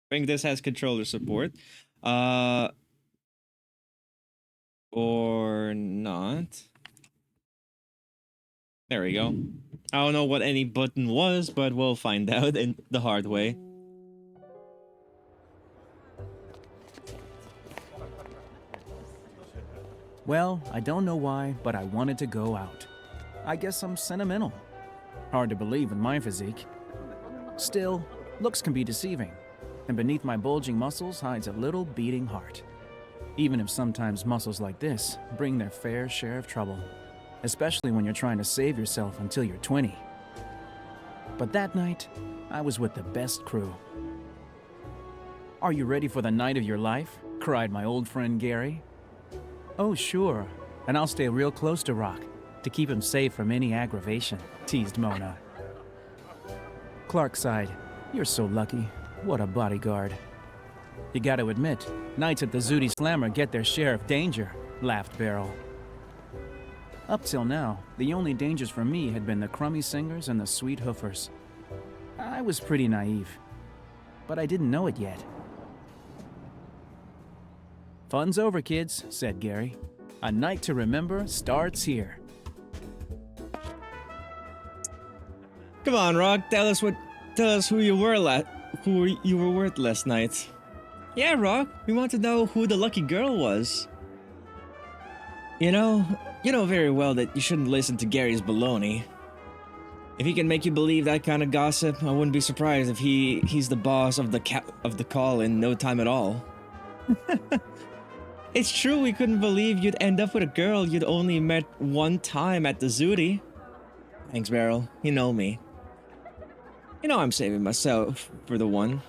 I think this has controller support. Uh, or not. There we go. I don't know what any button was, but we'll find out in the hard way. Well, I don't know why, but I wanted to go out. I guess I'm sentimental. Hard to believe with my physique. Still, looks can be deceiving, and beneath my bulging muscles hides a little beating heart. Even if sometimes muscles like this bring their fair share of trouble, especially when you're trying to save yourself until you're 20. But that night, I was with the best crew. "Are you ready for the night of your life?" cried my old friend Gary. "Oh, sure, and I'll stay real close to Rock to keep him safe from any aggravation," teased Mona. Clark sighed. "You're so lucky. What a bodyguard." "You gotta admit, nights at the Zooty Slammer get their share of danger," laughed Beryl. Up till now, the only dangers for me had been the crummy singers and the sweet hoofers. I was pretty naive, but I didn't know it yet. "Fun's over, kids," said Gary. "A night to remember starts here." Come on, Rock. Tell us who you were with last night. Yeah, Rock. We want to know who the lucky girl was. You know very well that you shouldn't listen to Gary's baloney. If he can make you believe that kind of gossip, I wouldn't be surprised if he's the boss of the call in no time at all. It's true we couldn't believe you'd end up with a girl you'd only met one time at the Zooty. Thanks, Beryl. You know me. You know I'm saving myself for the one.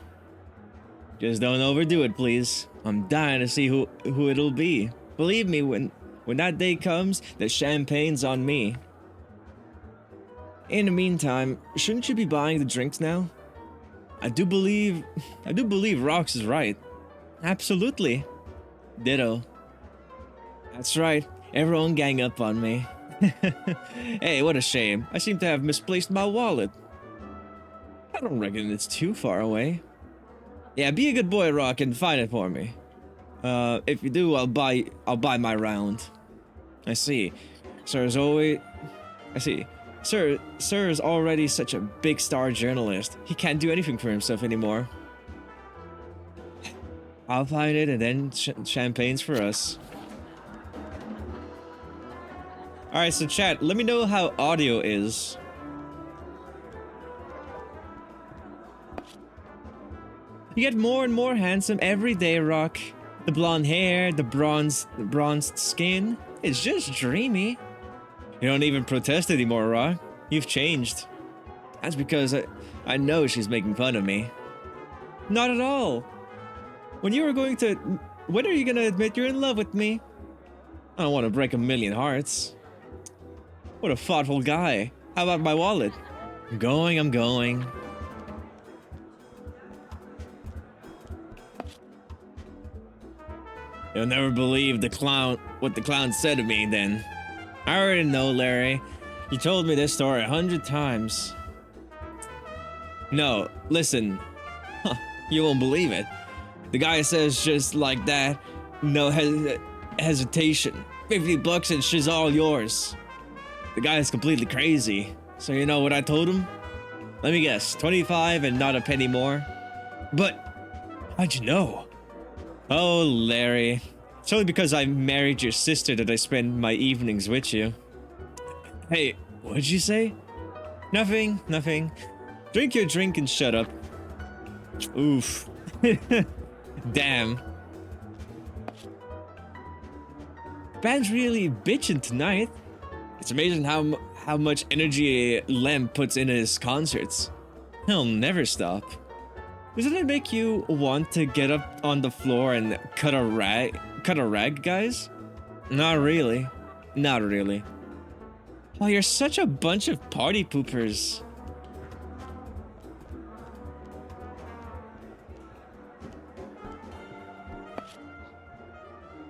Just don't overdo it, please. I'm dying to see who it'll be. Believe me, when that day comes, the champagne's on me. In the meantime, shouldn't you be buying the drinks now? I do believe Rox is right. Absolutely. Ditto. That's right. Everyone gang up on me. Hey, what a shame. I seem to have misplaced my wallet. I don't reckon it's too far away. Yeah, be a good boy, Rock, and find it for me. If you do, I'll buy my round. I see. Sir is already such a big star journalist. He can't do anything for himself anymore. I'll find it, and then champagne's for us. Alright, so chat, let me know how audio is. You get more and more handsome every day, Rock. The blonde hair, the bronzed skin. It's just dreamy. You don't even protest anymore, Rock. You've changed. That's because I know she's making fun of me. Not at all. When are you gonna admit you're in love with me? I don't want to break a million hearts. What a thoughtful guy. How about my wallet? I'm going. You'll never believe what the clown said to me then. I already know, Larry. You told me this story 100 times. No, listen. Huh, you won't believe it. The guy says just like that, no hesitation. $50 and she's all yours. The guy is completely crazy. So you know what I told him? Let me guess, 25 and not a penny more? But how'd you know? Oh, Larry. It's only because I married your sister that I spend my evenings with you. Hey, what'd you say? Nothing. Drink your drink and shut up. Oof. Damn. Band's really bitching tonight. It's amazing how much energy Lem puts into his concerts. He'll never stop. Doesn't it make you want to get up on the floor and cut a rag, guys? Not really. Oh, you're such a bunch of party poopers.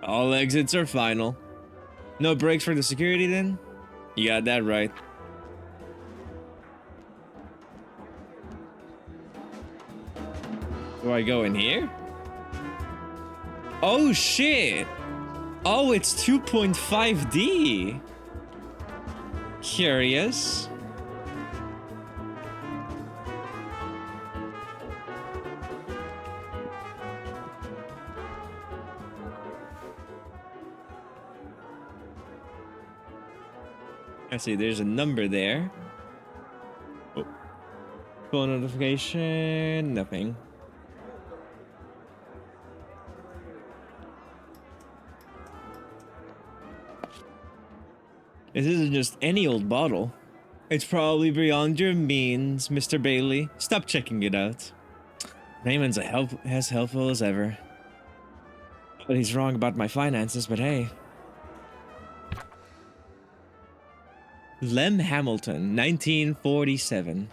All exits are final. No breaks for the security then? You got that right. Do I go in here? Oh shit! Oh, it's 2.5D. Curious. I see there's a number there. Oh. Phone notification, nothing. This isn't just any old bottle. It's probably beyond your means, Mr. Bailey. Stop checking it out. Raymond's as helpful as ever. But he's wrong about my finances, but hey. Lem Hamilton, 1947.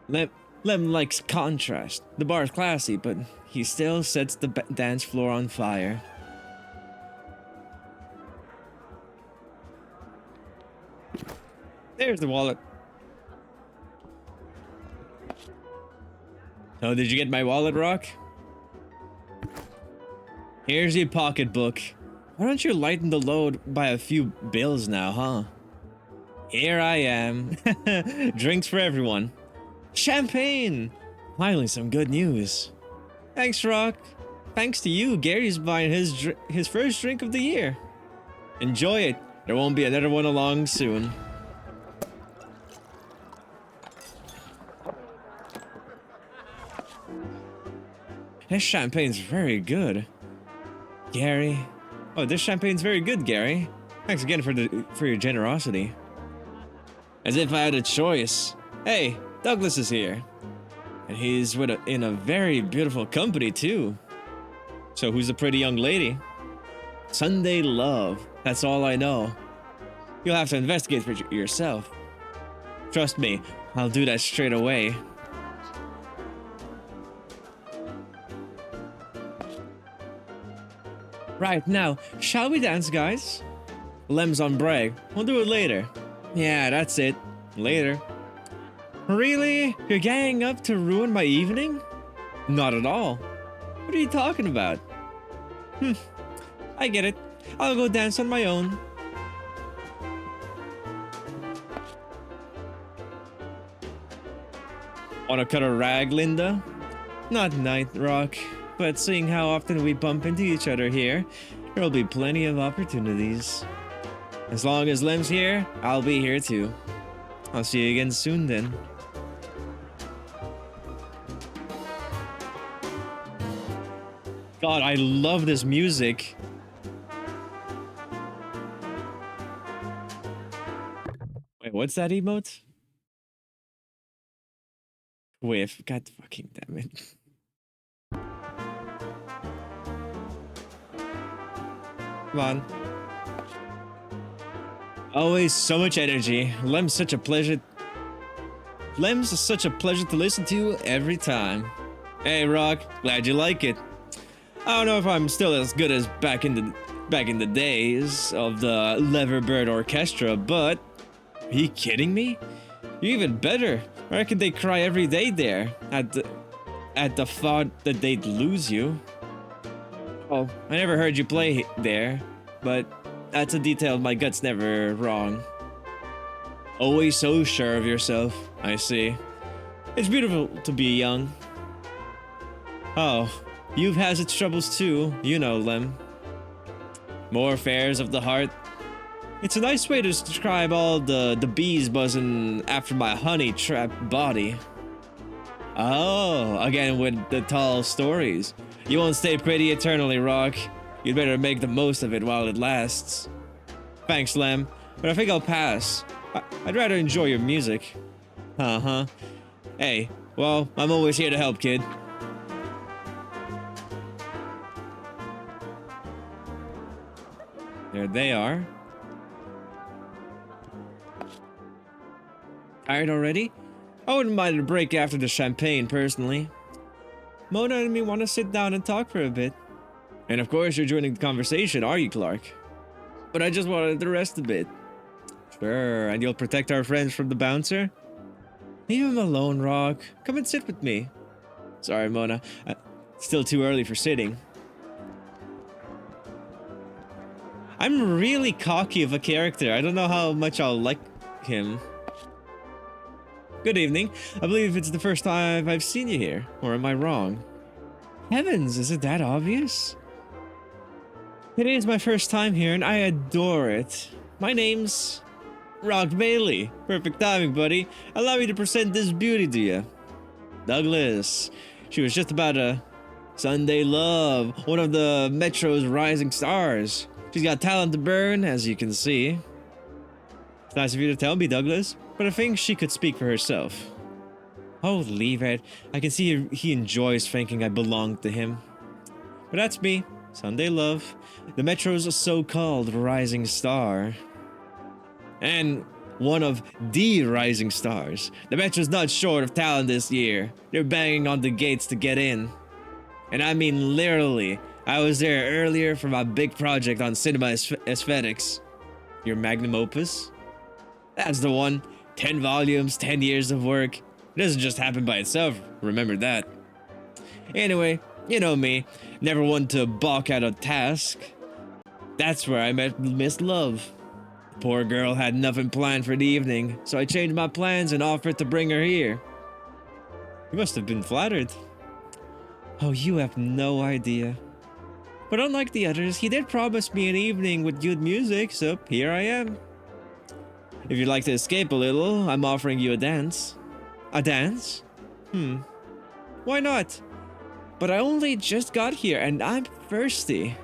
Lem likes contrast. The bar's classy, but he still sets the dance floor on fire. There's the wallet. Oh, did you get my wallet, Rock? Here's your pocketbook. Why don't you lighten the load by a few bills now, huh? Here I am. Drinks for everyone. Champagne! Finally, some good news. Thanks, Rock. Thanks to you, Gary's buying his first drink of the year. Enjoy it. There won't be another one along soon. This champagne's very good. Gary. Oh, this champagne's very good, Gary. Thanks again for your generosity. As if I had a choice. Hey, Douglas is here. And he's in a very beautiful company, too. So who's the pretty young lady? Sunday Love. That's all I know. You'll have to investigate for yourself. Trust me, I'll do that straight away. Right, now, shall we dance, guys? Lem's on break. We'll do it later. Yeah, that's it. Later. Really? You're ganging up to ruin my evening? Not at all. What are you talking about? I get it. I'll go dance on my own. Wanna cut a rag, Linda? Not night, Rock. But seeing how often we bump into each other here, there'll be plenty of opportunities. As long as Lem's here, I'll be here too. I'll see you again soon then. God, I love this music. Wait, what's that emote? Whiff. God fucking damn it. Come on. Always so much energy. Lem's such a pleasure to listen to every time. Hey, Rock, glad you like it. I don't know if I'm still as good as back in the days of the Leverbird Orchestra, but are you kidding me? You're even better. I reckon they cry every day there at the thought that they'd lose you. Oh, I never heard you play there, but that's a detail my gut's never wrong. Always so sure of yourself, I see. It's beautiful to be young. Oh, youth has its troubles too, you know, Lem. More affairs of the heart. It's a nice way to describe all the bees buzzing after my honey-trapped body. Oh, again with the tall stories. You won't stay pretty eternally, Rock. You'd better make the most of it while it lasts. Thanks, Lem, but I think I'll pass. I'd rather enjoy your music. Uh-huh. Hey, well, I'm always here to help, kid. There they are. Tired already? I wouldn't mind a break after the champagne, personally. Mona and me want to sit down and talk for a bit. And of course you're joining the conversation, are you, Clark? But I just wanted to rest a bit. Sure, and you'll protect our friends from the bouncer? Leave him alone, Rock. Come and sit with me. Sorry, Mona. Still too early for sitting. I'm really cocky of a character. I don't know how much I'll like him. Good evening. I believe it's the first time I've seen you here. Or am I wrong? Heavens, is it that obvious? It is my first time here and I adore it. My name's Rock Bailey. Perfect timing, buddy. Allow me to present this beauty to you. Douglas. She was just about a Sunday love, one of the Metro's rising stars. She's got talent to burn, as you can see. It's nice of you to tell me, Douglas, but I think she could speak for herself. Oh, leave it. I can see he enjoys thinking I belong to him. But that's me, Sunday love, the Metro's so-called rising star. And one of the rising stars. The Metro's not short of talent this year. They're banging on the gates to get in. And I mean literally. I was there earlier for my big project on cinema aesthetics. Your magnum opus? That's the one. 10 volumes, 10 years of work. It doesn't just happen by itself, remember that. Anyway, you know me. Never one to balk at a task. That's where I met Miss Love. The poor girl had nothing planned for the evening, so I changed my plans and offered to bring her here. You must have been flattered. Oh, you have no idea. But unlike the others, he did promise me an evening with good music, so here I am. If you'd like to escape a little, I'm offering you a dance. A dance? Why not? But I only just got here and I'm thirsty.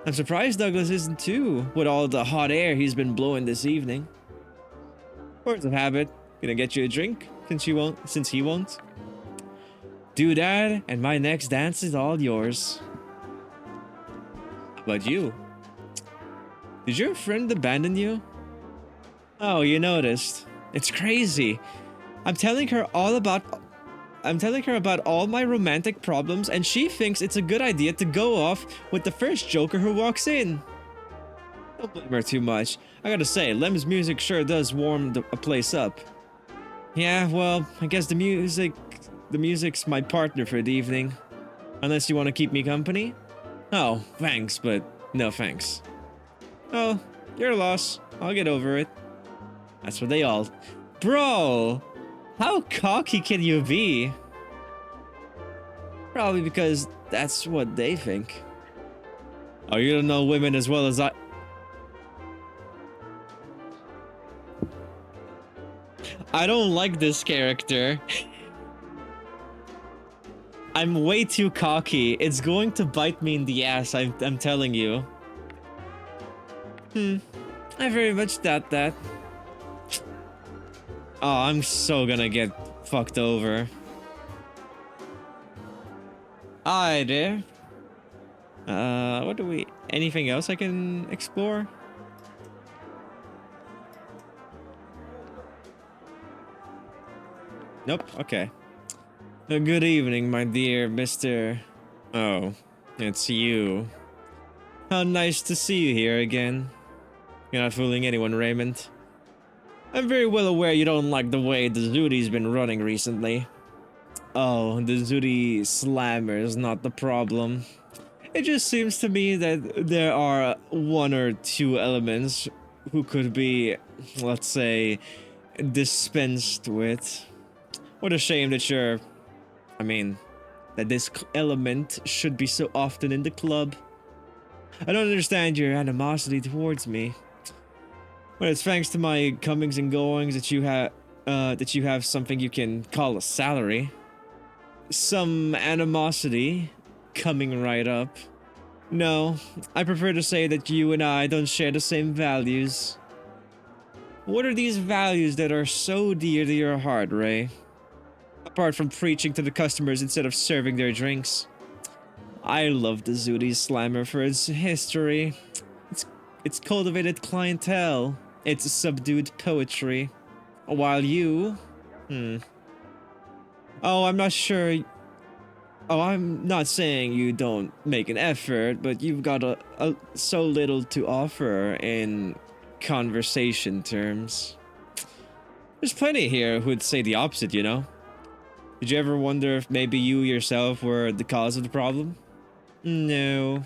I'm surprised Douglas isn't too, with all the hot air he's been blowing this evening. Force of habit. Gonna get you a drink, since he won't. Do that, and my next dance is all yours. How about you? Did your friend abandon you? Oh, you noticed. It's crazy. I'm telling her about all my romantic problems and she thinks it's a good idea to go off with the first joker who walks in. Don't blame her too much. I gotta say, Lem's music sure does warm a place up. Yeah, well, I guess the music's my partner for the evening. Unless you want to keep me company? Oh, thanks, but no thanks. Oh, your loss. I'll get over it. That's what they all... Bro! How cocky can you be? Probably because that's what they think. Oh, you don't know women as well as I... I don't like this character. I'm way too cocky. It's going to bite me in the ass, I'm telling you. I very much doubt that. Oh, I'm so gonna get fucked over. Hi there. What do we... Anything else I can explore? Nope, okay. Good evening, my dear Mr... Oh, it's you. How nice to see you here again. You're not fooling anyone, Raymond. I'm very well aware you don't like the way the Zooty's been running recently. Oh, the Zooty Slammer is not the problem. It just seems to me that there are one or two elements who could be, let's say, dispensed with. What a shame that that this element should be so often in the club. I don't understand your animosity towards me. But it's thanks to my comings and goings that you have something you can call a salary. Some animosity coming right up. No, I prefer to say that you and I don't share the same values. What are these values that are so dear to your heart, Ray? Apart from preaching to the customers instead of serving their drinks. I love the Zooty Slammer for its history. It's cultivated clientele. It's subdued poetry. While you... Oh, I'm not sure... Oh, I'm not saying you don't make an effort, but you've got so little to offer in conversation terms. There's plenty here who'd say the opposite, you know? Did you ever wonder if maybe you yourself were the cause of the problem? No.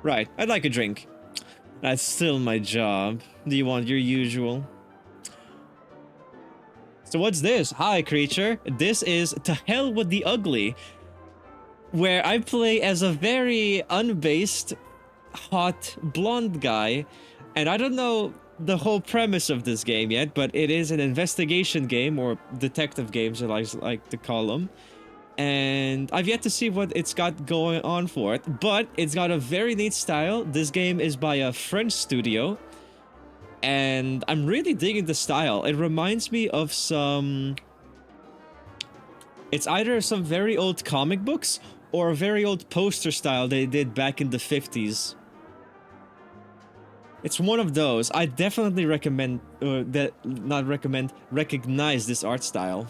Right, I'd like a drink. That's still my job. Do you want your usual? So what's this? Hi, creature. This is To Hell with the Ugly, where I play as a very unbased, hot, blonde guy. And I don't know the whole premise of this game yet, but it is an investigation game, or detective games, I like to call them. And I've yet to see what it's got going on for it, but it's got a very neat style. This game is by a French studio, and I'm really digging the style. It reminds me of some... It's either some very old comic books or a very old poster style they did back in the 50s. It's one of those. I definitely recommend, recognize this art style.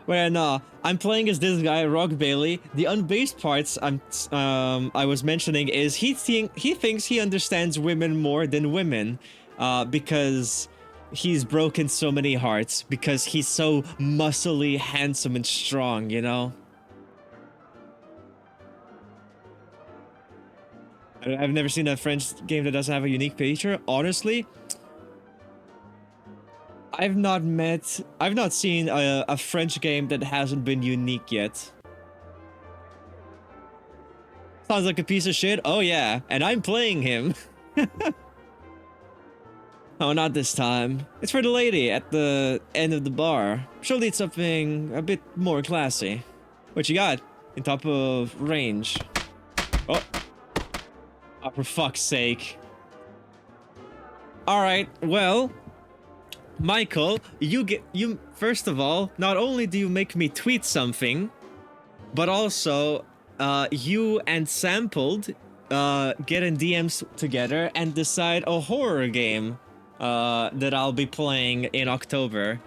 Well, no, I'm playing as this guy, Rock Bailey. The unbased parts I was mentioning is he thinks he understands women more than women, because he's broken so many hearts, because he's so muscly, handsome, and strong, you know? I've never seen a French game that doesn't have a unique feature. Honestly, I've not seen a French game that hasn't been unique yet. Sounds like a piece of shit. Oh yeah, and I'm playing him. Oh, not this time. It's for the lady at the end of the bar. She'll need something a bit more classy. What you got? In top of range. Oh. Oh, for fuck's sake. Alright, well... Michael, you first of all, not only do you make me tweet something, but also, you and Sampled, get in DMs together and decide a horror game, that I'll be playing in October.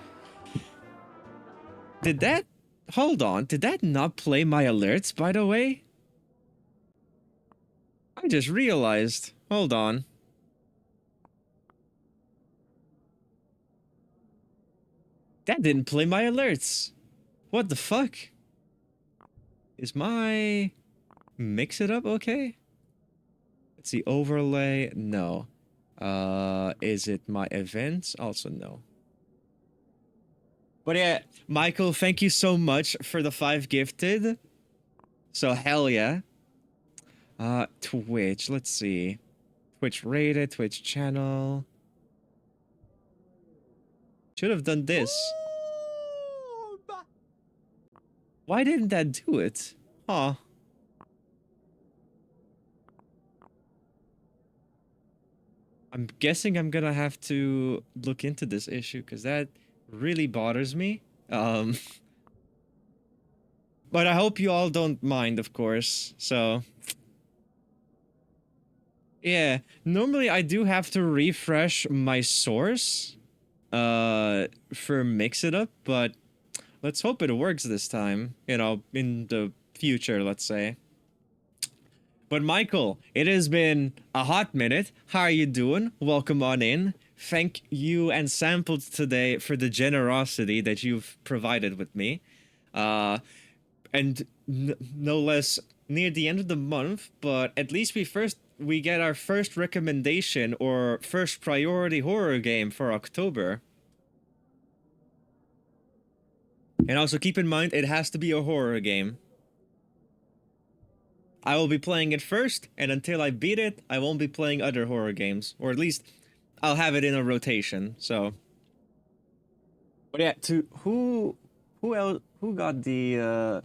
Hold on, did that not play my alerts, by the way? I just realized, hold on. That didn't play my alerts. What the fuck? Is my mix it up okay? Let's see, overlay, no. Is it my events? Also no. But yeah, Michael, thank you so much for the 5 gifted. So hell yeah. Twitch, let's see. Twitch rated, Twitch channel. Should have done this. Why didn't that do it? Huh. I'm guessing I'm gonna have to look into this issue, because that really bothers me. But I hope you all don't mind, of course, so... Yeah, normally I do have to refresh my source, for Mix It Up, but let's hope it works this time, you know, in the future, let's say. But Michael, it has been a hot minute. How are you doing? Welcome on in. Thank you and Sampled today for the generosity that you've provided with me. And no less near the end of the month, but at least we get our first recommendation or first priority horror game for October. And also keep in mind, it has to be a horror game. I will be playing it first, and until I beat it, I won't be playing other horror games. Or at least, I'll have it in a rotation, so... But yeah, who got the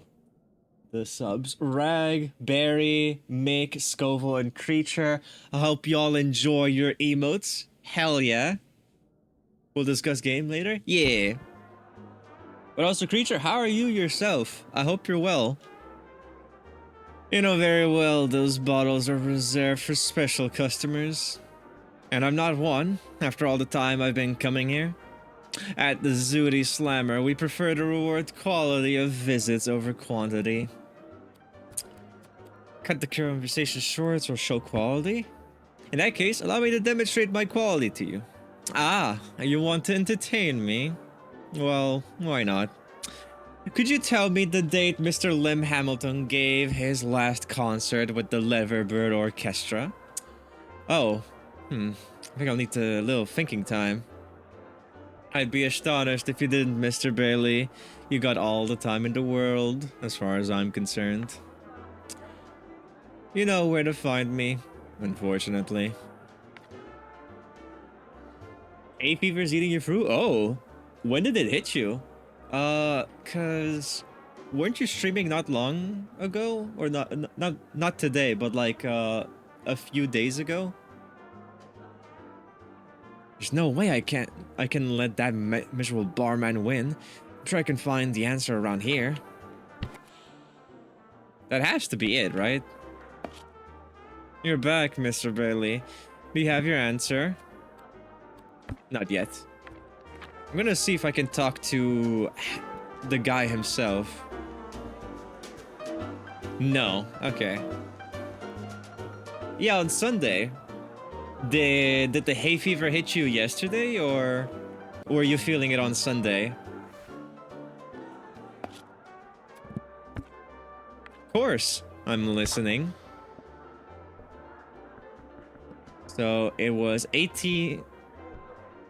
subs? Rag, Barry, Mick, Scoville, and Creature. I hope y'all enjoy your emotes. Hell yeah. We'll discuss game later? Yeah. But also, Creature, how are you yourself? I hope you're well. You know very well those bottles are reserved for special customers. And I'm not one, after all the time I've been coming here. At the Zooty Slammer, we prefer to reward quality of visits over quantity. Cut the conversation short or show quality? In that case, allow me to demonstrate my quality to you. Ah, you want to entertain me? Well, why not? Could you tell me the date Mr. Lim Hamilton gave his last concert with the Leverbird Orchestra? Oh, I think I'll need a little thinking time. I'd be astonished if you didn't, Mr. Bailey. You got all the time in the world, as far as I'm concerned. You know where to find me, unfortunately. Hay fever's eating your fruit? Oh, when did it hit you? Cause weren't you streaming not long ago? Or not today, but like, a few days ago? There's no way I can let that miserable barman win. I'm sure I can find the answer around here. That has to be it, right? You're back, Mr. Bailey. Do you have your answer? Not yet. I'm gonna see if I can talk to the guy himself. No. Okay. Yeah, on Sunday. Did the hay fever hit you yesterday, or were you feeling it on Sunday? Of course, I'm listening. So it was 80.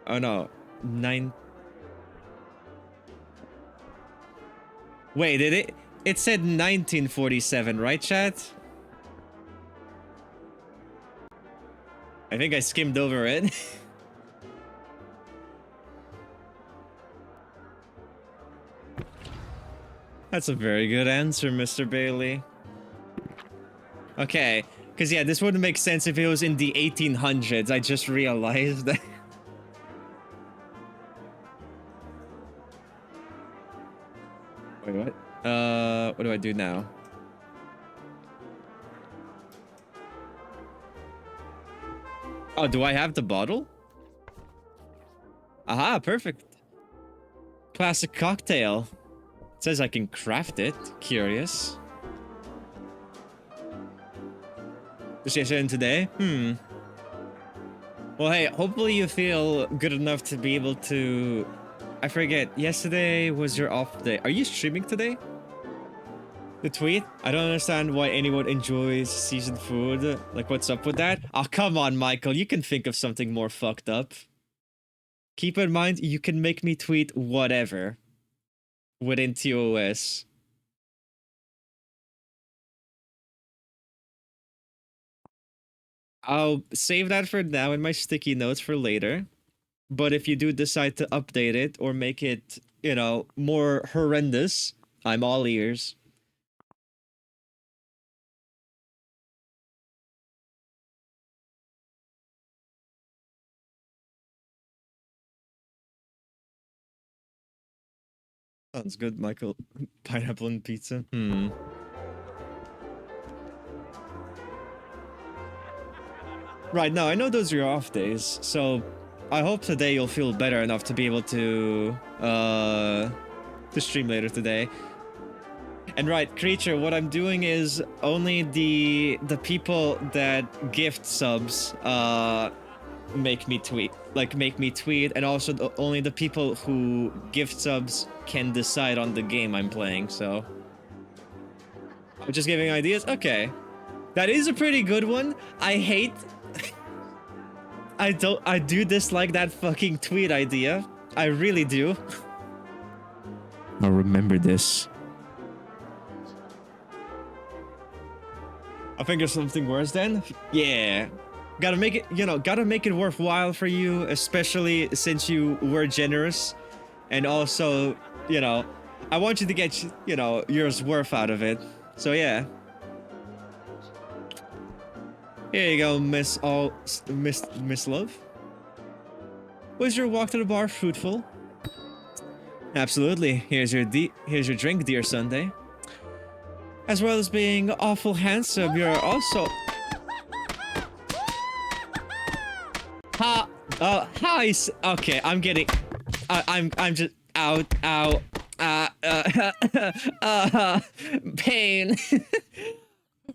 Oh no, 9. Wait, did it? It said 1947, right, chat? I think I skimmed over it. That's a very good answer, Mr. Bailey. Okay, because yeah, this wouldn't make sense if it was in the 1800s. I just realized that. Wait, what? What do I do now? Oh, do I have the bottle? Aha, perfect. Classic cocktail. It says I can craft it. Curious. Just yesterday and today? Well, hey, hopefully you feel good enough to be able to... I forget, yesterday was your off day. Are you streaming today? The tweet? I don't understand why anyone enjoys seasoned food. Like, what's up with that? Oh, come on, Michael. You can think of something more fucked up. Keep in mind, you can make me tweet whatever within TOS. I'll save that for now in my sticky notes for later. But if you do decide to update it or make it, you know, more horrendous, I'm all ears. Sounds good, Michael. Pineapple and pizza? Right, now I know those are your off days, so I hope today you'll feel better enough to be able to stream later today. And right, Creature, what I'm doing is only the people that gift subs make me tweet. Like, make me tweet, and also only the people who gift subs can decide on the game I'm playing, so... I'm just giving ideas? Okay. That is a pretty good one. I hate... I do dislike that fucking tweet idea. I really do. I'll remember this. I think there's something worse then. Yeah. Gotta make it, you know, gotta make it worthwhile for you, especially since you were generous. And also, you know, I want you to get, you know, yours worth out of it. So yeah. Here you go, Miss Love. Was your walk to the bar fruitful? Absolutely. Here's your drink, dear Sunday. As well as being awful handsome, you're also... Hi. Okay, I'm getting... I'm just... Ow. Pain.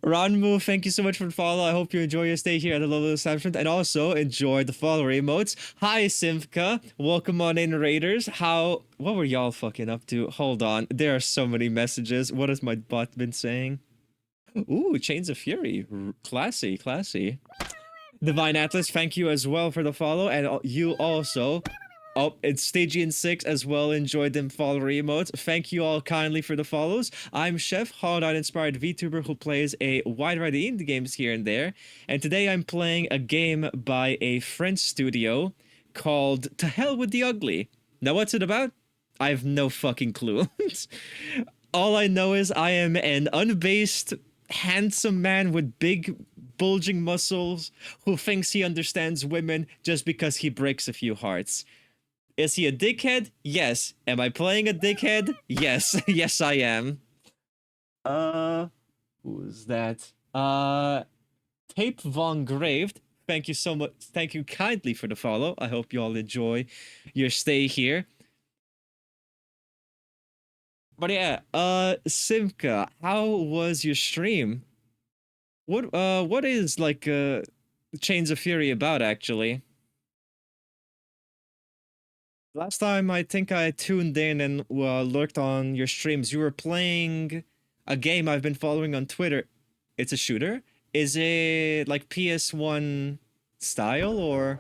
Ranmu, thank you so much for the follow. I hope you enjoy your stay here at the lovely establishment and also enjoy the follower emotes. Hi, Simka. Welcome on in, Raiders. What were y'all fucking up to? Hold on. There are so many messages. What has my bot been saying? Ooh, Chains of Fury. Classy, classy. Divine Atlas, thank you as well for the follow. And you also... Oh, it's Stygian 6 as well. Enjoyed them follower emotes. Thank you all kindly for the follows. I'm Chef, Holodown inspired VTuber who plays a wide variety of indie games here and there. And today I'm playing a game by a French studio called To Hell with the Ugly. Now what's it about? I have no fucking clue. All I know is I am an unbased, handsome man with big, bulging muscles who thinks he understands women just because he breaks a few hearts. Is he a dickhead? Yes. Am I playing a dickhead? Yes. Yes, I am. Who's that? Tape Von Graved. Thank you so much. Thank you kindly for the follow. I hope you all enjoy your stay here. But yeah, Simka, how was your stream? What is, like, Chains of Fury about, actually? Last time I think I tuned in and lurked on your streams, you were playing a game I've been following on Twitter. It's a shooter? Is it like PS1 style or?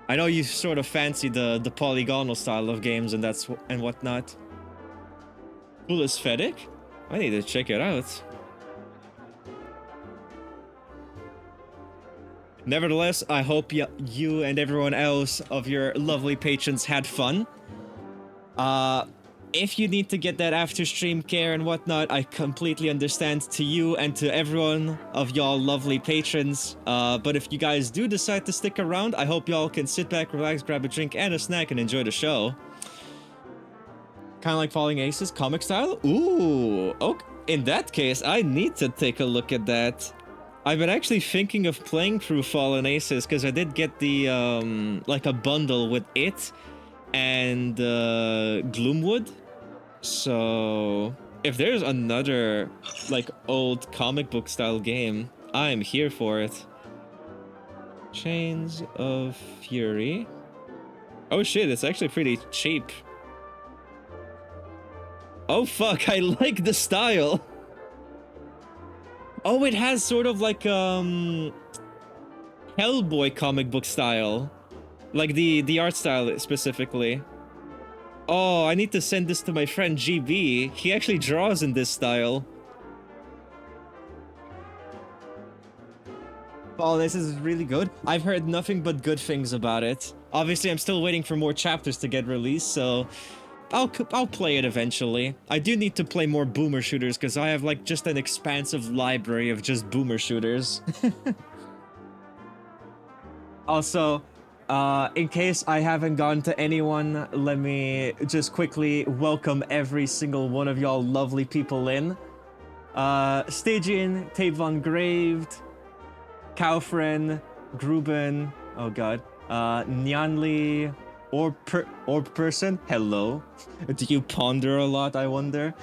I know you sort of fancy the polygonal style of games and whatnot. Cool aesthetic? I need to check it out. Nevertheless, I hope you and everyone else of your lovely patrons had fun. If you need to get that after stream care and whatnot, I completely understand to you and to everyone of y'all lovely patrons. But if you guys do decide to stick around, I hope y'all can sit back, relax, grab a drink and a snack and enjoy the show. Kind of like Falling Aces, comic style? Ooh, okay. In that case, I need to take a look at that. I've been actually thinking of playing through Fallen Aces because I did get the, like a bundle with it and Gloomwood. So if there's another, like, old comic book style game, I'm here for it. Chains of Fury. Oh shit, it's actually pretty cheap. Oh fuck, I like the style. Oh, it has sort of like, Hellboy comic book style. Like the art style specifically. Oh, I need to send this to my friend GB. He actually draws in this style. Oh, this is really good. I've heard nothing but good things about it. Obviously, I'm still waiting for more chapters to get released, so I'll play it eventually. I do need to play more boomer shooters because I have like just an expansive library of just boomer shooters. Also, in case I haven't gone to anyone, let me just quickly welcome every single one of y'all lovely people in. Stygian, Tape Von Graved, Kaufren, Gruben, oh god, Nyanli, Orb Person, hello. Do you ponder a lot, I wonder?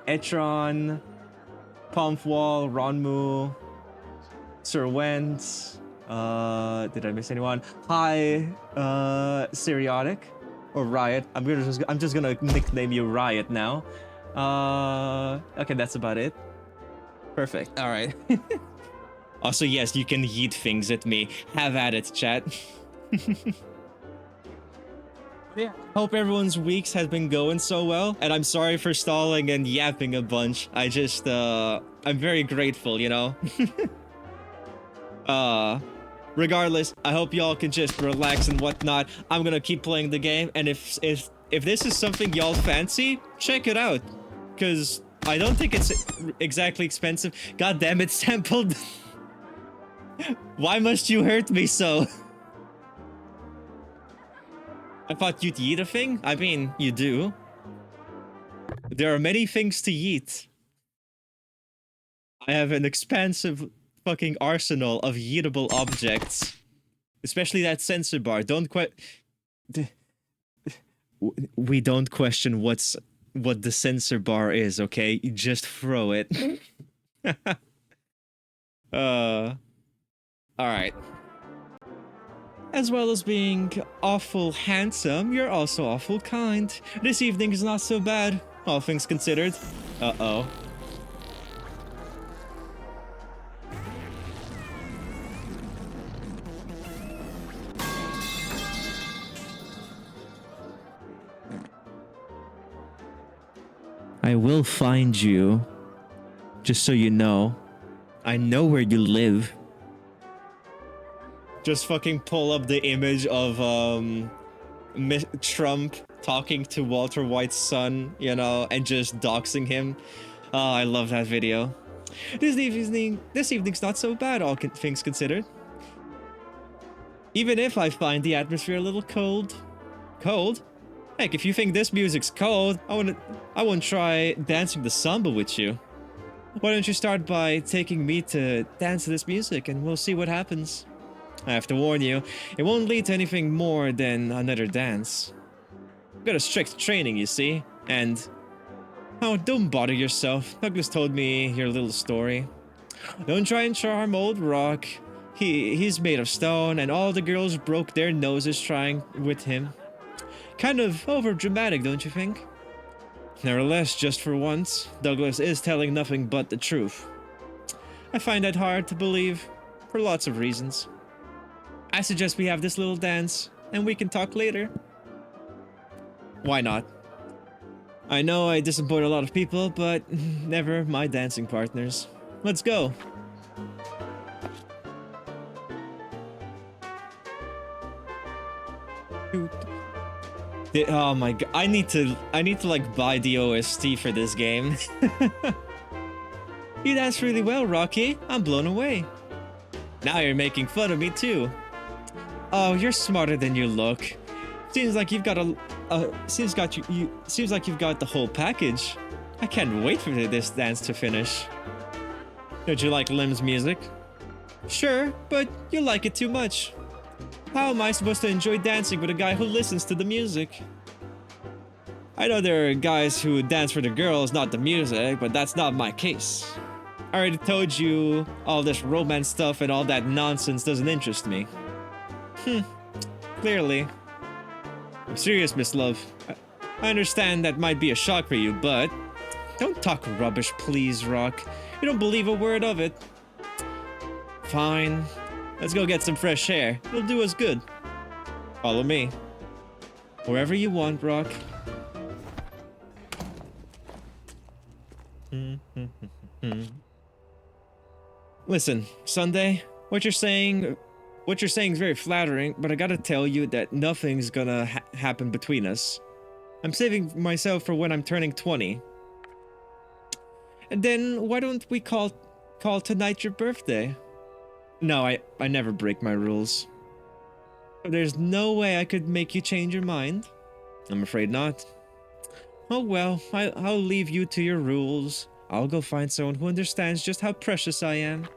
Etron, Pomfwall, Ronmu, Sir Wentz, did I miss anyone? Hi, Seriotic, or Riot. I'm just gonna nickname you Riot now. Okay, that's about it. Perfect, alright. Also, yes, you can yeet things at me. Have at it, chat. Yeah. Hope everyone's weeks has been going so well, and I'm sorry for stalling and yapping a bunch. I just, I'm very grateful, you know? Regardless, I hope y'all can just relax and whatnot. I'm gonna keep playing the game, and if this is something y'all fancy, check it out. Cause I don't think it's exactly expensive. God damn it, sampled. Why must you hurt me so? I thought you'd yeet a thing? I mean, you do. There are many things to yeet. I have an expansive fucking arsenal of yeetable objects. Especially that sensor bar. We don't question what's what the censor bar is, okay? You just throw it. Alright. As well as being awful handsome, you're also awful kind. This evening is not so bad, all things considered. Uh-oh. I will find you. Just so you know. I know where you live. Just fucking pull up the image of Trump talking to Walter White's son, you know, and just doxing him. Oh, I love that video. This evening's not so bad, all things considered. Even if I find the atmosphere a little cold. Cold? Heck, if you think this music's cold, I wouldn't try dancing the samba with you. Why don't you start by taking me to dance to this music and we'll see what happens. I have to warn you, it won't lead to anything more than another dance. I've got a strict training, you see, and... Oh, don't bother yourself. Douglas told me your little story. Don't try and charm old Rock. He's made of stone, and all the girls broke their noses trying with him. Kind of over-dramatic, don't you think? Nevertheless, just for once, Douglas is telling nothing but the truth. I find that hard to believe, for lots of reasons. I suggest we have this little dance, and we can talk later. Why not? I know I disappoint a lot of people, but never my dancing partners. Let's go. Oh my god, I need to like buy the OST for this game. You dance really well, Rocky. I'm blown away. Now you're making fun of me too. Oh, you're smarter than you look. Seems like you've got seems like you've got the whole package. I can't wait for this dance to finish. Don't you like Lim's music? Sure, but you like it too much. How am I supposed to enjoy dancing with a guy who listens to the music? I know there are guys who dance for the girls, not the music, but that's not my case. I already told you all this romance stuff and all that nonsense doesn't interest me. Clearly. I'm serious, Miss Love. I understand that might be a shock for you, but don't talk rubbish, please, Rock. You don't believe a word of it. Fine. Let's go get some fresh air. It'll do us good. Follow me. Wherever you want, Rock. Listen, Sunday, what you're saying is very flattering, but I gotta tell you that nothing's gonna happen between us. I'm saving myself for when I'm turning 20. And then why don't we call tonight your birthday? No, I never break my rules. There's no way I could make you change your mind. I'm afraid not. Oh well, I'll leave you to your rules. I'll go find someone who understands just how precious I am.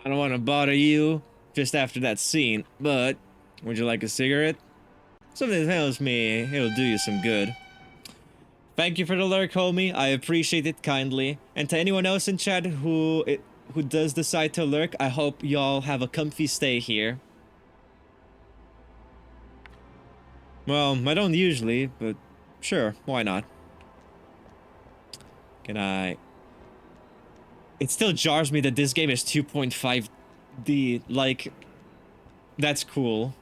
I don't want to bother you just after that scene, but would you like a cigarette? Something tells me it'll do you some good. Thank you for the lurk, homie. I appreciate it kindly. And to anyone else in chat who does decide to lurk, I hope y'all have a comfy stay here. Well, I don't usually, but sure, why not? Can I... It still jars me that this game is 2.5D, like... That's cool.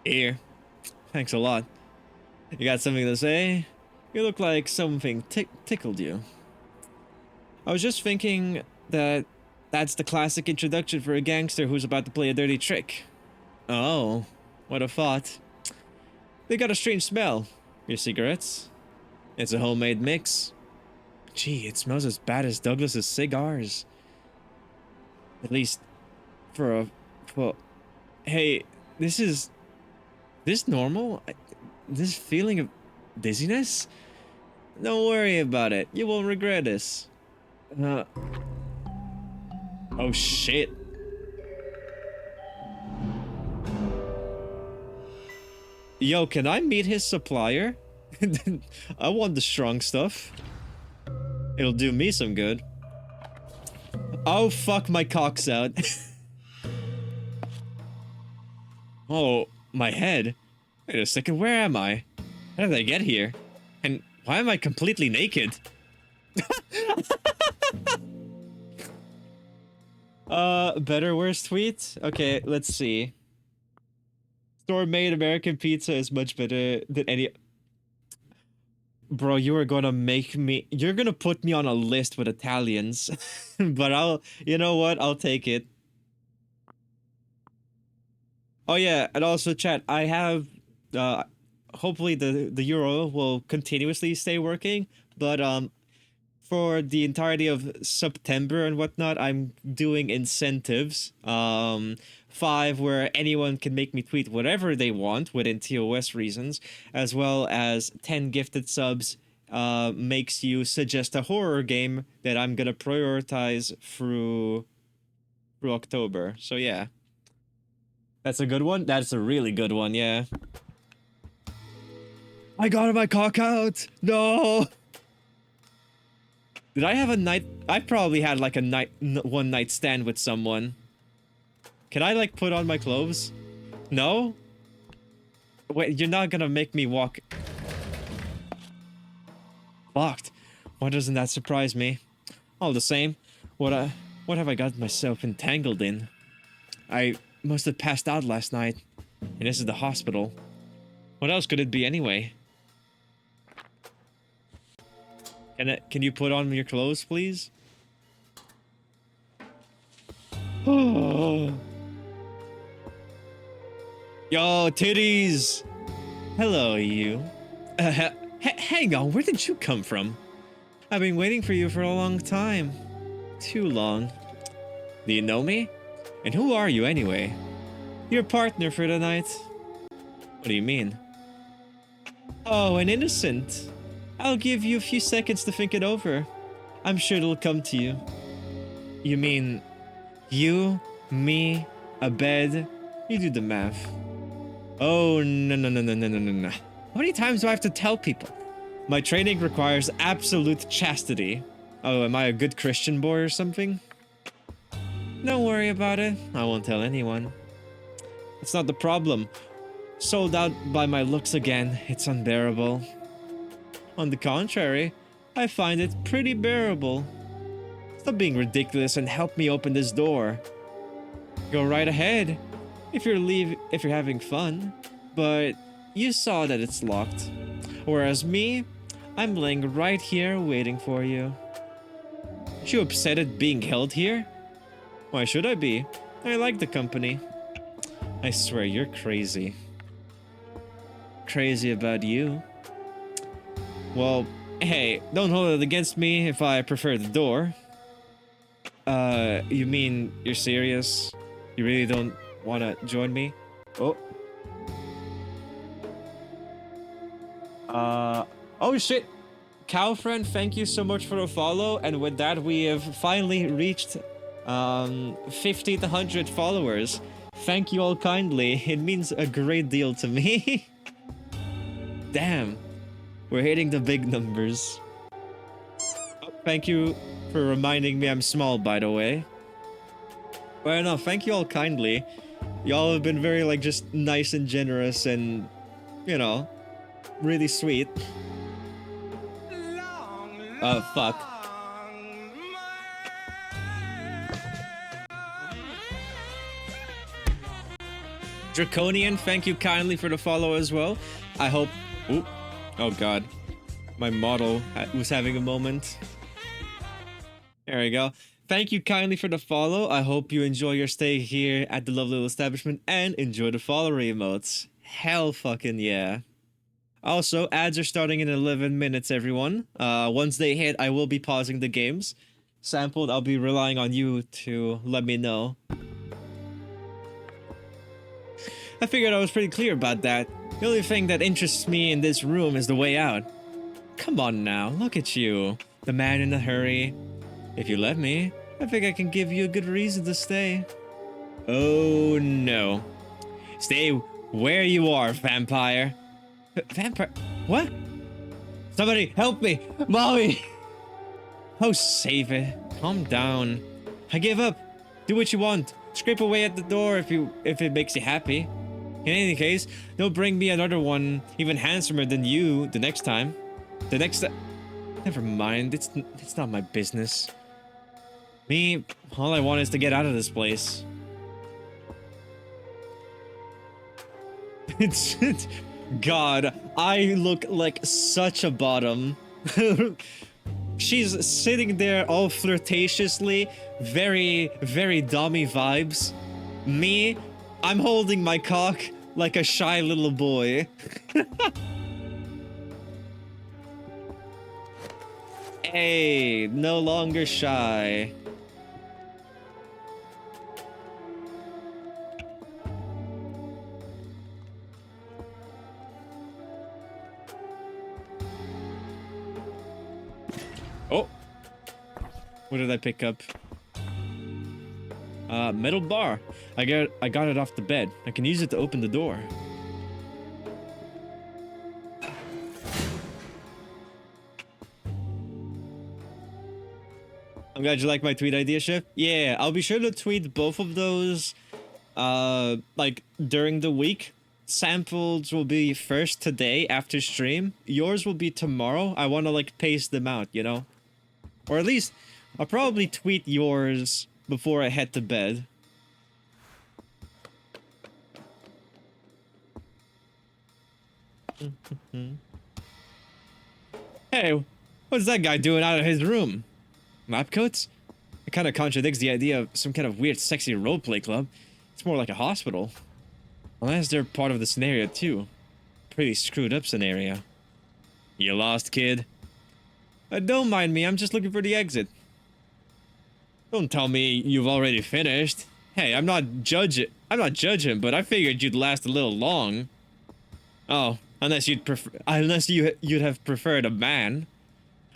Here. Thanks a lot. You got something to say? You look like something tickled you. I was just thinking that that's the classic introduction for a gangster who's about to play a dirty trick. Oh, what a thought. They got a strange smell. Your cigarettes? It's a homemade mix. Gee, it smells as bad as Douglas's cigars. At least for hey, this normal? This feeling of dizziness? Don't worry about it. You won't regret this. Oh shit. Yo, can I meet his supplier? I want the strong stuff. It'll do me some good. Oh fuck, my cock's out. Oh, my head. Wait a second, where am I? How did I get here? And why am I completely naked? Better, worse tweet? Okay, let's see. Store-made American pizza is much better than any... Bro, you are gonna make me... You're gonna put me on a list with Italians. But I'll... You know what? I'll take it. Oh yeah, and also chat, I have... hopefully the euro will continuously stay working, but for the entirety of September and whatnot, I'm doing incentives. 5 where anyone can make me tweet whatever they want within TOS reasons, as well as 10 gifted subs makes you suggest a horror game that I'm gonna prioritize through October. So yeah. That's a good one? That's a really good one, yeah. I got my cock out! No! Did I have a night? I probably had like a one night stand with someone. Can I like put on my clothes? No? Wait, you're not gonna make me walk. Fucked. Why doesn't that surprise me? All the same, what have I got myself entangled in? I must have passed out last night, and this is the hospital. What else could it be anyway? Can you put on your clothes, please? Oh. Yo, titties! Hello, you. Hang on, where did you come from? I've been waiting for you for a long time. Too long. Do you know me? And who are you anyway? Your partner for the night. What do you mean? Oh, an innocent. I'll give you a few seconds to think it over. I'm sure it'll come to you. You mean... you, me, a bed? You do the math. Oh, no. How many times do I have to tell people? My training requires absolute chastity. Oh, am I a good Christian boy or something? Don't worry about it. I won't tell anyone. It's not the problem. Sold out by my looks again. It's unbearable. On the contrary, I find it pretty bearable. Stop being ridiculous and help me open this door. Go right ahead, if you're having fun. But you saw that it's locked. Whereas me, I'm laying right here waiting for you. Aren't you upset at being held here? Why should I be? I like the company. I swear you're crazy. Crazy about you. Well, hey, don't hold it against me if I prefer the door. You mean you're serious? You really don't want to join me? Oh. Oh shit! Cowfriend, thank you so much for the follow, and with that we have finally reached 50 to 100 followers. Thank you all kindly, it means a great deal to me. Damn. We're hitting the big numbers. Oh, thank you for reminding me I'm small, by the way. Well, no, thank you all kindly. Y'all have been very, like, just nice and generous and, you know, really sweet. Oh, fuck. Draconian, thank you kindly for the follow as well. I hope... Ooh. Oh god. My model was having a moment. There we go. Thank you kindly for the follow. I hope you enjoy your stay here at the lovely little establishment and enjoy the follower emotes. Hell fucking yeah. Also, ads are starting in 11 minutes, everyone. Once they hit, I will be pausing the games. Sampled, I'll be relying on you to let me know. I figured I was pretty clear about that. The only thing that interests me in this room is the way out. Come on now, look at you. The man in a hurry. If you let me, I think I can give you a good reason to stay. Oh no. Stay where you are, vampire. Vampire? What? Somebody help me! Mommy! Oh, save it. Calm down. I give up. Do what you want. Scrape away at the door if it makes you happy. In any case, don't bring me another one even handsomer than you the next time. Never mind. It's not my business. Me, all I want is to get out of this place. God, I look like such a bottom. She's sitting there all flirtatiously, very, very dummy vibes. Me, I'm holding my cock like a shy little boy. Hey, no longer shy. Oh, what did I pick up? Metal bar. I got it off the bed. I can use it to open the door. I'm glad you like my tweet idea, Chef. Yeah, I'll be sure to tweet both of those, like, during the week. Samples will be first today after stream. Yours will be tomorrow. I want to, like, pace them out, you know? Or at least, I'll probably tweet yours before I head to bed. Hey, what's that guy doing out of his room? Lab coats? It kind of contradicts the idea of some kind of weird sexy roleplay club. It's more like a hospital. Unless they're part of the scenario too. Pretty screwed up scenario. You lost, kid? Don't mind me, I'm just looking for the exit. Don't tell me you've already finished. Hey, I'm not judging, but I figured you'd last a little long. Oh, unless you'd have preferred a man.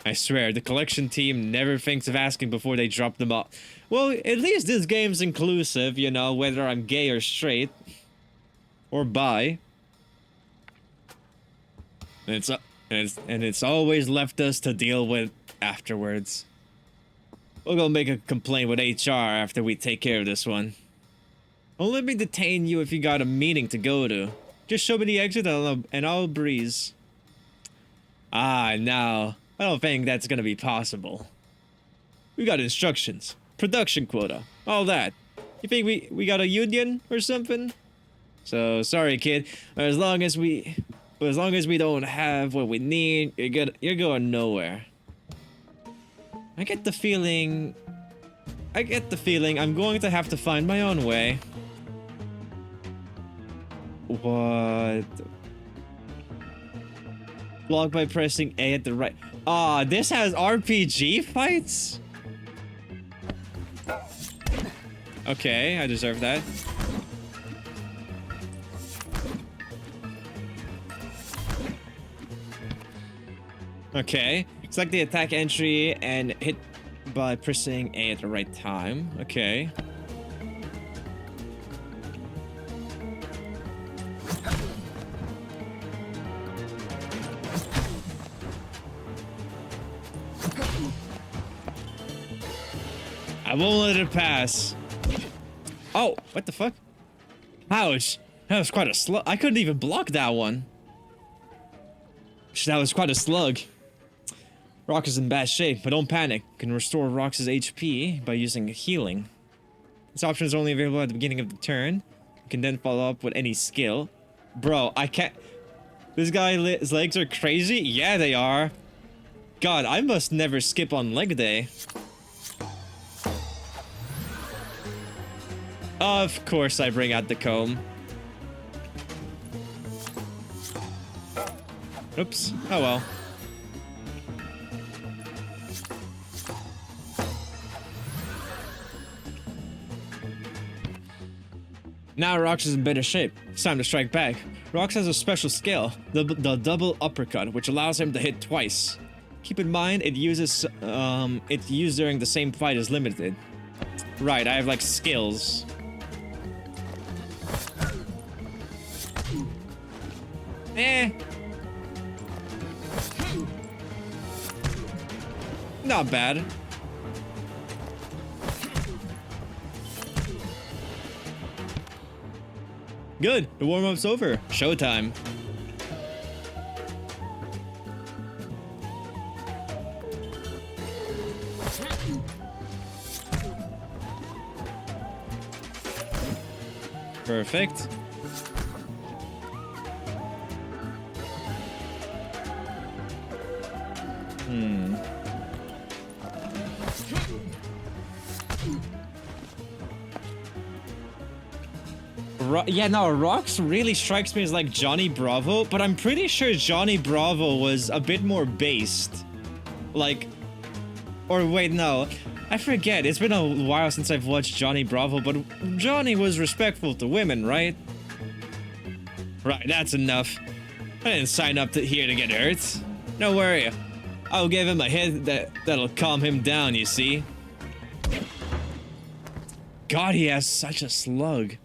I swear, the collection team never thinks of asking before they drop them off. Well, at least this game's inclusive, you know, whether I'm gay or straight. Or bi. And it's always left us to deal with afterwards. We'll go make a complaint with HR after we take care of this one. Don't let me detain you if you got a meeting to go to. Just show me the exit and I'll breeze. Ah, no. I don't think that's gonna be possible. We got instructions, production quota, all that. You think we got a union or something? So sorry, kid. But as long as we don't have what we need, you're going nowhere. I get the feeling I'm going to have to find my own way. What? Block by pressing A at the right. Ah, this has RPG fights? Okay, I deserve that. Okay, select the attack entry and hit by pressing A at the right time. Okay. I won't let it pass. Oh, what the fuck? Ouch. That was quite a slug. I couldn't even block that one. That was quite a slug. Rock is in bad shape, but don't panic. You can restore Rox's HP by using healing. This option is only available at the beginning of the turn. You can then follow up with any skill. Bro, I can't... This guy's legs are crazy? Yeah, they are. God, I must never skip on leg day. Of course I bring out the comb. Oops. Oh well. Now Rox is in better shape. It's time to strike back. Rox has a special skill, the double uppercut, which allows him to hit twice. Keep in mind, it's used during the same fight as limited. Right, I have like skills. Eh. Not bad. Good, the warm-up's over. Showtime. Perfect. Yeah, no, Rox really strikes me as like Johnny Bravo, but I'm pretty sure Johnny Bravo was a bit more based. Like, or wait, no, I forget. It's been a while since I've watched Johnny Bravo, but Johnny was respectful to women, right? Right, that's enough. I didn't sign up here to get hurt. No worry. I'll give him a hit that'll calm him down, you see? God, he has such a slug.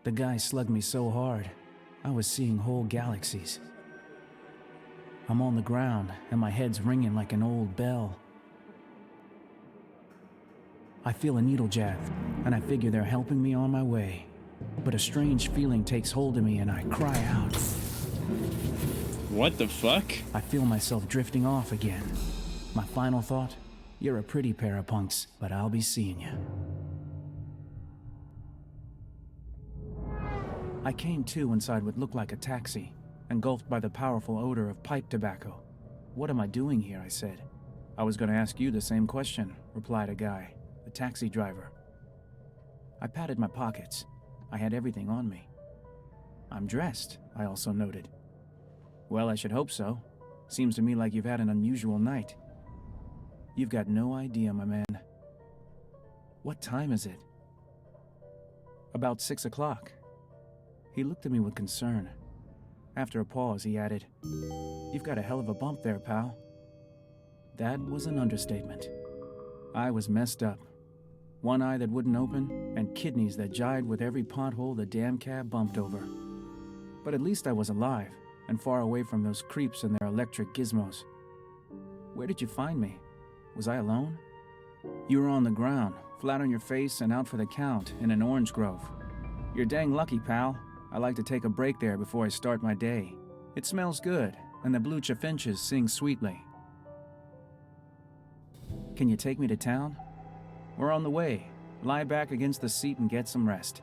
The guy slugged me so hard, I was seeing whole galaxies. I'm on the ground, and my head's ringing like an old bell. I feel a needle jab, and I figure they're helping me on my way. But a strange feeling takes hold of me, and I cry out. What the fuck? I feel myself drifting off again. My final thought, you're a pretty pair of punks, but I'll be seeing you. I came to inside what looked like a taxi, engulfed by the powerful odor of pipe tobacco. What am I doing here, I said. I was going to ask you the same question, replied a guy, the taxi driver. I patted my pockets. I had everything on me. I'm dressed, I also noted. Well, I should hope so. Seems to me like you've had an unusual night. You've got no idea, my man. What time is it? About 6 o'clock. He looked at me with concern. After a pause, he added, You've got a hell of a bump there, pal. That was an understatement. I was messed up. One eye that wouldn't open, and kidneys that jibed with every pothole the damn cab bumped over. But at least I was alive, and far away from those creeps and their electric gizmos. Where did you find me? Was I alone? You were on the ground, flat on your face and out for the count in an orange grove. You're dang lucky, pal. I like to take a break there before I start my day. It smells good, and the blue chaffinches sing sweetly. Can you take me to town? We're on the way. Lie back against the seat and get some rest.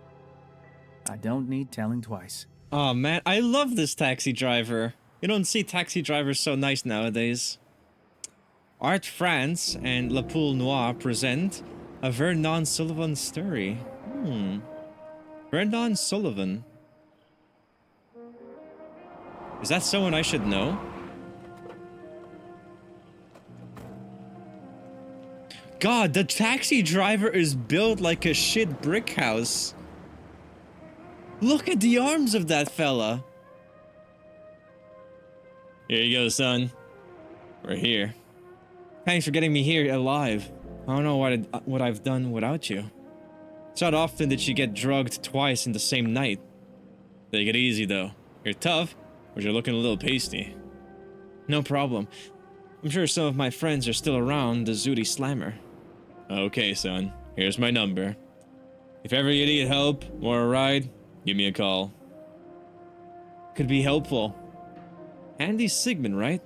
I don't need telling twice. Oh man, I love this taxi driver. You don't see taxi drivers so nice nowadays. Art France and La Poule Noire present a Vernon Sullivan story. Vernon Sullivan. Is that someone I should know? God, the taxi driver is built like a shit brick house. Look at the arms of that fella. Here you go, son. We're here. Thanks for getting me here alive. I don't know what I've done without you. It's not often that you get drugged twice in the same night. Take it easy, though. You're tough, but you're looking a little pasty. No problem. I'm sure some of my friends are still around the Zooty Slammer. Okay, son. Here's my number. If ever you need help or a ride, give me a call. Could be helpful. Andy Sigmund, right?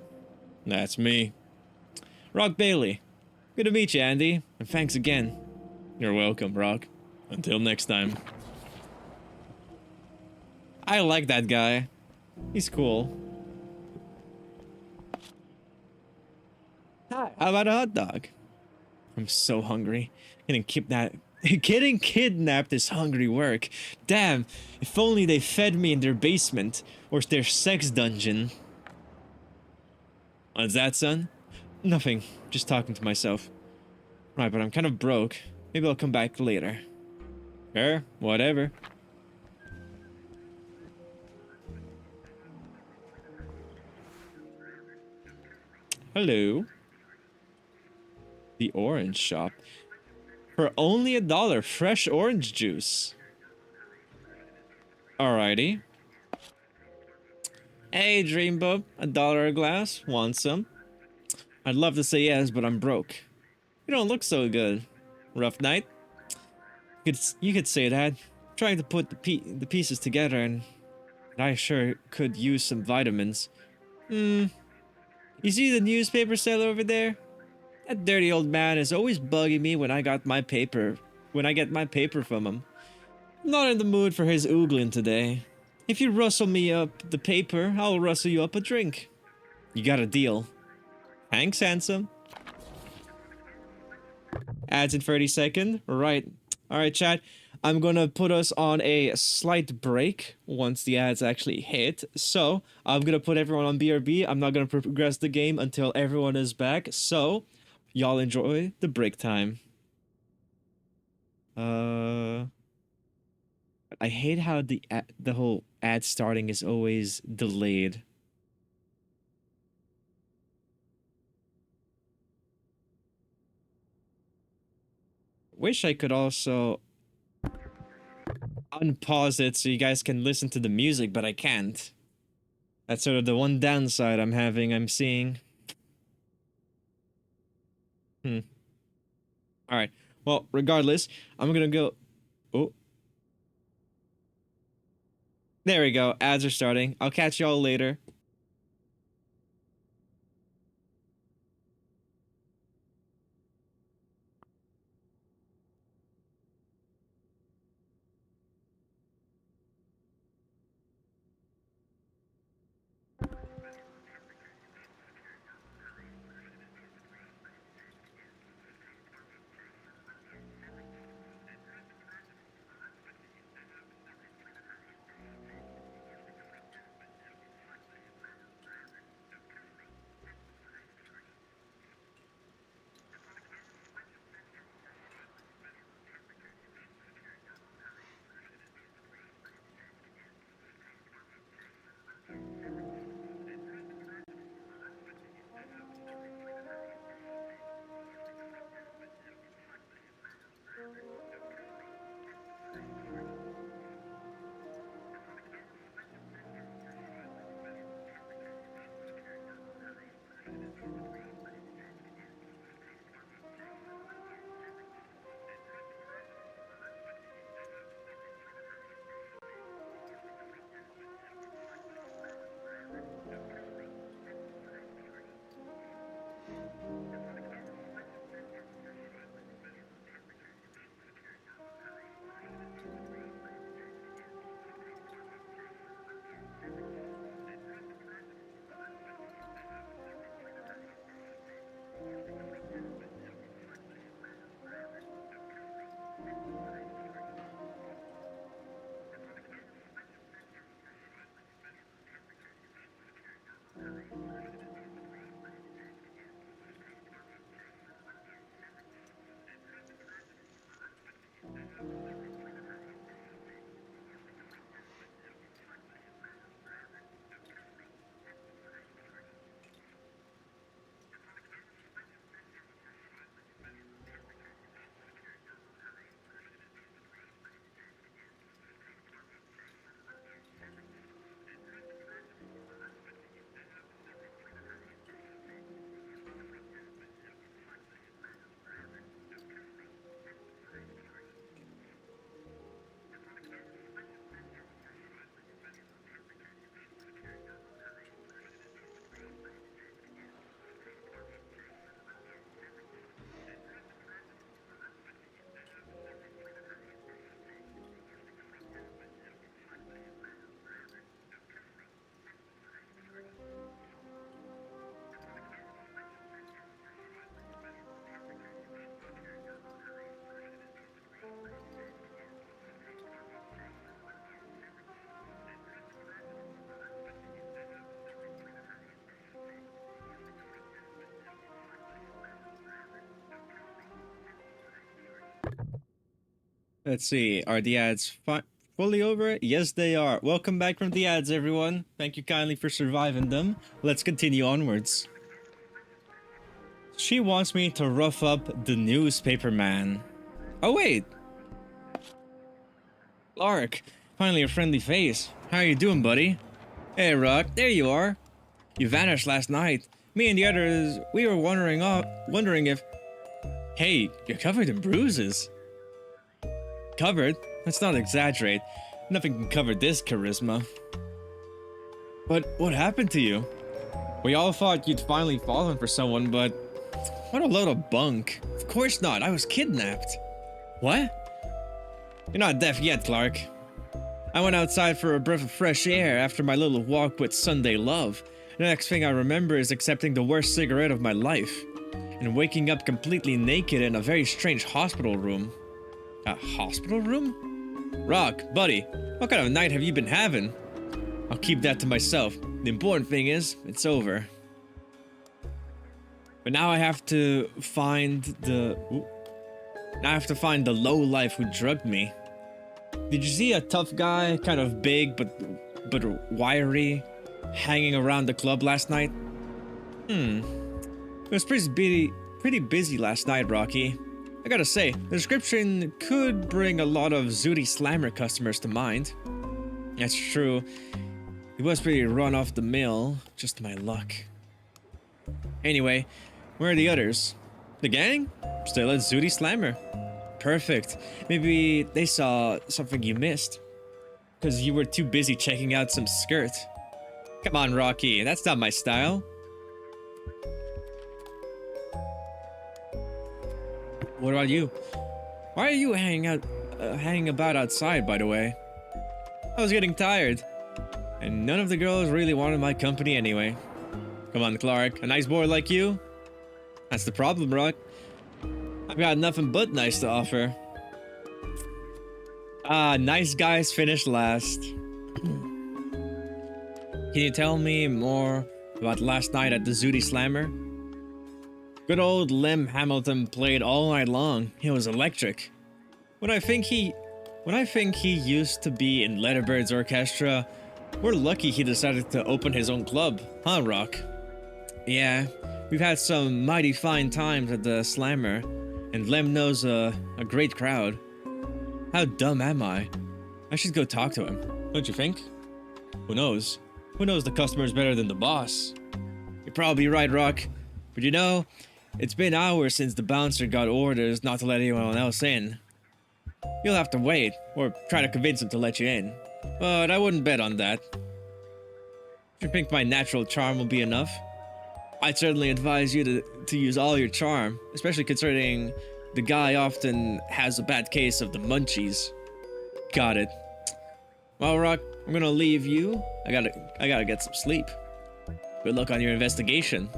That's me. Rock Bailey. Good to meet you, Andy. And thanks again. You're welcome, Rock. Until next time. I like that guy. He's cool. Hi. How about a hot dog? I'm so hungry. Getting kidnapped is hungry work. Damn, if only they fed me in their basement or their sex dungeon. What's that, son? Nothing. Just talking to myself. Right, but I'm kind of broke. Maybe I'll come back later. Sure, whatever. Hello. The orange shop. For only $1, fresh orange juice. Alrighty. Hey, Dreamboat, $1 a glass. Want some? I'd love to say yes, but I'm broke. You don't look so good. Rough night? You could say that. Trying to put the pieces together, and I sure could use some vitamins. You see the newspaper seller over there? That dirty old man is always bugging me when I get my paper from him. I'm not in the mood for his oogling today. If you rustle me up the paper, I'll rustle you up a drink. You got a deal. Thanks, handsome. Ads in 30 seconds. Right. Alright, chat. I'm gonna put us on a slight break once the ads actually hit. So, I'm gonna put everyone on BRB. I'm not gonna progress the game until everyone is back. So, y'all enjoy the break time. I hate how the whole ad starting is always delayed. Wish I could also unpause it so you guys can listen to the music, but I can't. That's sort of the one downside I'm seeing. Alright. Well, regardless, I'm gonna go... Oh. There we go. Ads are starting. I'll catch y'all later. Let's see. Are the ads fully over? Yes, they are. Welcome back from the ads, everyone. Thank you kindly for surviving them. Let's continue onwards. She wants me to rough up the newspaper man. Oh wait! Lark, finally a friendly face. How are you doing, buddy? Hey, Rock, there you are. You vanished last night. Me and the others, we were wondering if... Hey, you're covered in bruises. Covered? Let's not exaggerate. Nothing can cover this charisma. But what happened to you? We all thought you'd finally fallen for someone, but... What a load of bunk. Of course not, I was kidnapped. What? You're not deaf yet, Clark. I went outside for a breath of fresh air after my little walk with Sunday Love. The next thing I remember is accepting the worst cigarette of my life. And waking up completely naked in a very strange hospital room. A hospital room? Rock, buddy, what kind of night have you been having? I'll keep that to myself. The important thing is, it's over. But now I have to find the... Now I have to find the lowlife who drugged me. Did you see a tough guy, kind of big but wiry, hanging around the club last night? It was pretty busy last night, Rocky. I gotta say, the description could bring a lot of Zooty Slammer customers to mind. That's true. He was pretty run off the mill, just my luck. Anyway, where are the others? The gang? Still at Zooty Slammer. Perfect. Maybe they saw something you missed. Because you were too busy checking out some skirt. Come on, Rocky, that's not my style. What about you? Why are you hanging about outside, by the way? I was getting tired. And none of the girls really wanted my company anyway. Come on, Clark, a nice boy like you? That's the problem, Rock. I've got nothing but nice to offer. Ah, nice guys finish last. Can you tell me more about last night at the Zooty Slammer? Good old Lem Hamilton played all night long. He was electric. When I think he used to be in Letterbird's orchestra, we're lucky he decided to open his own club, huh, Rock? Yeah, we've had some mighty fine times at the Slammer, and Lem knows a great crowd. How dumb am I? I should go talk to him, don't you think? Who knows? Who knows the customers better than the boss? You're probably right, Rock. But you know, it's been hours since the bouncer got orders not to let anyone else in. You'll have to wait, or try to convince him to let you in. But I wouldn't bet on that. Do you think my natural charm will be enough? I'd certainly advise you to use all your charm, especially considering the guy often has a bad case of the munchies. Got it. Well, Rock, I'm gonna leave you. I gotta get some sleep. Good luck on your investigation.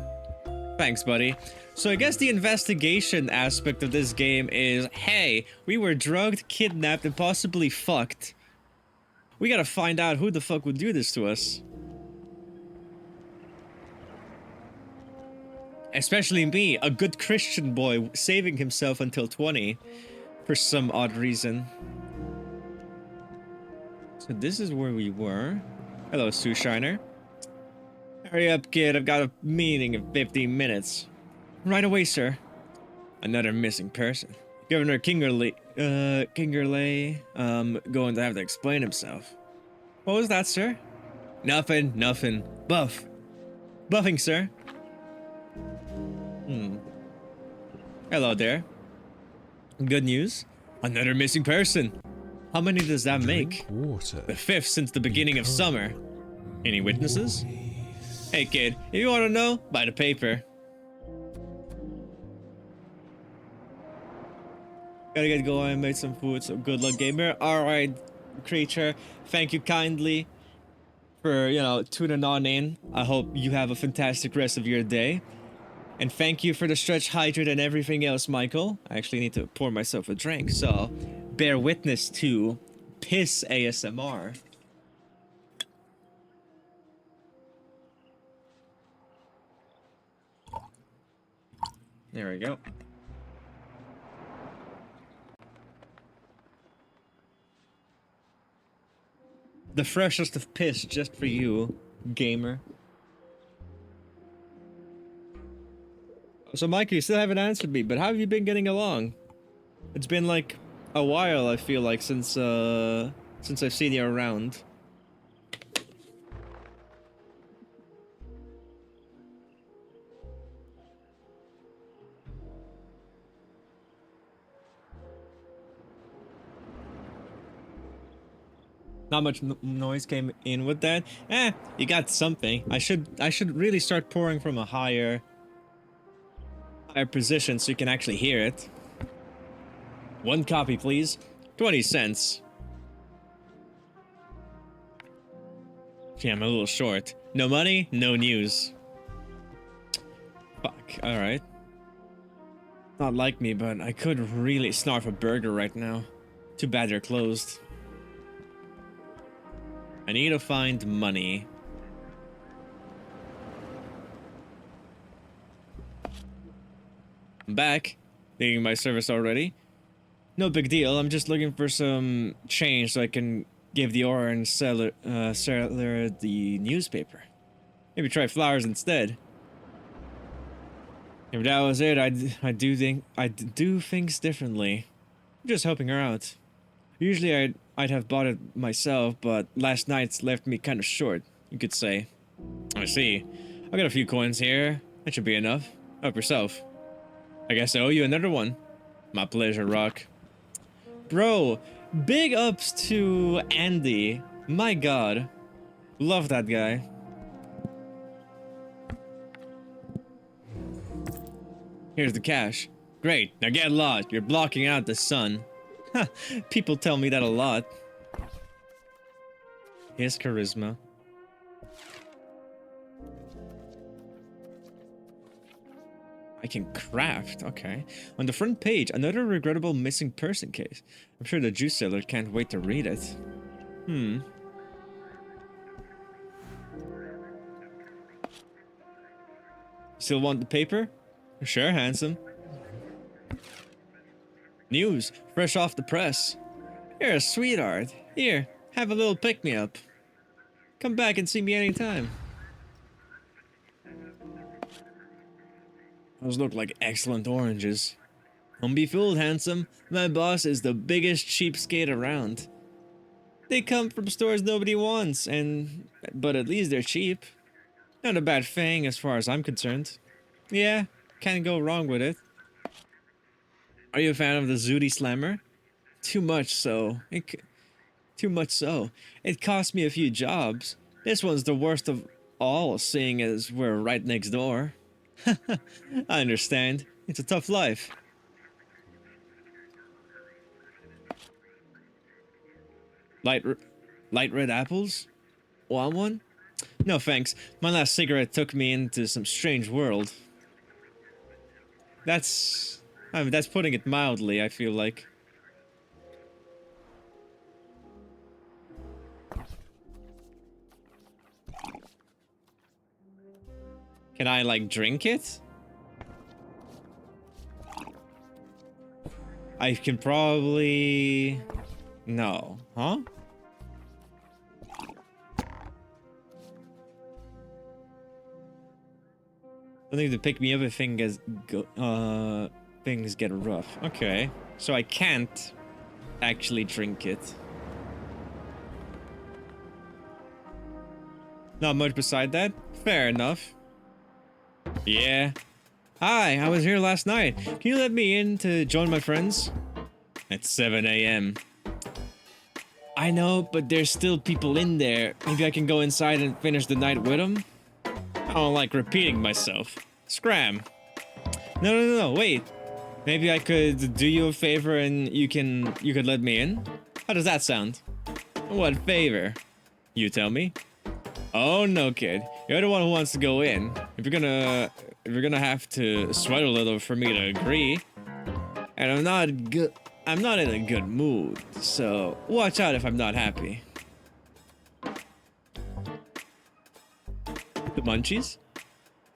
Thanks, buddy. So I guess the investigation aspect of this game is, hey, we were drugged, kidnapped, and possibly fucked. We gotta find out who the fuck would do this to us. Especially me, a good Christian boy saving himself until 20 for some odd reason. So this is where we were. Hello, Sue Shiner. Hurry up, kid. I've got a meeting in 15 minutes. Right away, sir. Another missing person. Governor Kingerley, going to have to explain himself. What was that, sir? Nothing. Buff. Buffing, sir. Hello there. Good news. Another missing person. How many does that make? The 5th since the beginning of summer. Any witnesses? Hey kid, if you want to know, buy the paper. Gotta get going, made some food, so good luck, gamer. Alright, creature, thank you kindly for, tuning on in. I hope you have a fantastic rest of your day. And thank you for the stretch hydrate and everything else, Michael. I actually need to pour myself a drink, so bear witness to piss ASMR. There we go. The freshest of piss just for you, gamer. So, Mikey, you still haven't answered me, but how have you been getting along? It's been like a while, I feel like, since I've seen you around. Not much noise came in with that. You got something. I should really start pouring from a higher position so you can actually hear it. One copy, please. 20 cents. Gee, I'm a little short. No money, no news. Fuck, alright. Not like me, but I could really snarf a burger right now. Too bad they're closed. I need to find money. I'm back. Thinking my service already. No big deal, I'm just looking for some change so I can give the orange seller the newspaper. Maybe try flowers instead. If that was it, I'd do things differently. I'm just helping her out. Usually I'd have bought it myself, but last night's left me kind of short, you could say. I see. I got a few coins here. That should be enough. Help yourself. I guess I owe you another one. My pleasure, Rock. Bro, big ups to Andy. My god. Love that guy. Here's the cash. Great, now get lost. You're blocking out the sun. Ha, people tell me that a lot. Here's charisma. I can craft, okay. On the front page, another regrettable missing person case. I'm sure the juice seller can't wait to read it. Still want the paper? Sure, handsome. News, fresh off the press. You're a sweetheart. Here, have a little pick-me-up. Come back and see me anytime. Those look like excellent oranges. Don't be fooled, handsome. My boss is the biggest cheapskate around. They come from stores nobody wants, but at least they're cheap. Not a bad thing as far as I'm concerned. Yeah, can't go wrong with it. Are you a fan of the Zooty Slammer? Too much so. It cost me a few jobs. This one's the worst of all, seeing as we're right next door. I understand. It's a tough life. Light red apples? Want one? No thanks. My last cigarette took me into some strange world. That's putting it mildly, I feel like. Can I, like, drink it? I can probably... No. Huh? I think to pick me up if things get rough. Okay. So I can't actually drink it. Not much beside that? Fair enough. Yeah. Hi, I was here last night. Can you let me in to join my friends? It's 7 a.m. I know, but there's still people in there. Maybe I can go inside and finish the night with them? I don't like repeating myself. Scram. No, wait. Maybe I could do you a favor and you could let me in? How does that sound? What favor? You tell me. Oh no, kid. You're the one who wants to go in. If you're gonna have to sweat a little for me to agree. And I'm not in a good mood, so watch out if I'm not happy. The munchies?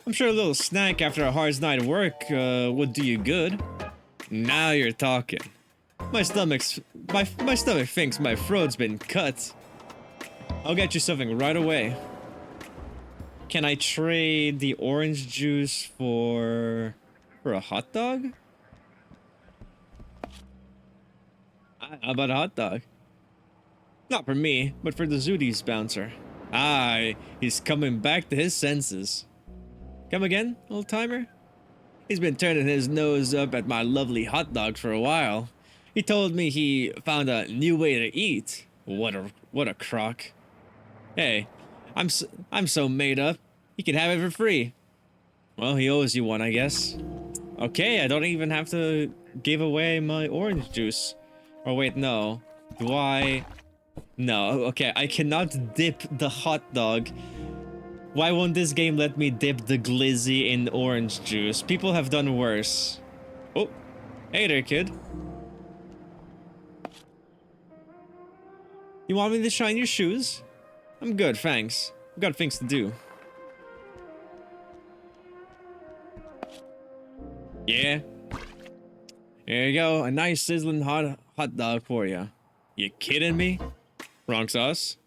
I'm sure a little snack after a hard night of work would do you good. Now you're talking. My stomach thinks my throat's been cut. I'll get you something right away. Can I trade the orange juice for For a hot dog? How about a hot dog? Not for me, but for the Zooties bouncer. Ah, he's coming back to his senses. Come again, old timer? He's been turning his nose up at my lovely hot dog for a while. He told me he found a new way to eat. What a crock. Hey, I'm so made up. He can have it for free. Well, he owes you one, I guess. Okay, I don't even have to give away my orange juice. Or wait, no. Do I? No, okay, I cannot dip the hot dog. Why won't this game let me dip the glizzy in orange juice? People have done worse. Oh, hey there, kid. You want me to shine your shoes? I'm good, thanks. I've got things to do. Yeah. There you go, a nice sizzling hot dog for you. You kidding me? Wrong sauce?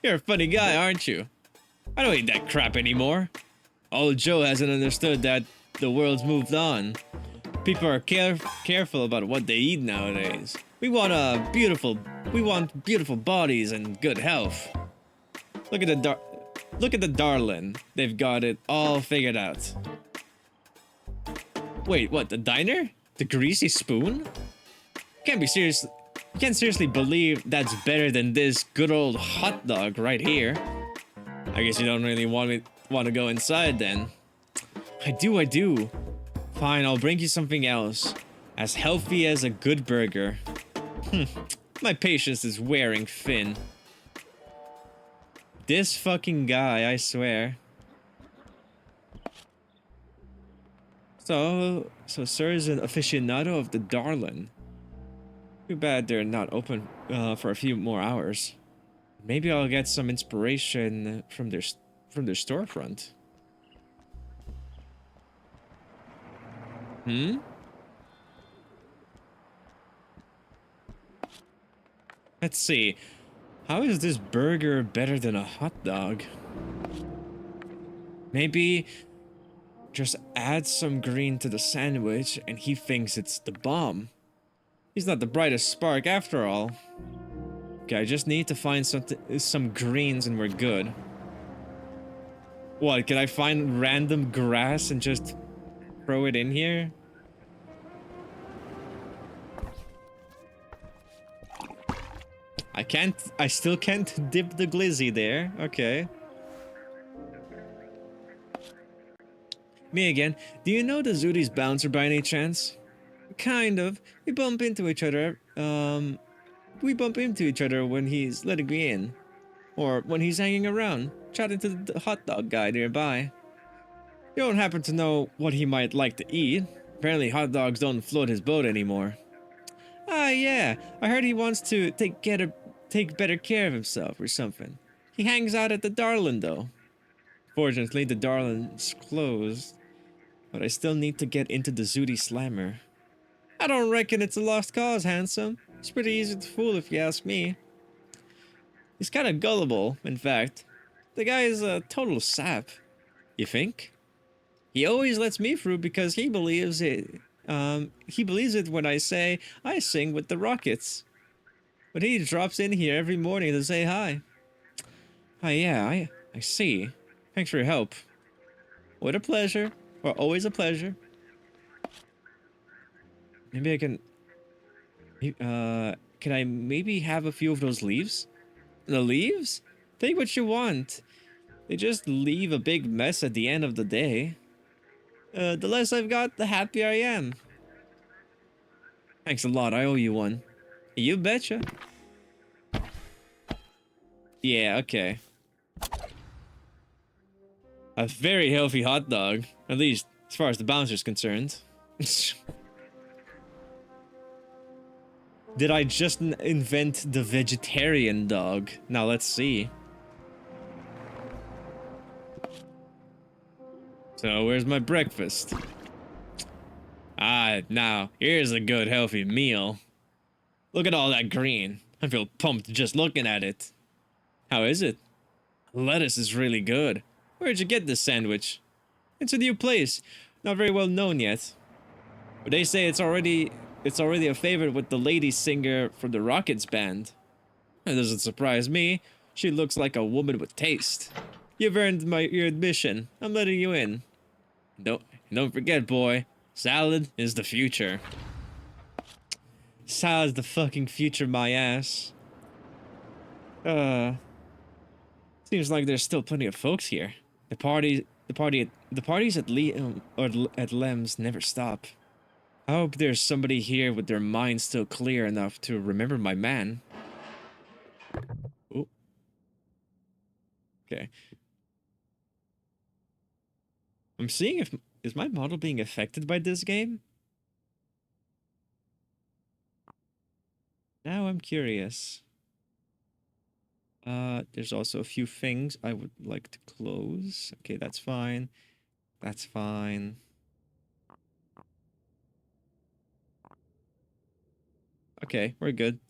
You're a funny guy, aren't you? I don't eat that crap anymore. Old Joe hasn't understood that the world's moved on. People are careful about what they eat nowadays. We want beautiful bodies and good health. Look at the darling. They've got it all figured out. Wait, what? The diner? The greasy spoon? Can't be serious. You can't seriously believe that's better than this good old hot dog right here. I guess you don't really want to go inside then. I do. Fine, I'll bring you something else. As healthy as a good burger. My patience is wearing thin. This fucking guy, I swear. So sir is an aficionado of the Darlin. Too bad they're not open for a few more hours. Maybe I'll get some inspiration from their storefront. Let's see. How is this burger better than a hot dog? Maybe just add some green to the sandwich and he thinks it's the bomb. He's not the brightest spark after all. Okay, I just need to find some greens and we're good. What, can I find random grass and just throw it in here? I still can't dip the glizzy there. Okay. Me again. Do you know the Zooties bouncer by any chance? Kind of. We bump into each other when he's letting me in. Or when he's hanging around, chatting to the hot dog guy nearby. You don't happen to know what he might like to eat? Apparently hot dogs don't float his boat anymore. Ah, yeah. I heard he wants to take better care of himself or something. He hangs out at the Darlin, though. Fortunately, the Darlin's closed. But I still need to get into the Zooty Slammer. I don't reckon it's a lost cause, handsome. It's pretty easy to fool if you ask me. He's kind of gullible, in fact. The guy is a total sap. You think? He always lets me through because he believes it. He believes it when I say I sing with the Rockets. But he drops in here every morning to say hi. Oh yeah, I see. Thanks for your help. What a pleasure. Or always a pleasure. Maybe I can... can I maybe have a few of those leaves? The leaves? Take what you want. They just leave a big mess at the end of the day. The less I've got, the happier I am. Thanks a lot, I owe you one. You betcha. Yeah, okay. A very healthy hot dog. At least, as far as the bouncer's concerned. Did I just invent the vegetarian dog? Now let's see. So where's my breakfast? Ah, now here's a good healthy meal. Look at all that green. I feel pumped just looking at it. How is it? Lettuce is really good. Where'd you get this sandwich? It's a new place. Not very well known yet. But they say it's already a favorite with the lady singer from the Rockets band. It doesn't surprise me. She looks like a woman with taste. You've earned your admission. I'm letting you in. Don't forget, boy. Salad is the future. Salad's the fucking future, my ass. Seems like there's still plenty of folks here. The parties at at Lem's never stop. I hope there's somebody here with their mind still clear enough to remember my man. Oh. Okay. I'm seeing if is my model being affected by this game? Now I'm curious. There's also a few things I would like to close. Okay, that's fine. That's fine. Okay, we're good.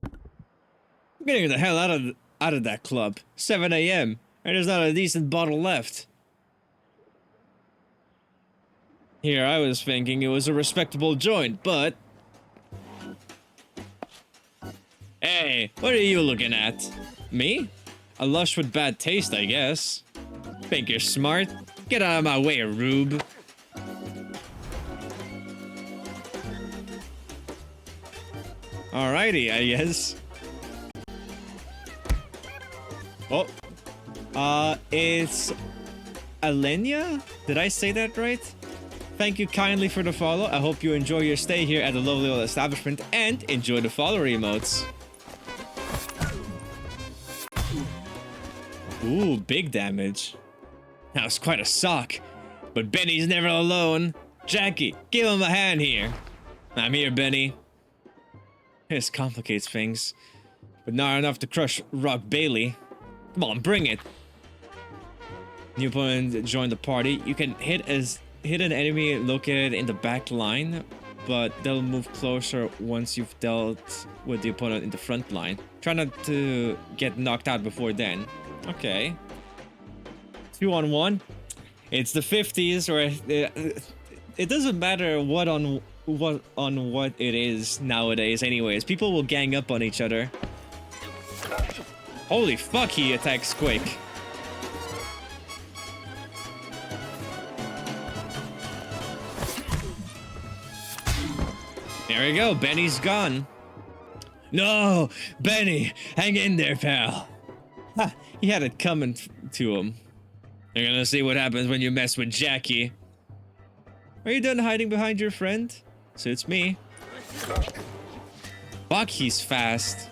I'm getting the hell out of that club. 7 a.m. and there's not a decent bottle left. Here, I was thinking it was a respectable joint, but... Hey, what are you looking at? Me? A lush with bad taste, I guess. Think you're smart? Get out of my way, rube. Alrighty, I guess. Oh. It's... Alenia? Did I say that right? Thank you kindly for the follow. I hope you enjoy your stay here at the lovely old establishment and enjoy the follower emotes. Ooh, big damage. That was quite a sock. But Benny's never alone. Jackie, give him a hand here. I'm here, Benny. This complicates things, but not enough to crush Rock Bailey. Come on, bring it. New opponent joined the party. You can hit an enemy located in the back line, but they'll move closer once you've dealt with the opponent in the front line. Try not to get knocked out before then. Okay. 2-on-1. It's the 50s, where it doesn't matter what it is nowadays. Anyways, people will gang up on each other. Holy fuck, he attacks quick. There we go, Benny's gone. No, Benny, hang in there, pal. Ha, he had it coming to him. You're gonna see what happens when you mess with Jackie. Are you done hiding behind your friend? Suits me. Fuck, he's fast.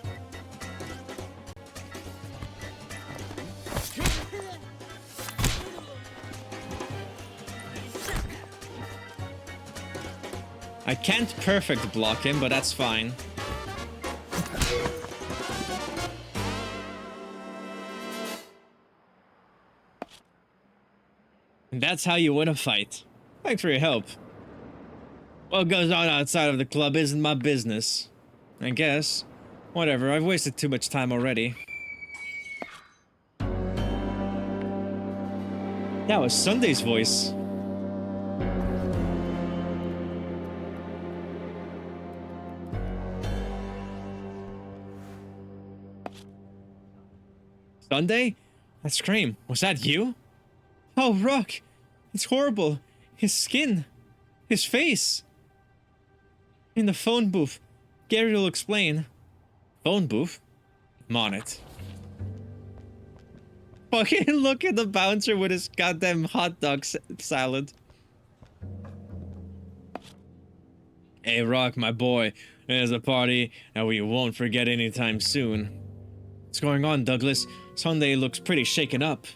I can't perfect block him, but that's fine. And that's how you win a fight. Thanks for your help. What goes on outside of the club isn't my business. I guess. Whatever, I've wasted too much time already. That was Sunday's voice. Sunday? That scream. Was that you? Oh, Rock. It's horrible. His skin. His face. In the phone booth. Gary will explain. Phone booth? I'm on it. Fucking look at the bouncer with his goddamn hot dog salad. Hey, Rock, my boy. There's a party that we won't forget anytime soon. What's going on, Douglas? Sunday looks pretty shaken up.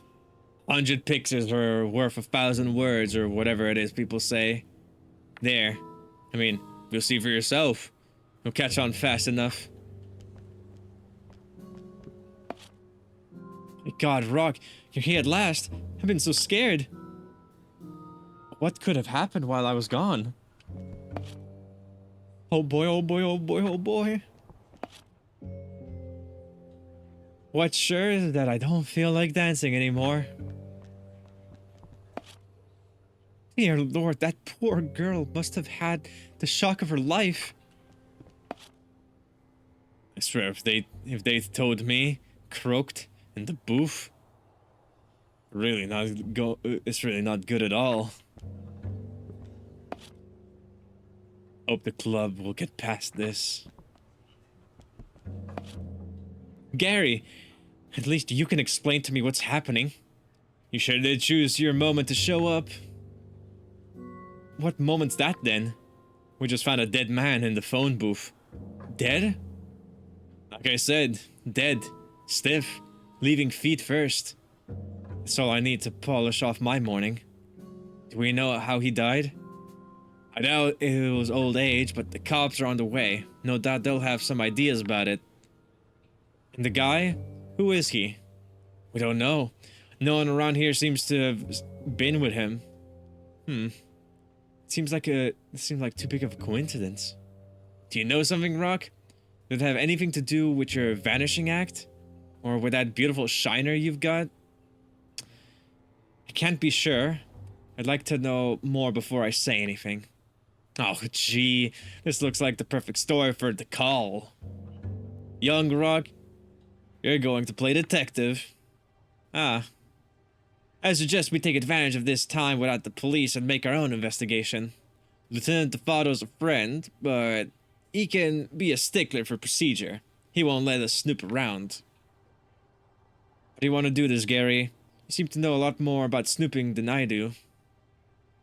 100 pictures are worth 1,000 words, or whatever it is people say. There. I mean, you'll see for yourself. You'll catch on fast enough. My God, Rock, you're here at last. I've been so scared. What could have happened while I was gone? Oh boy, oh boy, oh boy, oh boy. What's sure is that I don't feel like dancing anymore. Dear Lord, that poor girl must have had the shock of her life. I swear, if they told me, croaked in the booth, it's really not good at all. Hope the club will get past this. Gary, at least you can explain to me what's happening. You sure did choose your moment to show up. What moment's that then? We just found a dead man in the phone booth. Dead? Like I said, dead, stiff, leaving feet first. That's all I need to polish off my morning. Do we know how he died? I doubt it was old age, but the cops are on the way. No doubt they'll have some ideas about it. And the guy? Who is he? We don't know. No one around here seems to have been with him. It seems like too big of a coincidence. Do you know something, Rock? Did it have anything to do with your vanishing act? Or with that beautiful shiner you've got? I can't be sure. I'd like to know more before I say anything. Oh, gee. This looks like the perfect story for the call. Young Rock, you're going to play detective. Ah. I suggest we take advantage of this time without the police and make our own investigation. Lieutenant DeFato's a friend, but he can be a stickler for procedure. He won't let us snoop around. How do you want to do this, Gary? You seem to know a lot more about snooping than I do.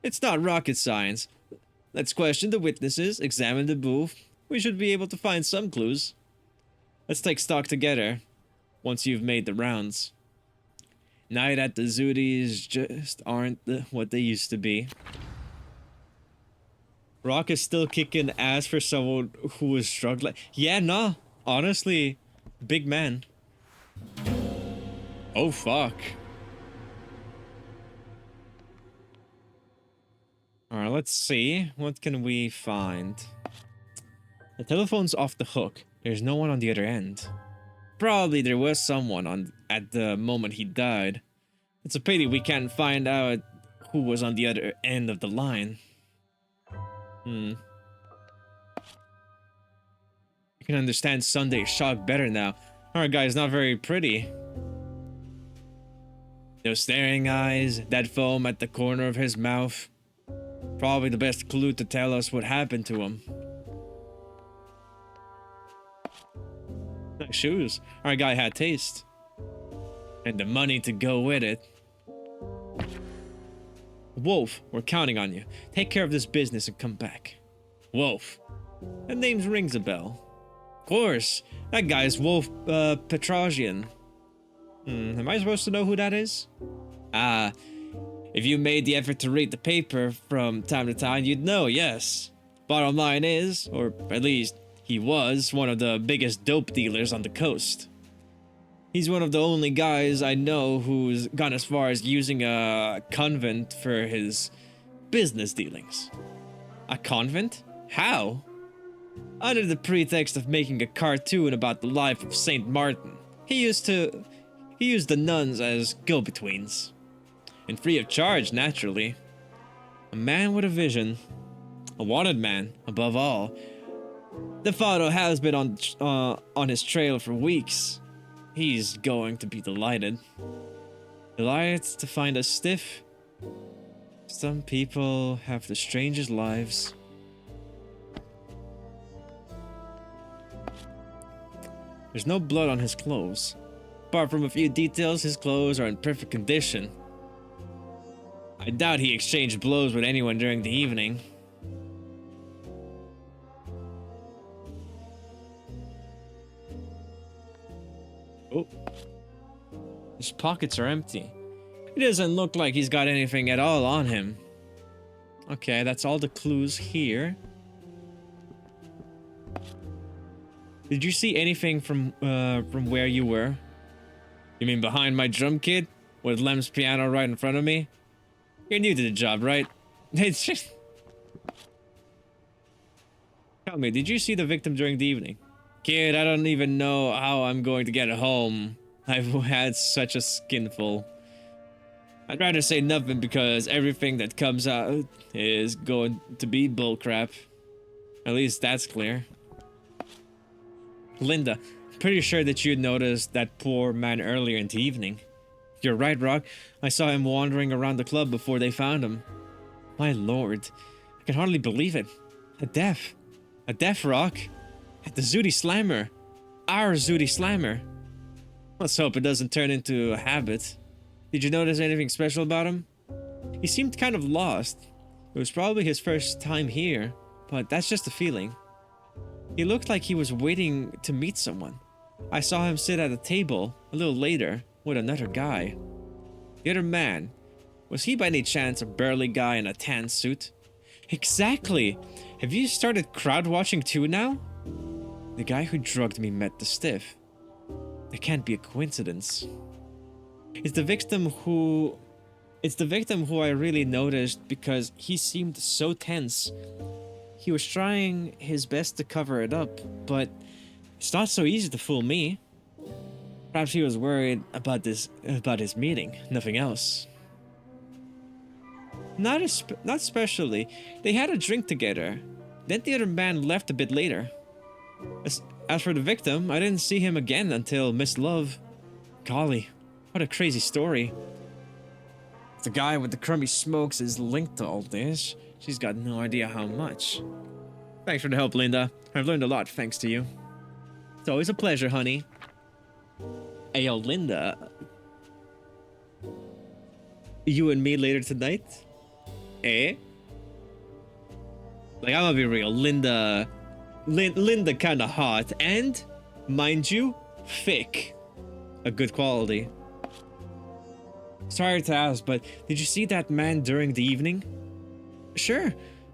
It's not rocket science. Let's question the witnesses, examine the booth. We should be able to find some clues. Let's take stock together, once you've made the rounds. Night at the Zooties just aren't what they used to be. Rock is still kicking ass for someone who was struggling. Yeah, nah. Honestly, big man. Oh, fuck. Alright, let's see. What can we find? The telephone's off the hook. There's no one on the other end. Probably there was someone at the moment he died. It's a pity we can't find out who was on the other end of the line. I can understand Sunday's shock better now. Our guy's not very pretty. Those staring eyes, that foam at the corner of his mouth. Probably the best clue to tell us what happened to him. Nice shoes. Our guy had taste. And the money to go with it. Wolf, we're counting on you. Take care of this business and come back. Wolf. That name rings a bell. Of course. That guy's Wolf Petrosian. Am I supposed to know who that is? If you made the effort to read the paper from time to time, you'd know, yes. Bottom line is, or at least he was, one of the biggest dope dealers on the coast. He's one of the only guys I know who's gone as far as using a convent for his business dealings. A convent? How? Under the pretext of making a cartoon about the life of Saint Martin, he used the nuns as go-betweens. And free of charge, naturally. A man with a vision. A wanted man, above all. DeFato has been on his trail for weeks. He's going to be delighted. Delighted to find us stiff. Some people have the strangest lives. There's no blood on his clothes. Apart from a few details, his clothes are in perfect condition. I doubt he exchanged blows with anyone during the evening. Oh. His pockets are empty. He doesn't look like he's got anything at all on him. Okay, that's all the clues here. Did you see anything from where you were? You mean behind my drum kit? With Lem's piano right in front of me? You're new to the job, right? It's just... Tell me, did you see the victim during the evening? Kid, I don't even know how I'm going to get home. I've had such a skinful. I'd rather say nothing because everything that comes out is going to be bullcrap. At least that's clear. Linda, pretty sure that you noticed that poor man earlier in the evening. You're right, Rock. I saw him wandering around the club before they found him. My lord, I can hardly believe it. A deaf Rock. At the Zooty Slammer. Our Zooty Slammer. Let's hope it doesn't turn into a habit. Did you notice anything special about him? He seemed kind of lost. It was probably his first time here, but that's just a feeling. He looked like he was waiting to meet someone. I saw him sit at a table a little later with another guy. The other man, was he by any chance a burly guy in a tan suit? Exactly! Have you started crowd watching too now? The guy who drugged me met the stiff. That can't be a coincidence. It's the victim who I really noticed because he seemed so tense. He was trying his best to cover it up, but it's not so easy to fool me. Perhaps he was worried about his meeting, nothing else. Not especially. They had a drink together. Then the other man left a bit later. As for the victim, I didn't see him again until Miss Love. Golly, what a crazy story. The guy with the crummy smokes is linked to all this. She's got no idea how much. Thanks for the help, Linda. I've learned a lot thanks to you. It's always a pleasure, honey. Hey, yo, Linda. You and me later tonight? Eh? Like, I'm gonna be real. Linda kinda hot. And, mind you, thick. A good quality. Sorry to ask, but did you see that man during the evening? Sure.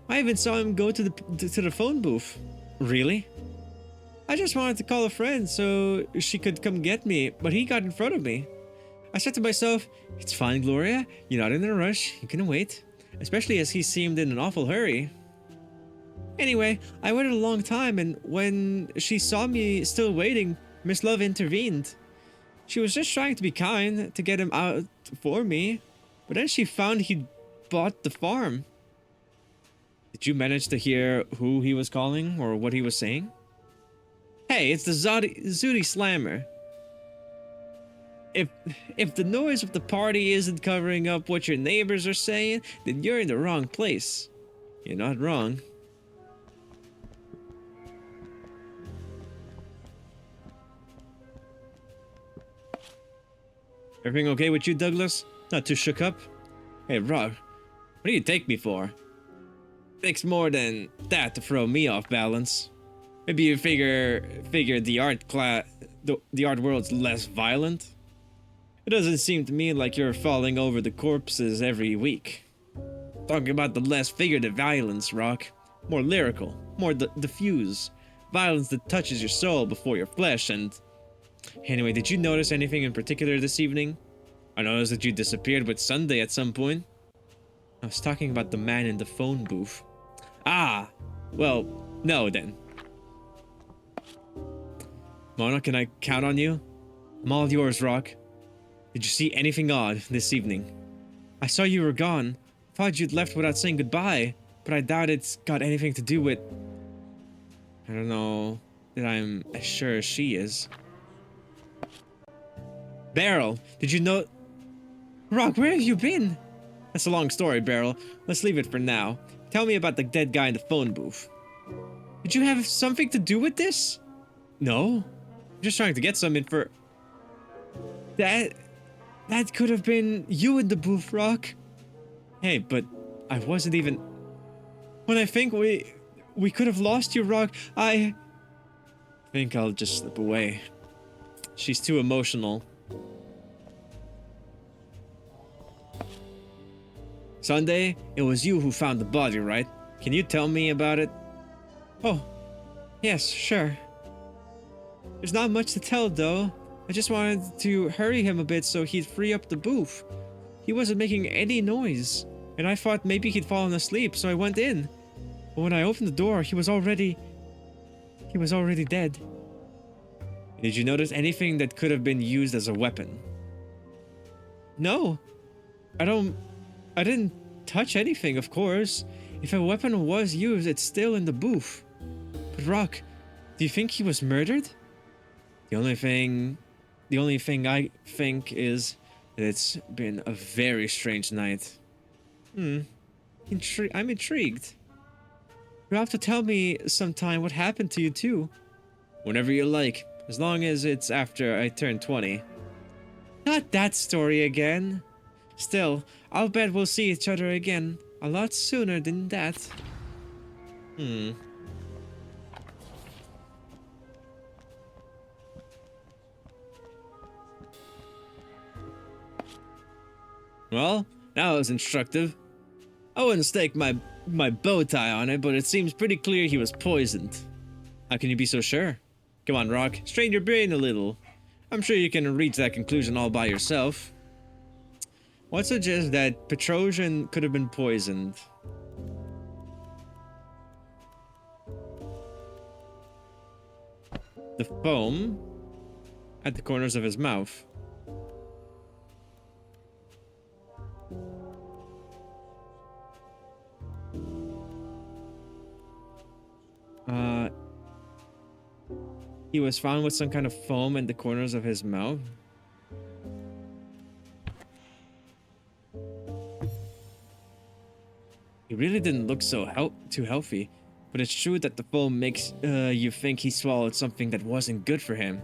I even saw him go to the phone booth. Really? I just wanted to call a friend so she could come get me, but he got in front of me. I said to myself, it's fine, Gloria. You're not in a rush. You can wait. Especially as he seemed in an awful hurry. Anyway, I waited a long time, and when she saw me still waiting, Miss Love intervened. She was just trying to be kind to get him out for me, but then she found he'd bought the farm. Did you manage to hear who he was calling or what he was saying? Hey, it's the Zooty Slammer. If the noise of the party isn't covering up what your neighbors are saying, then you're in the wrong place. You're not wrong. Everything okay with you, Douglas? Not too shook up? Hey, Rob, what do you take me for? Takes more than that to throw me off balance. Maybe you figure the art world's less violent? It doesn't seem to me like you're falling over the corpses every week. Talking about the less figurative violence, Rock. More lyrical, more diffuse. Violence that touches your soul before your flesh and... Anyway, did you notice anything in particular this evening? I noticed that you disappeared with Sunday at some point. I was talking about the man in the phone booth. Ah! Well, no then. Mona, can I count on you? I'm all yours, Rock. Did you see anything odd this evening? I saw you were gone. Thought you'd left without saying goodbye, but I doubt it's got anything to do with... I don't know that I'm as sure as she is. Beryl, did you know... Rock, where have you been? That's a long story, Beryl. Let's leave it for now. Tell me about the dead guy in the phone booth. Did you have something to do with this? No. I'm just trying to get some info. That could have been you in the booth, Rock. Hey, but I wasn't even... When I think we could have lost you, Rock, I think I'll just slip away. She's too emotional. Sunday, it was you who found the body, right? Can you tell me about it? Oh, yes, sure. There's not much to tell, though. I just wanted to hurry him a bit so he'd free up the booth. He wasn't making any noise, and I thought maybe he'd fallen asleep, so I went in. But when I opened the door, he was already dead. Did you notice anything that could have been used as a weapon? No. I didn't touch anything, of course. If a weapon was used, it's still in the booth. But Rock, do you think he was murdered? The only thing I think is that it's been a very strange night. I'm intrigued. You'll have to tell me sometime what happened to you too. Whenever you like, as long as it's after I turn 20. Not that story again. Still, I'll bet we'll see each other again a lot sooner than that. Well, that was instructive. I wouldn't stake my bow tie on it, but it seems pretty clear he was poisoned. How can you be so sure? Come on, Rock, strain your brain a little. I'm sure you can reach that conclusion all by yourself. What suggests that Petrosian could have been poisoned? The foam at the corners of his mouth. He was found with some kind of foam in the corners of his mouth. He really didn't look so too healthy, but it's true that the foam makes you think he swallowed something that wasn't good for him.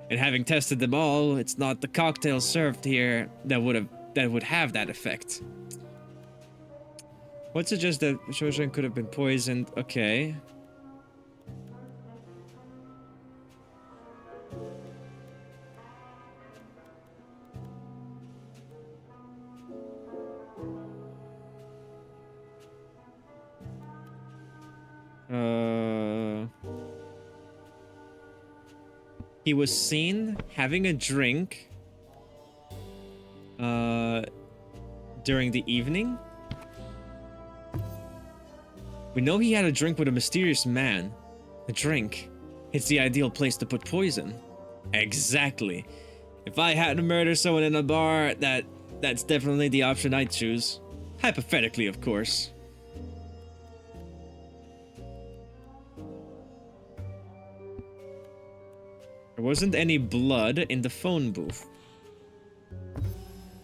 And having tested them all, it's not the cocktail served here that would have that effect. What suggests that Shoshan could have been poisoned? Okay. He was seen having a drink during the evening. We know he had a drink with a mysterious man. A drink. It's the ideal place to put poison. Exactly. If I had to murder someone in a bar, that's definitely the option I'd choose. Hypothetically, of course. There wasn't any blood in the phone booth.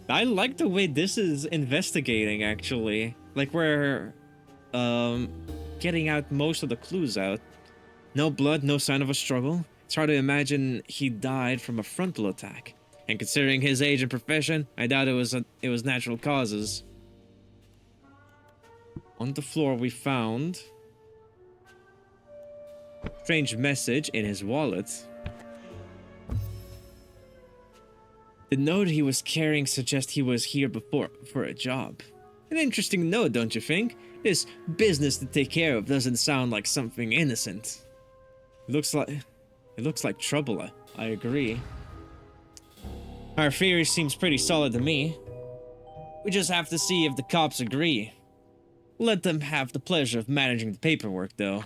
I like the way this is investigating, actually. Like, we're getting out most of the clues out. No blood, no sign of a struggle. It's hard to imagine he died from a frontal attack. And considering his age and profession, I doubt it was natural causes. On the floor we found a strange message in his wallet. The note he was carrying suggests he was here before for a job. An interesting note, don't you think? This business to take care of doesn't sound like something innocent. It looks like trouble. I agree. Our theory seems pretty solid to me. We just have to see if the cops agree. Let them have the pleasure of managing the paperwork, though.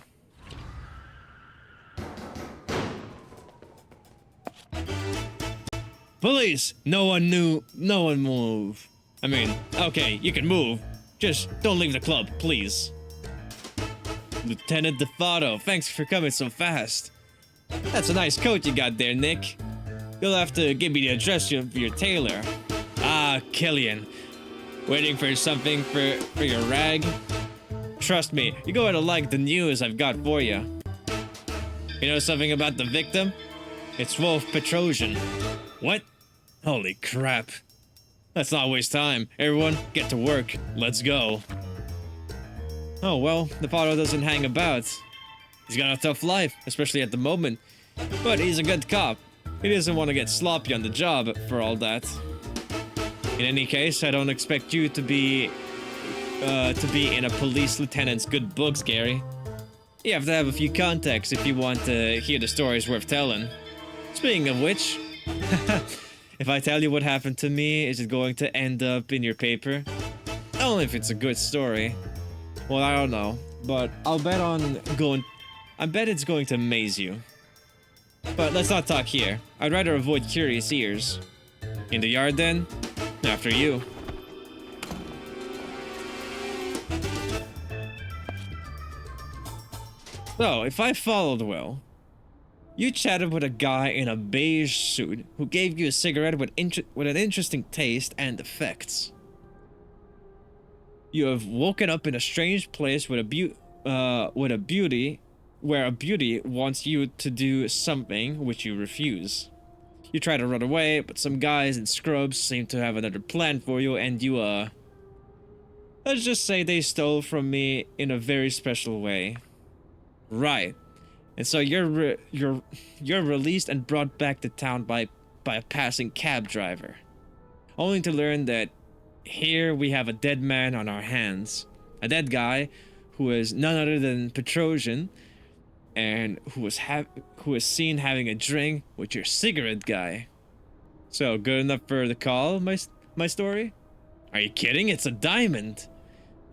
Police! No one move. I mean, okay, you can move. Just don't leave the club, please. Lieutenant DeFato, thanks for coming so fast. That's a nice coat you got there, Nick. You'll have to give me the address of your tailor. Ah, Killian. Waiting for something for your rag? Trust me, you're going to like the news I've got for you. You know something about the victim? It's Wolf Petrosian. What? Holy crap. Let's not waste time. Everyone, get to work. Let's go. Oh, well, the father doesn't hang about. He's got a tough life, especially at the moment. But he's a good cop. He doesn't want to get sloppy on the job for all that. In any case, I don't expect you to be in a police lieutenant's good books, Gary. You have to have a few contacts if you want to hear the stories worth telling. Speaking of which, if I tell you what happened to me, is it going to end up in your paper? Only if it's a good story. Well, I don't know, but I bet it's going to amaze you. But let's not talk here. I'd rather avoid curious ears. In the yard then? After you. So, if I followed well, you chatted with a guy in a beige suit who gave you a cigarette with an interesting taste and effects. You have woken up in a strange place with a beauty, where a beauty wants you to do something which you refuse. You try to run away, but some guys in scrubs seem to have another plan for you, and you, let's just say they stole from me in a very special way. Right. And so you're released and brought back to town by a passing cab driver. Only to learn that here we have a dead man on our hands. A dead guy who is none other than Petrosian, and who was seen having a drink with your cigarette guy. So, good enough for the call, my story? Are you kidding? It's a diamond.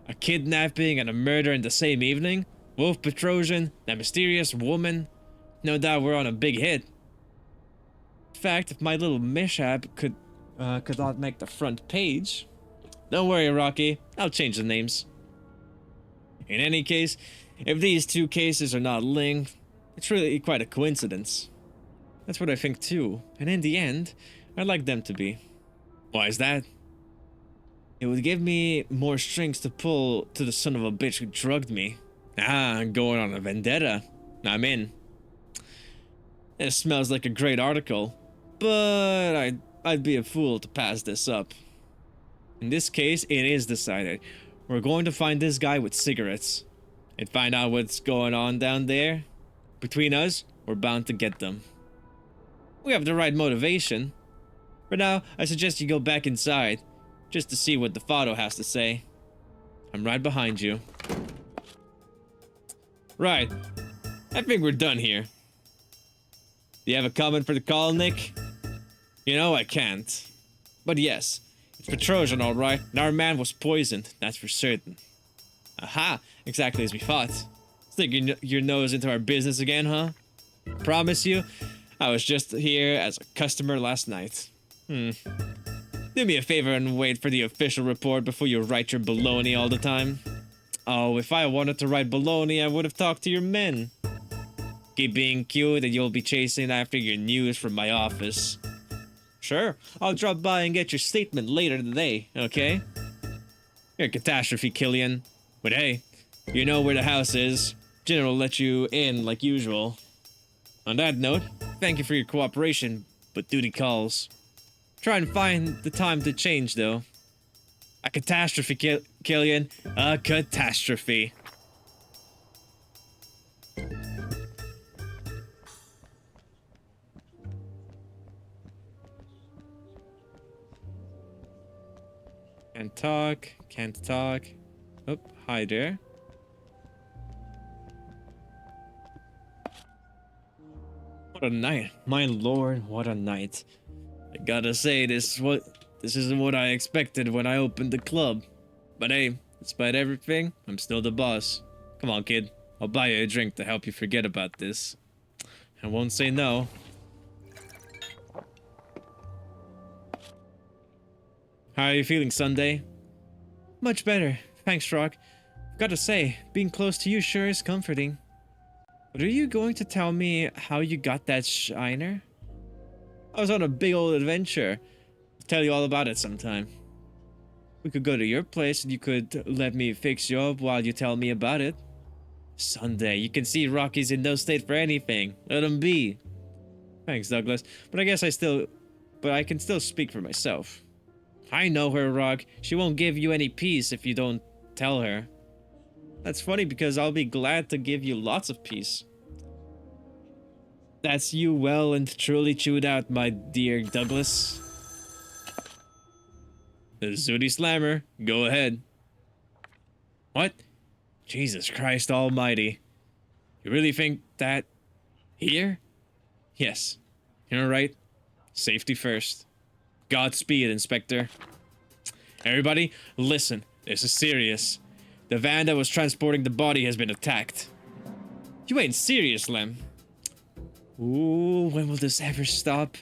A kidnapping and a murder in the same evening? Wolf Petrosian, that mysterious woman? No doubt we're on a big hit. In fact, if my little mishap could not make the front page. Don't worry, Rocky. I'll change the names. In any case, if these two cases are not linked, it's really quite a coincidence. That's what I think too, and in the end, I'd like them to be. Why is that? It would give me more strings to pull to the son of a bitch who drugged me. Ah, going on a vendetta. I'm in. It smells like a great article, but I'd be a fool to pass this up. In this case, it is decided. We're going to find this guy with cigarettes and find out what's going on down there. Between us, we're bound to get them. We have the right motivation. For now, I suggest you go back inside, just to see what the photo has to say. I'm right behind you. Right. I think we're done here. Do you have a comment for the call, Nick? You know I can't. But yes, it's Petrosian alright, and our man was poisoned, that's for certain. Aha, exactly as we thought. Stick your nose into our business again, huh? Promise you, I was just here as a customer last night. Do me a favor and wait for the official report before you write your baloney all the time. Oh, if I wanted to write baloney, I would have talked to your men. Keep being cute and you'll be chasing after your news from my office. Sure, I'll drop by and get your statement later today, okay? You're a catastrophe, Killian. But hey, you know where the house is. Jenna will let you in like usual. On that note, thank you for your cooperation, but duty calls. Try and find the time to change, though. A catastrophe, Killian. A catastrophe. Can't talk. Oh, hi there. What a night. My lord, what a night. I gotta say, this isn't what I expected when I opened the club. But hey, despite everything, I'm still the boss. Come on, kid. I'll buy you a drink to help you forget about this. I won't say no. How are you feeling, Sunday? Much better. Thanks, Rock. I've got to say, being close to you sure is comforting. But are you going to tell me how you got that shiner? I was on a big old adventure. I'll tell you all about it sometime. We could go to your place and you could let me fix you up while you tell me about it. Sunday, you can see Rocky's in no state for anything. Let him be. Thanks, Douglas. But I guess I can still speak for myself. I know her, Rock. She won't give you any peace if you don't tell her. That's funny because I'll be glad to give you lots of peace. That's you well and truly chewed out, my dear Douglas. The Zooty Slammer, go ahead. What? Jesus Christ almighty. You really think that... here? Yes. You're right. Safety first. Godspeed, Inspector. Everybody, listen. This is serious. The van that was transporting the body has been attacked. You ain't serious, Lem. Ooh, when will this ever stop?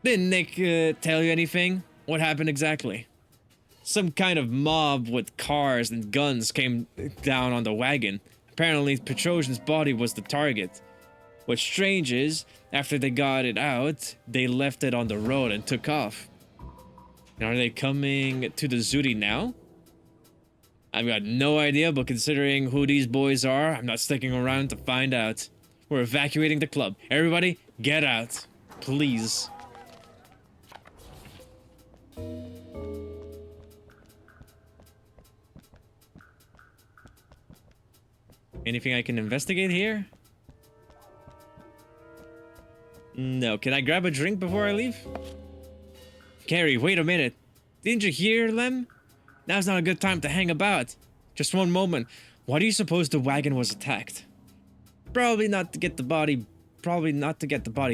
Didn't Nick tell you anything? What happened exactly? Some kind of mob with cars and guns came down on the wagon. Apparently, Petrosian's body was the target. What's strange is, after they got it out, they left it on the road and took off. Are they coming to the Zudi now? I've got no idea, but considering who these boys are, I'm not sticking around to find out. We're evacuating the club. Everybody, get out. Please. Anything I can investigate here? No. Can I grab a drink before I leave? Gary, wait a minute. Didn't you hear, Lem? Now's not a good time to hang about. Just one moment. Why do you suppose the wagon was attacked? Probably not to get the body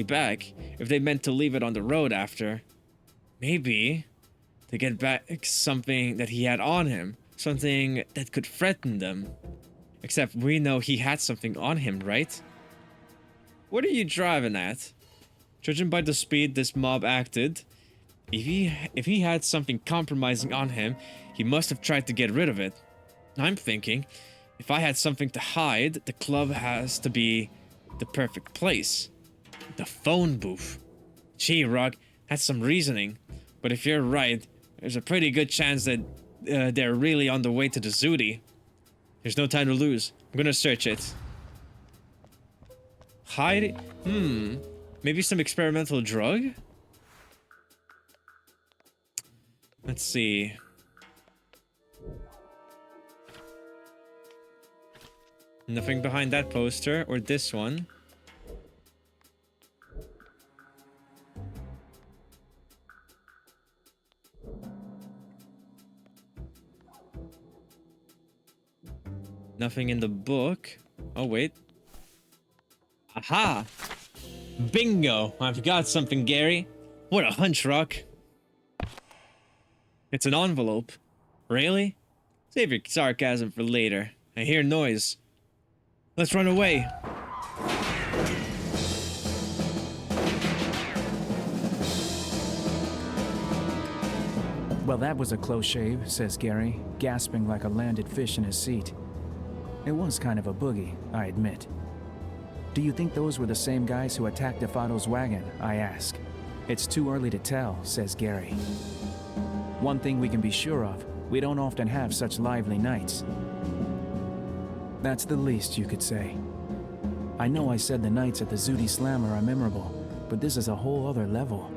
back, if they meant to leave it on the road after. Maybe to get back something that he had on him, something that could threaten them. Except we know he had something on him, right? What are you driving at? Judging by the speed this mob acted, if he had something compromising on him, he must have tried to get rid of it. I'm thinking, if I had something to hide, the club has to be the perfect place. The phone booth. Gee, Rock, that's some reasoning. But if you're right, there's a pretty good chance that they're really on the way to the Zudi. There's no time to lose. I'm gonna search it. Hide it? Maybe some experimental drug? Let's see. Nothing behind that poster or this one. Nothing in the book. Oh, wait. Aha! Bingo! I've got something, Gary. What a hunch, Rock. It's an envelope. Really? Save your sarcasm for later. I hear noise. Let's run away. Well, that was a close shave, says Gary, gasping like a landed fish in his seat. It was kind of a boogie, I admit. Do you think those were the same guys who attacked Defado's wagon? I ask. It's too early to tell, says Gary. One thing we can be sure of, we don't often have such lively nights. That's the least you could say. I know I said the nights at the Zudi Slammer are memorable, but this is a whole other level.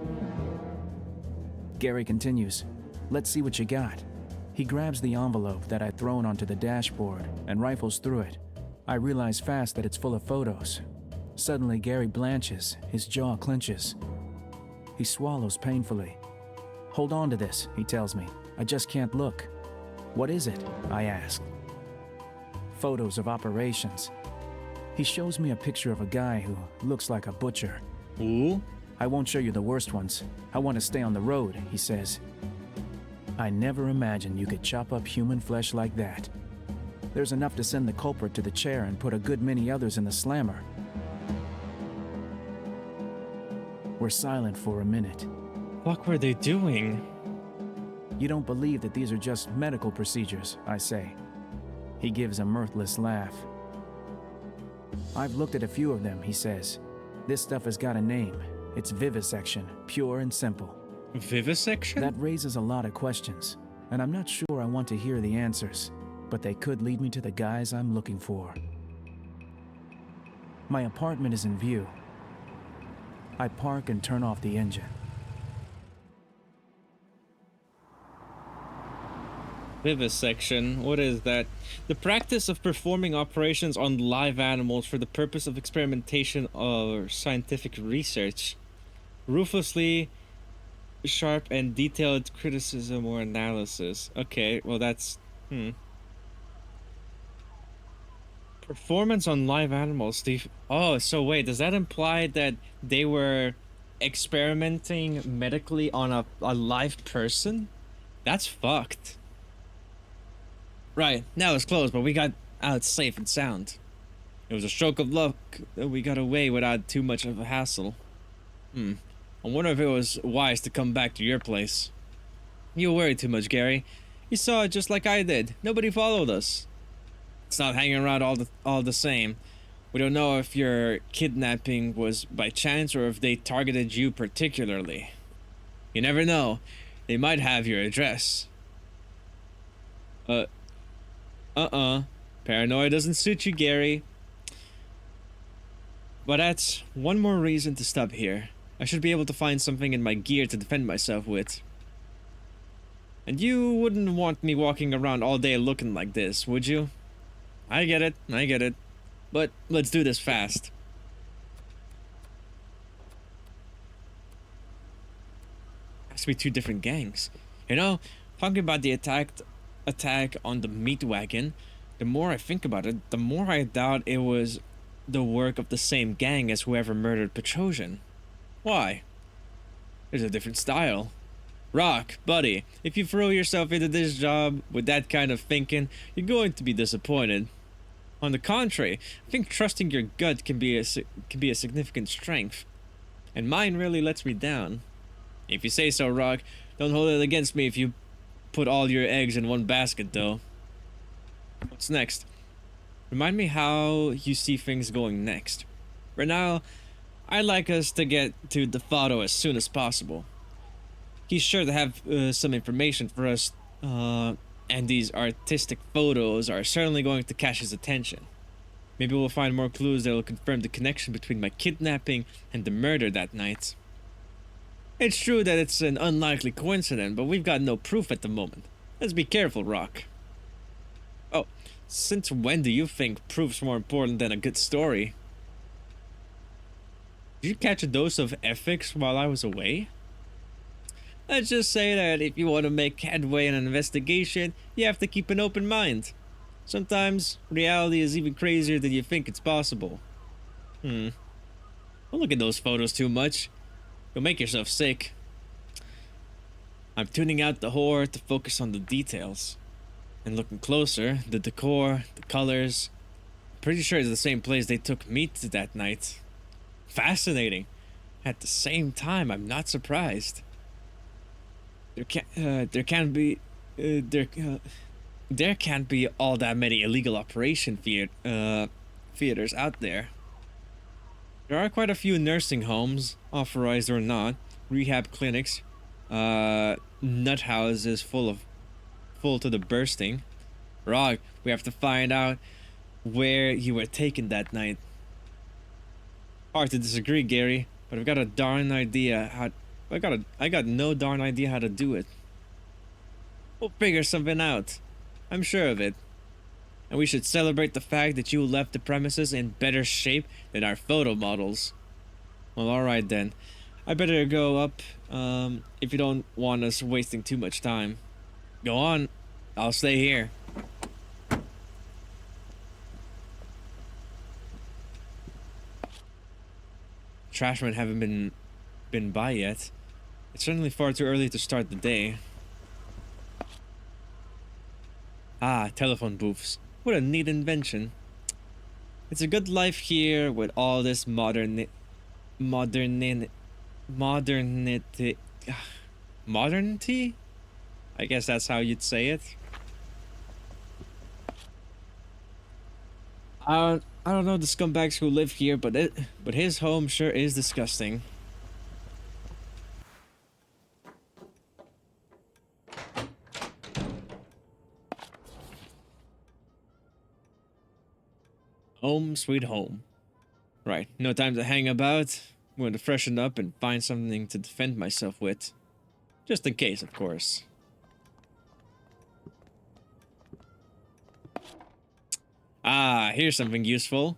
Gary continues, let's see what you got. He grabs the envelope that I'd thrown onto the dashboard and rifles through it. I realize fast that it's full of photos. Suddenly, Gary blanches, his jaw clenches. He swallows painfully. Hold on to this, he tells me. I just can't look. What is it? I ask. Photos of operations. He shows me a picture of a guy who looks like a butcher. Ooh? I won't show you the worst ones. I want to stay on the road, he says. I never imagined you could chop up human flesh like that. There's enough to send the culprit to the chair and put a good many others in the slammer. We're silent for a minute. What were they doing? You don't believe that these are just medical procedures, I say. He gives a mirthless laugh. I've looked at a few of them, he says. This stuff has got a name. It's vivisection, pure and simple. Vivisection? That raises a lot of questions, and I'm not sure I want to hear the answers, but they could lead me to the guys I'm looking for. My apartment is in view. I park and turn off the engine. Vivisection, what is that? The practice of performing operations on live animals for the purpose of experimentation or scientific research. Ruthlessly sharp and detailed criticism or analysis. Okay, well that's... Performance on live animals, Steve. Oh, so wait, does that imply that they were experimenting medically on a live person? That's fucked. Right, now it's closed, but we got out safe and sound. It was a stroke of luck that we got away without too much of a hassle. I wonder if it was wise to come back to your place. You worry too much, Gary. You saw it just like I did. Nobody followed us. It's not hanging around all the same. We don't know if your kidnapping was by chance or if they targeted you particularly. You never know. They might have your address. Paranoia doesn't suit you, Gary. But that's one more reason to stop here. I should be able to find something in my gear to defend myself with. And you wouldn't want me walking around all day looking like this, would you? I get it, I get it. But let's do this fast. Has to be two different gangs. You know, talking about the attack on the meat wagon, the more I think about it, the more I doubt it was the work of the same gang as whoever murdered Petrosian. Why? There's a different style. Rock, buddy, if you throw yourself into this job with that kind of thinking, you're going to be disappointed. On the contrary, I think trusting your gut can be a significant strength. And mine really lets me down. If you say so, Rock, don't hold it against me if you put all your eggs in one basket, though. What's next? Remind me how you see things going next. For now, I'd like us to get to the photo as soon as possible. He's sure to have some information for us, and these artistic photos are certainly going to catch his attention. Maybe we'll find more clues that will confirm the connection between my kidnapping and the murder that night. It's true that it's an unlikely coincidence, but we've got no proof at the moment. Let's be careful, Rock. Oh, since when do you think proof's more important than a good story? Did you catch a dose of ethics while I was away? Let's just say that if you want to make headway in an investigation, you have to keep an open mind. Sometimes reality is even crazier than you think it's possible. Don't look at those photos too much. You'll make yourself sick. I'm tuning out the horror to focus on the details. And looking closer, the decor, the colors. I'm pretty sure it's the same place they took meat that night. Fascinating. At the same time, I'm not surprised. There can't be all that many illegal operation theaters out there. There are quite a few nursing homes, authorized or not, rehab clinics, nut houses full to the bursting. Rog, we have to find out where you were taken that night. Hard to disagree, Gary, but I've got a darn idea how. I got no darn idea how to do it. We'll figure something out. I'm sure of it. And we should celebrate the fact that you left the premises in better shape than our photo models. Well, alright then. I better go up, if you don't want us wasting too much time. Go on. I'll stay here. Trashmen haven't been by yet. It's certainly far too early to start the day. Ah, telephone booths. What a neat invention. It's a good life here with all this modernity. I guess that's how you'd say it. I don't know the scumbags who live here, but his home sure is disgusting. Home sweet home. Right, no time to hang about. I'm going to freshen up and find something to defend myself with. Just in case, of course. Ah, here's something useful.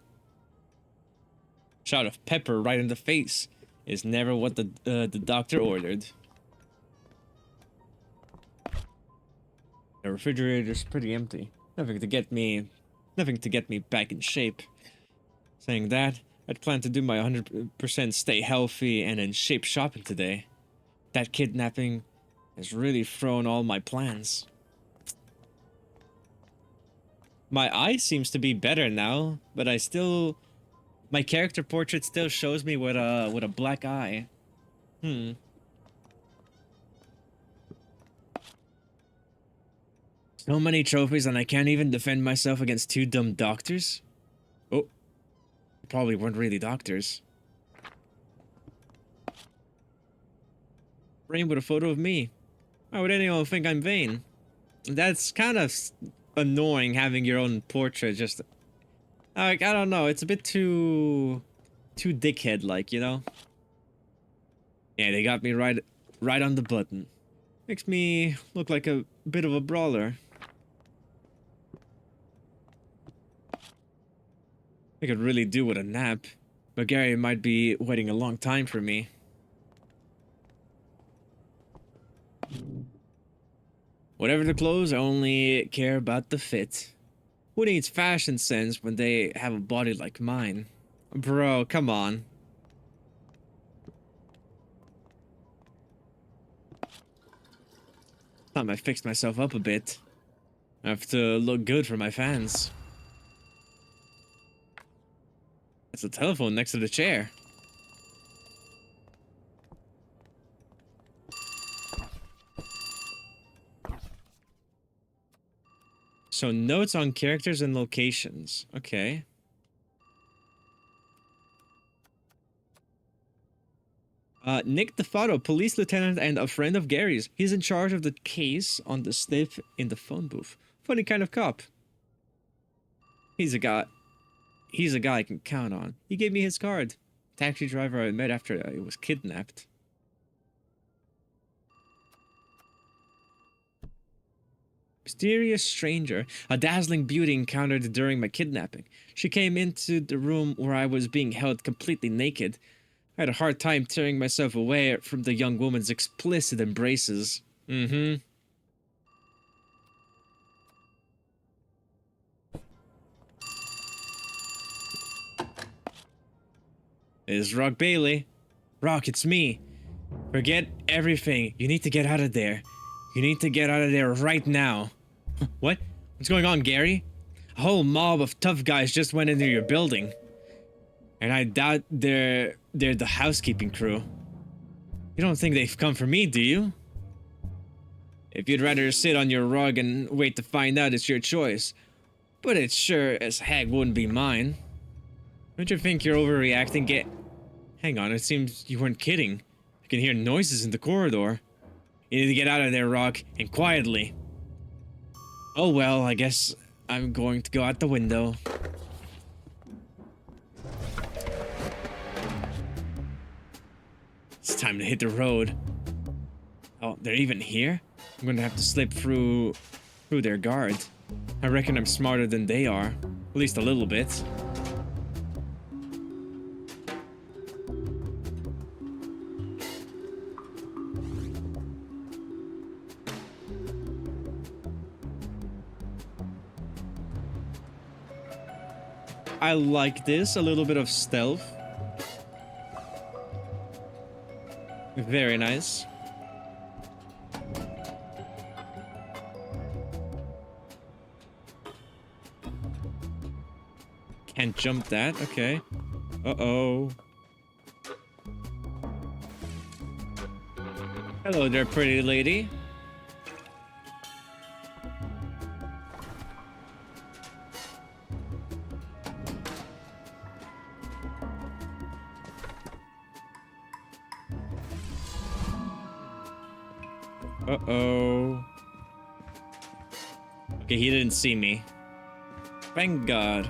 Shot of pepper right in the face is never what the doctor ordered. The refrigerator's pretty empty. Nothing to get me back in shape. Saying that, I'd plan to do my 100% stay healthy and in shape shopping today. That kidnapping has really thrown all my plans. My eye seems to be better now, but my character portrait still shows me with a black eye. It's So many trophies and I can't even defend myself against two dumb doctors? Oh, probably weren't really doctors. Frame with a photo of me. Why would anyone think I'm vain? That's kind of annoying having your own portrait just... Like, I don't know, it's a bit too dickhead-like, you know? Yeah, they got me right on the button. Makes me look like a bit of a brawler. I could really do with a nap, but Gary might be waiting a long time for me. Whatever the clothes, I only care about the fit. Who needs fashion sense when they have a body like mine? Bro, come on. Time I fixed myself up a bit. I have to look good for my fans. That's a telephone next to the chair. So notes on characters and locations. Okay. Nick DeFato, police lieutenant and a friend of Gary's. He's in charge of the case on the sniff in the phone booth. Funny kind of cop. He's a guy I can count on. He gave me his card. Taxi driver I met after I was kidnapped. Mysterious stranger. A dazzling beauty encountered during my kidnapping. She came into the room where I was being held completely naked. I had a hard time tearing myself away from the young woman's explicit embraces. Mm-hmm. It's Rock Bailey. Rock, it's me. Forget everything. You need to get out of there. You need to get out of there right now. What? What's going on, Gary? A whole mob of tough guys just went into your building. And I doubt they're the housekeeping crew. You don't think they've come for me, do you? If you'd rather sit on your rug and wait to find out, it's your choice. But it sure as heck wouldn't be mine. Don't you think you're overreacting? Hang on, it seems you weren't kidding. I can hear noises in the corridor. You need to get out of there, Rock, and quietly. Oh well, I guess I'm going to go out the window. It's time to hit the road. Oh, they're even here? I'm gonna have to slip through their guard. I reckon I'm smarter than they are. At least a little bit. I like this, a little bit of stealth. Very nice. Can't jump that, okay. Uh-oh. Hello there, pretty lady. Uh-oh. Okay, he didn't see me. Thank God.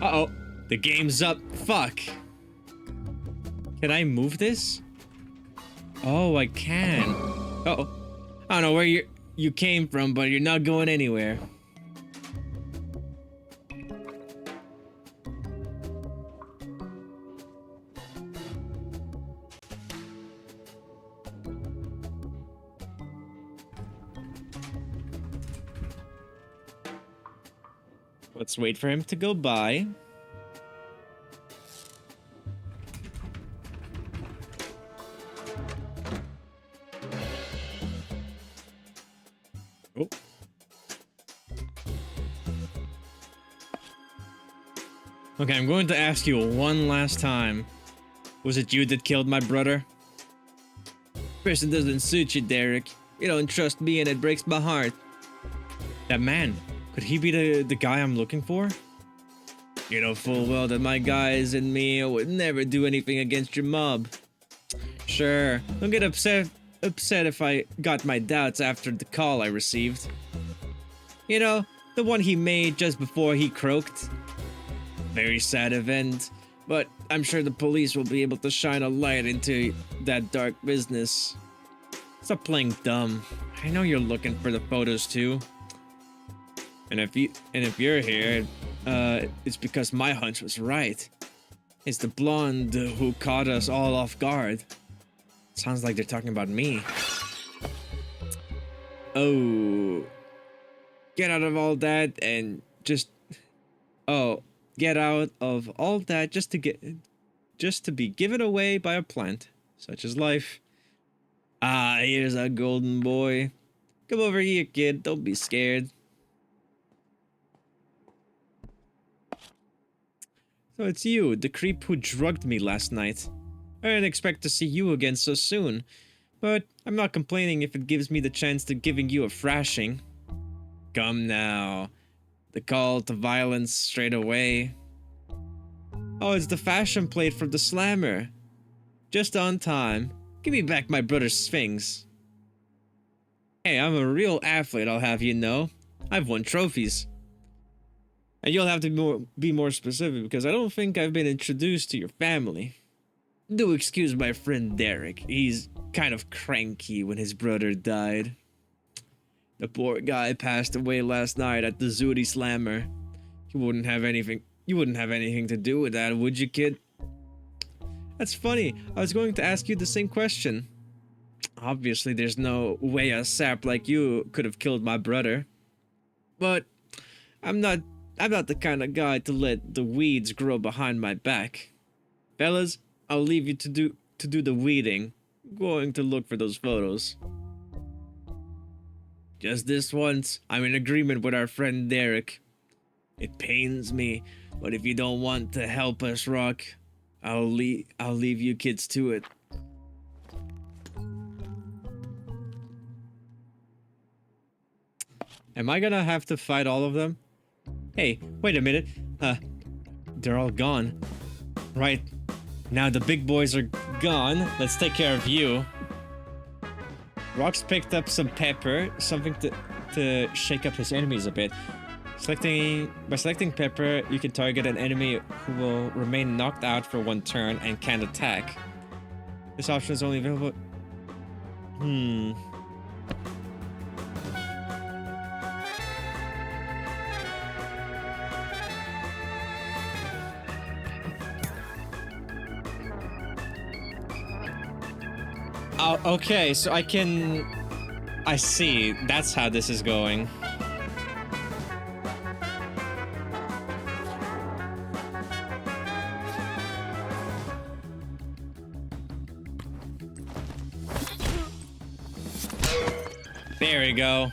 Uh-oh. The game's up. Fuck. Can I move this? Oh, I can. Uh-oh. I don't know where you came from, but you're not going anywhere. Let's wait for him to go by. Okay, I'm going to ask you one last time. Was it you that killed my brother? Person doesn't suit you, Derek. You don't trust me and it breaks my heart. That man, could he be the guy I'm looking for? You know full well that my guys and me would never do anything against your mob. Sure, don't get upset if I got my doubts after the call I received. You know, the one he made just before he croaked. Very sad event, but I'm sure the police will be able to shine a light into that dark business. Stop playing dumb. I know you're looking for the photos too. And if you're here, it's because my hunch was right. It's the blonde who caught us all off guard. Sounds like they're talking about me. Oh. Get out of all that and just... Oh. Get out of all that just to be given away by a plant. Such is life. Ah, here's a golden boy. Come over here, kid. Don't be scared. So it's you, the creep who drugged me last night. I didn't expect to see you again so soon, but I'm not complaining if it gives me the chance to giving you a thrashing. Come now. The call to violence straight away. Oh, it's the fashion plate from the slammer. Just on time. Give me back my brother's Sphinx. Hey, I'm a real athlete, I'll have you know. I've won trophies. And you'll have to be more specific because I don't think I've been introduced to your family. Do excuse my friend Derek. He's kind of cranky when his brother died. The poor guy passed away last night at the Zooty Slammer. You wouldn't have anything to do with that, would you, kid? That's funny. I was going to ask you the same question. Obviously, there's no way a sap like you could have killed my brother. But I'm not the kind of guy to let the weeds grow behind my back. Fellas, I'll leave you to do the weeding. I'm going to look for those photos. Just this once, I'm in agreement with our friend Derek. It pains me, but if you don't want to help us rock, I'll leave you kids to it. Am I gonna have to fight all of them? Hey, wait a minute. They're all gone. Right. Now the big boys are gone. Let's take care of you. Rox picked up some pepper, something to shake up his enemies a bit. By selecting pepper, you can target an enemy who will remain knocked out for one turn and can't attack. This option is only available... Oh, okay, so I see. That's how this is going. There we go.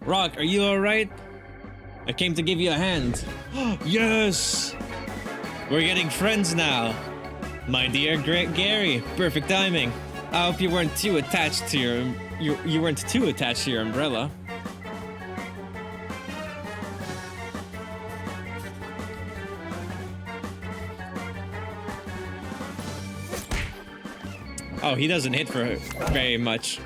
Rock, are you alright? I came to give you a hand. Yes! We're getting friends now. My dear Gary, perfect timing. I hope you weren't too attached to you weren't too attached to your umbrella. Oh, he doesn't hit for very much.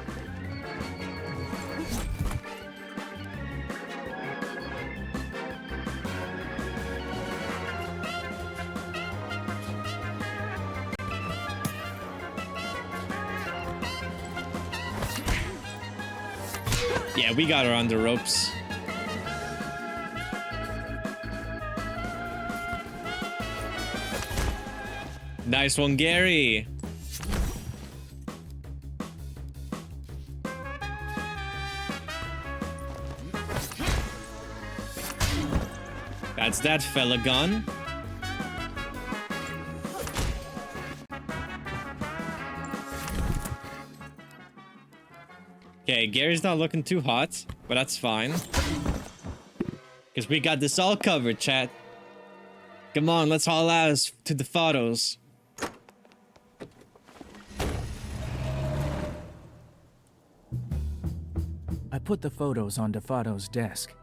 Yeah, we got her on the ropes. Nice one, Gary. That's that fella gone. Okay, Gary's not looking too hot, but that's fine. Because we got this all covered, chat. Come on, let's haul ass to the photos. I put the photos on Defato's desk.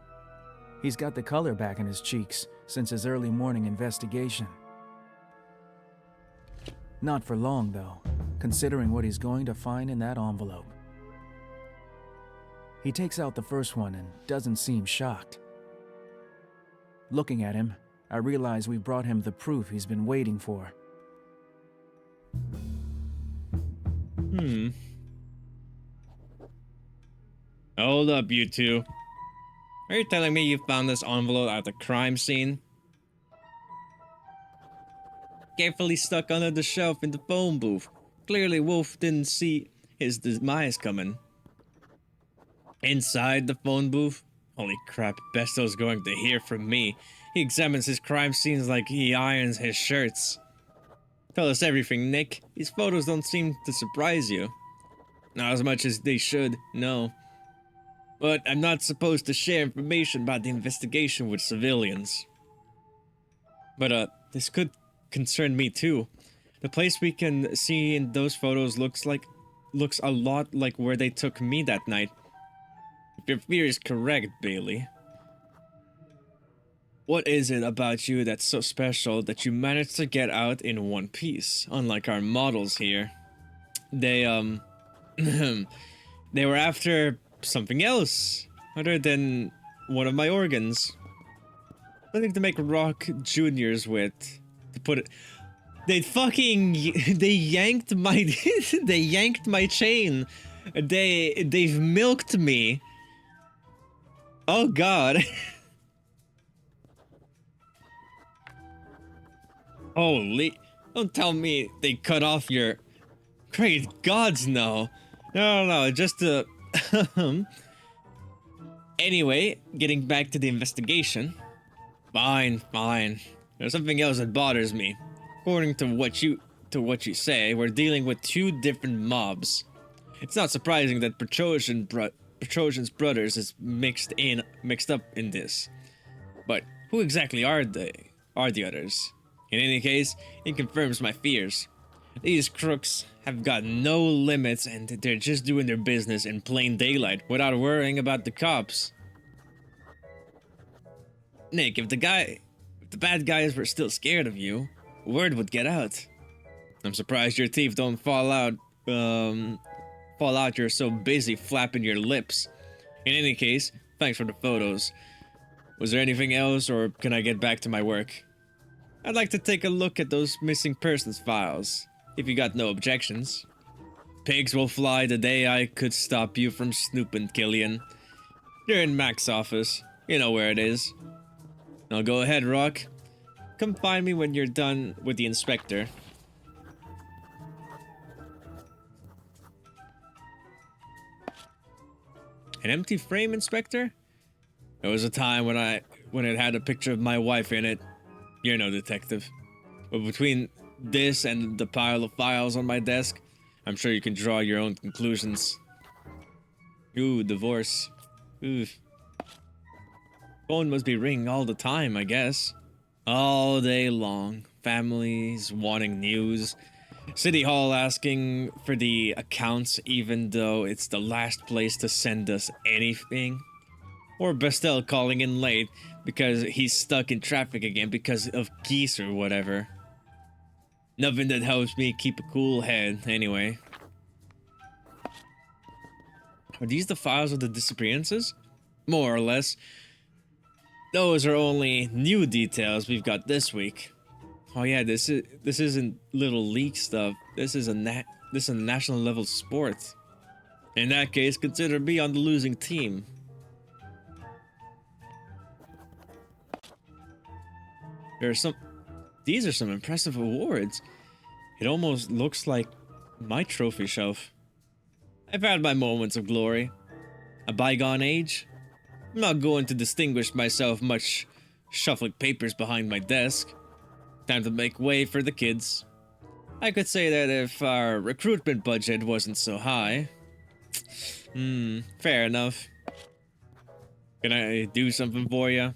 He's got the color back in his cheeks since his early morning investigation. Not for long, though, considering what he's going to find in that envelope. He takes out the first one and doesn't seem shocked. Looking at him, I realize we brought him the proof he's been waiting for. Hold up, you two. Are you telling me you found this envelope at the crime scene? Carefully stuck under the shelf in the phone booth. Clearly, Wolf didn't see his demise coming. Inside the phone booth? Holy crap, Besto's going to hear from me. He examines his crime scenes like he irons his shirts. Tell us everything, Nick. These photos don't seem to surprise you. Not as much as they should, no. But I'm not supposed to share information about the investigation with civilians. But, this could concern me too. The place we can see in those photos looks a lot like where they took me that night. If your fear is correct, Bailey. What is it about you that's so special that you managed to get out in one piece, unlike our models here? They, they were after something else, other than one of my organs. Something to make Rock Juniors with, to put it... they yanked my, they yanked my chain. They've milked me. Oh God. Holy, don't tell me they cut off your... Great gods, no. No, just Anyway, getting back to the investigation. Fine. There's something else that bothers me. According to what you say, we're dealing with two different mobs. It's not surprising that Petrosian's brothers is mixed up in this. But who exactly are the others? In any case, it confirms my fears. These crooks have got no limits and they're just doing their business in plain daylight without worrying about the cops. Nick, if the bad guys were still scared of you, word would get out. I'm surprised your teeth don't fall out. You're so busy flapping your lips. In any case, thanks for the photos. Was there anything else, or can I get back to my work? I'd like to take a look at those missing persons files, if you got no objections. Pigs will fly the day I could stop you from snooping, Killian. You're in Mac's office. You know where it is. Now go ahead, Rock. Come find me when you're done with the inspector. An empty frame, Inspector? There was a time when it had a picture of my wife in it. You're no detective. But between this and the pile of files on my desk, I'm sure you can draw your own conclusions. Ooh, divorce. Oof. Phone must be ringing all the time, I guess. All day long. Families wanting news. City Hall asking for the accounts even though it's the last place to send us anything. Or Bestel calling in late because he's stuck in traffic again because of geese or whatever. Nothing that helps me keep a cool head, anyway. Are these the files of the disappearances? More or less. Those are only new details we've got this week. Oh yeah, this isn't little league stuff. This is a national level sport. In that case, consider me on the losing team. These are some impressive awards. It almost looks like my trophy shelf. I've had my moments of glory. A bygone age. I'm not going to distinguish myself much shuffling papers behind my desk. Time to make way for the kids. I could say that if our recruitment budget wasn't so high. Fair enough. Can I do something for you?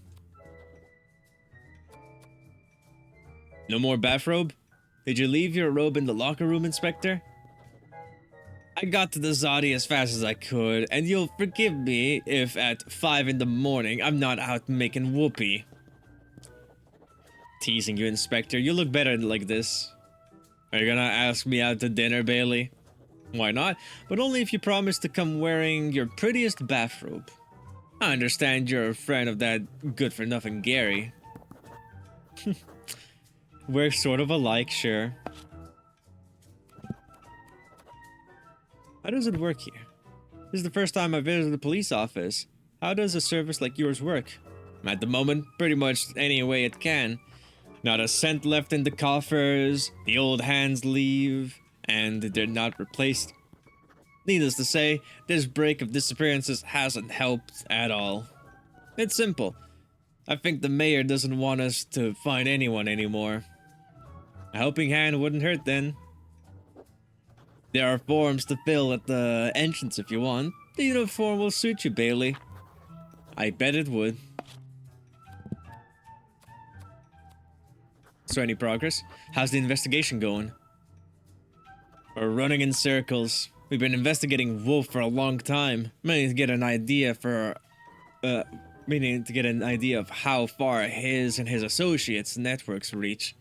No more bathrobe? Did you leave your robe in the locker room, Inspector? I got to the Zodi as fast as I could, and you'll forgive me if at 5 in the morning I'm not out making whoopee. Teasing you, Inspector. You look better like this. Are you gonna ask me out to dinner, Bailey? Why not? But only if you promise to come wearing your prettiest bathrobe. I understand you're a friend of that good-for-nothing Gary. We're sort of alike, sure. How does it work here? This is the first time I've visited the police office. How does a service like yours work? At the moment, pretty much any way it can. Not a cent left in the coffers, the old hands leave, and they're not replaced. Needless to say, this break of disappearances hasn't helped at all. It's simple. I think the mayor doesn't want us to find anyone anymore. A helping hand wouldn't hurt then. There are forms to fill at the entrance if you want. The uniform will suit you, Bailey. I bet it would. So any progress? How's the investigation going? We're running in circles. We've been investigating Wolf for a long time. Meaning to get an idea of how far his and his associates' networks reach.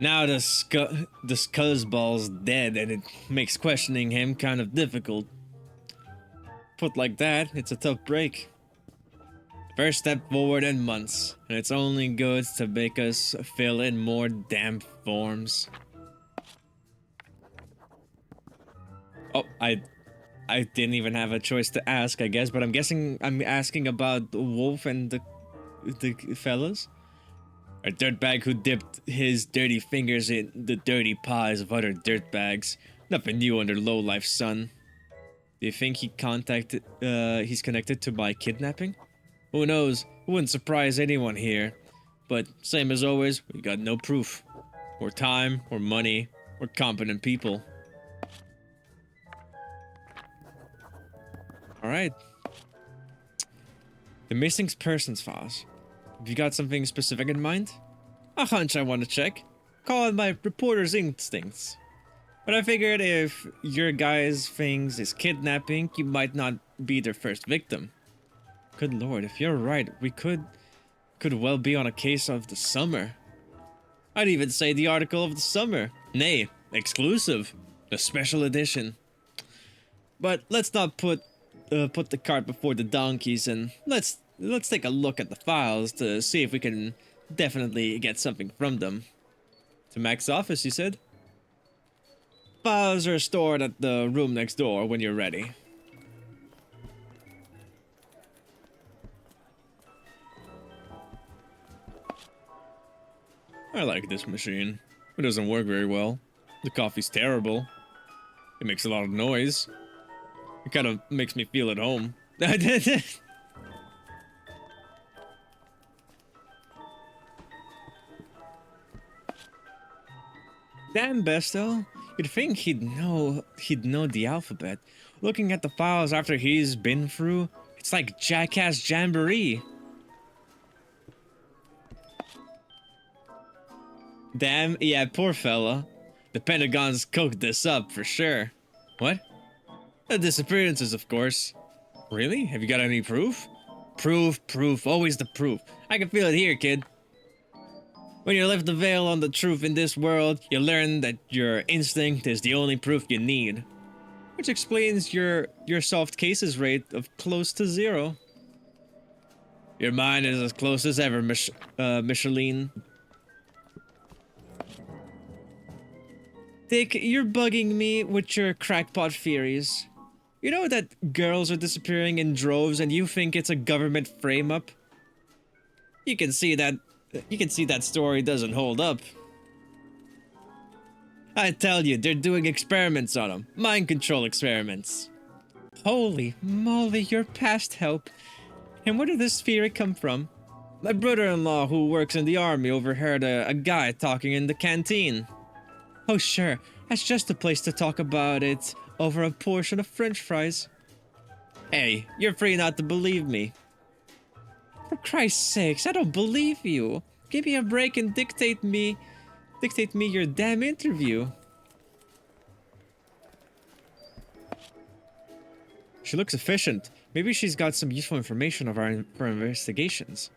Now the scuzzball's dead, and it makes questioning him kind of difficult. Put like that, it's a tough break. First step forward in months, and it's only good to make us fill in more damn forms. Oh, I didn't even have a choice to ask, I guess, but I'm guessing I'm asking about Wolf and the fellas? A dirtbag who dipped his dirty fingers in the dirty pies of other dirtbags. Nothing new under low-life, son. Do you think he's connected to my kidnapping? Who knows? It wouldn't surprise anyone here. But same as always, we got no proof. Or time, or money, or competent people. Alright. The missing persons files. Have you got something specific in mind? A hunch I want to check. Call it my reporter's instincts. But I figured if your guy's things is kidnapping, you might not be their first victim. Good lord, if you're right, we could well be on a case of the summer. I'd even say the article of the summer. Nay, exclusive. A special edition. But let's not put the cart before the donkeys, and let's take a look at the files to see if we can definitely get something from them. To Mac's office, you said? Files are stored at the room next door when you're ready. I like this machine. It doesn't work very well. The coffee's terrible. It makes a lot of noise. It kind of makes me feel at home. Damn, Besto. You'd think he'd know the alphabet. Looking at the files after he's been through, it's like Jackass Jamboree. Damn, yeah, poor fella. The Pentagon's cooked this up for sure. What? The disappearances, of course. Really? Have you got any proof? Proof, always the proof. I can feel it here, kid. When you lift the veil on the truth in this world, you learn that your instinct is the only proof you need. Which explains your soft cases rate of close to 0. Your mind is as close as ever, Micheline. Dick, you're bugging me with your crackpot theories. You know that girls are disappearing in droves and you think it's a government frame-up? You can see that story doesn't hold up. I tell you, they're doing experiments on them. Mind control experiments. Holy moly, you're past help. And where did this theory come from? My brother-in-law who works in the army overheard a guy talking in the canteen. Oh sure, that's just a place to talk about it over a portion of french fries. Hey, you're free not to believe me. For Christ's sakes, I don't believe you. Give me a break and dictate me your damn interview. She looks efficient. Maybe she's got some useful information of our investigations.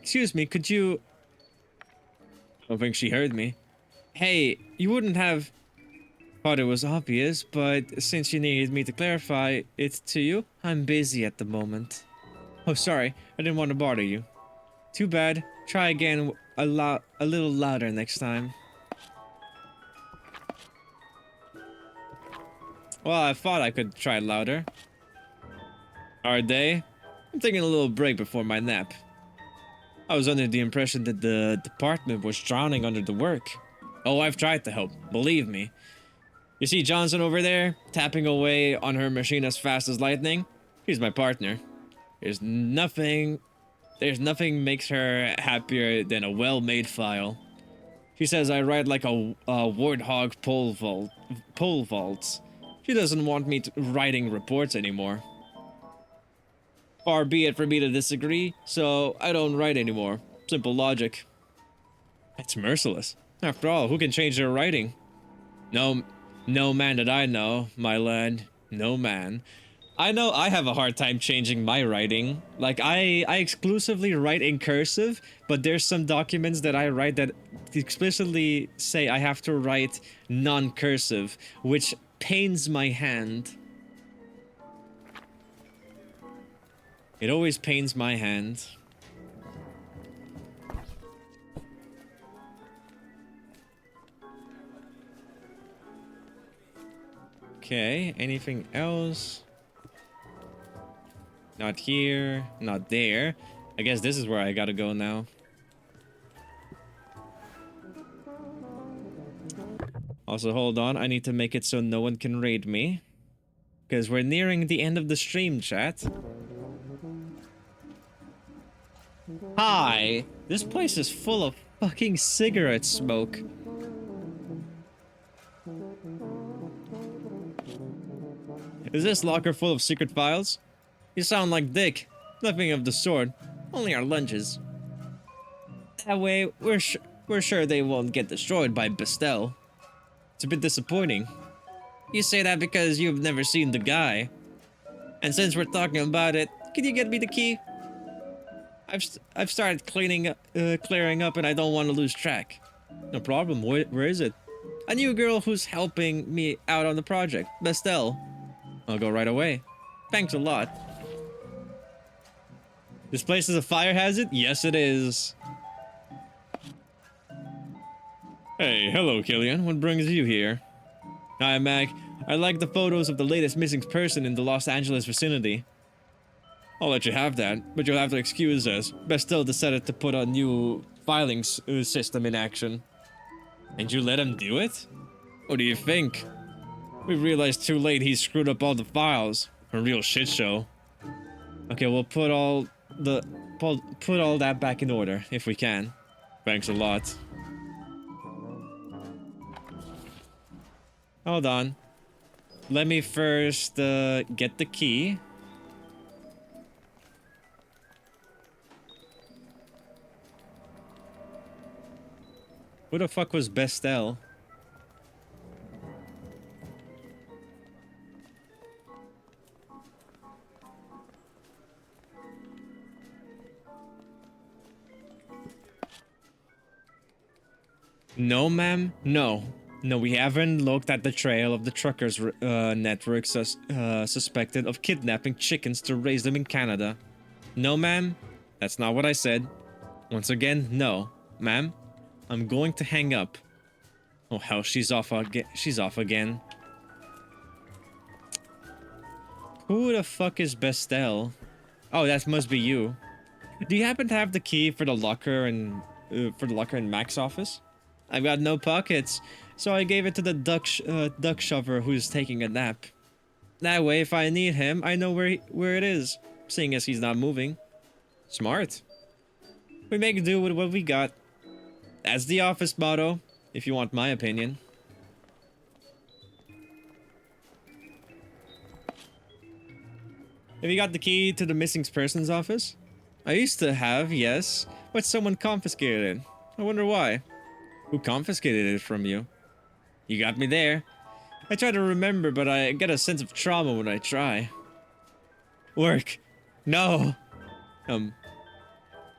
Excuse me, could you... I don't think she heard me. Hey, you wouldn't have thought it was obvious, but since you needed me to clarify it to you, I'm busy at the moment. Oh, sorry, I didn't want to bother you. Too bad. Try again a little louder next time. Well, I thought I could try louder. Are they? I'm taking a little break before my nap. I was under the impression that the department was drowning under the work. Oh, I've tried to help, believe me. You see Johnson over there, tapping away on her machine as fast as lightning? He's my partner. There's nothing makes her happier than a well-made file. She says I write like a warthog pole vaults. She doesn't want me writing reports anymore. Far be it for me to disagree, so I don't write anymore. Simple logic. That's merciless. After all, who can change their writing? No man that I know, my lad. No man. I know I have a hard time changing my writing. Like, I exclusively write in cursive, but there's some documents that I write that explicitly say I have to write non-cursive, which pains my hand. It always pains my hand. Okay, anything else? Not here, not there. I guess this is where I gotta go now. Also, hold on, I need to make it so no one can raid me. Because we're nearing the end of the stream, chat. Hi! This place is full of fucking cigarette smoke. Is this locker full of secret files? You sound like Dick. Nothing of the sort. Only our lunches. That way, we're sure they won't get destroyed by Bestel. It's a bit disappointing. You say that because you've never seen the guy. And since we're talking about it, can you get me the key? I've started clearing up and I don't want to lose track. No problem. Where is it? A new girl who's helping me out on the project. Bestel. I'll go right away. Thanks a lot. This place is a fire hazard? Yes, it is. Hey, hello, Killian. What brings you here? Hi, Mac. I like the photos of the latest missing person in the Los Angeles vicinity. I'll let you have that, but you'll have to excuse us. Bestel decided to put a new filing system in action. And you let him do it? What do you think? We realized too late he screwed up all the files. A real shit show. Okay, we'll put all that back in order, if we can. Thanks a lot. Hold on. Let me first, get the key. Who the fuck was Bestel? No, ma'am. No. No, we haven't looked at the trail of the truckers' network suspected of kidnapping chickens to raise them in Canada. No, ma'am. That's not what I said. Once again, no. Ma'am, I'm going to hang up. Oh, hell, she's off again. Who the fuck is Bestel? Oh, that must be you. Do you happen to have the key for the locker in Mac's office? I've got no pockets, so I gave it to the duck shover who's taking a nap. That way, if I need him, I know where it is, seeing as he's not moving. Smart. We make do with what we got. That's the office motto, if you want my opinion. Have you got the key to the missing person's office? I used to have, yes, But someone confiscated it. I wonder why. Who confiscated it from you? You got me there. I try to remember, but I get a sense of trauma when I try. Work. No. Is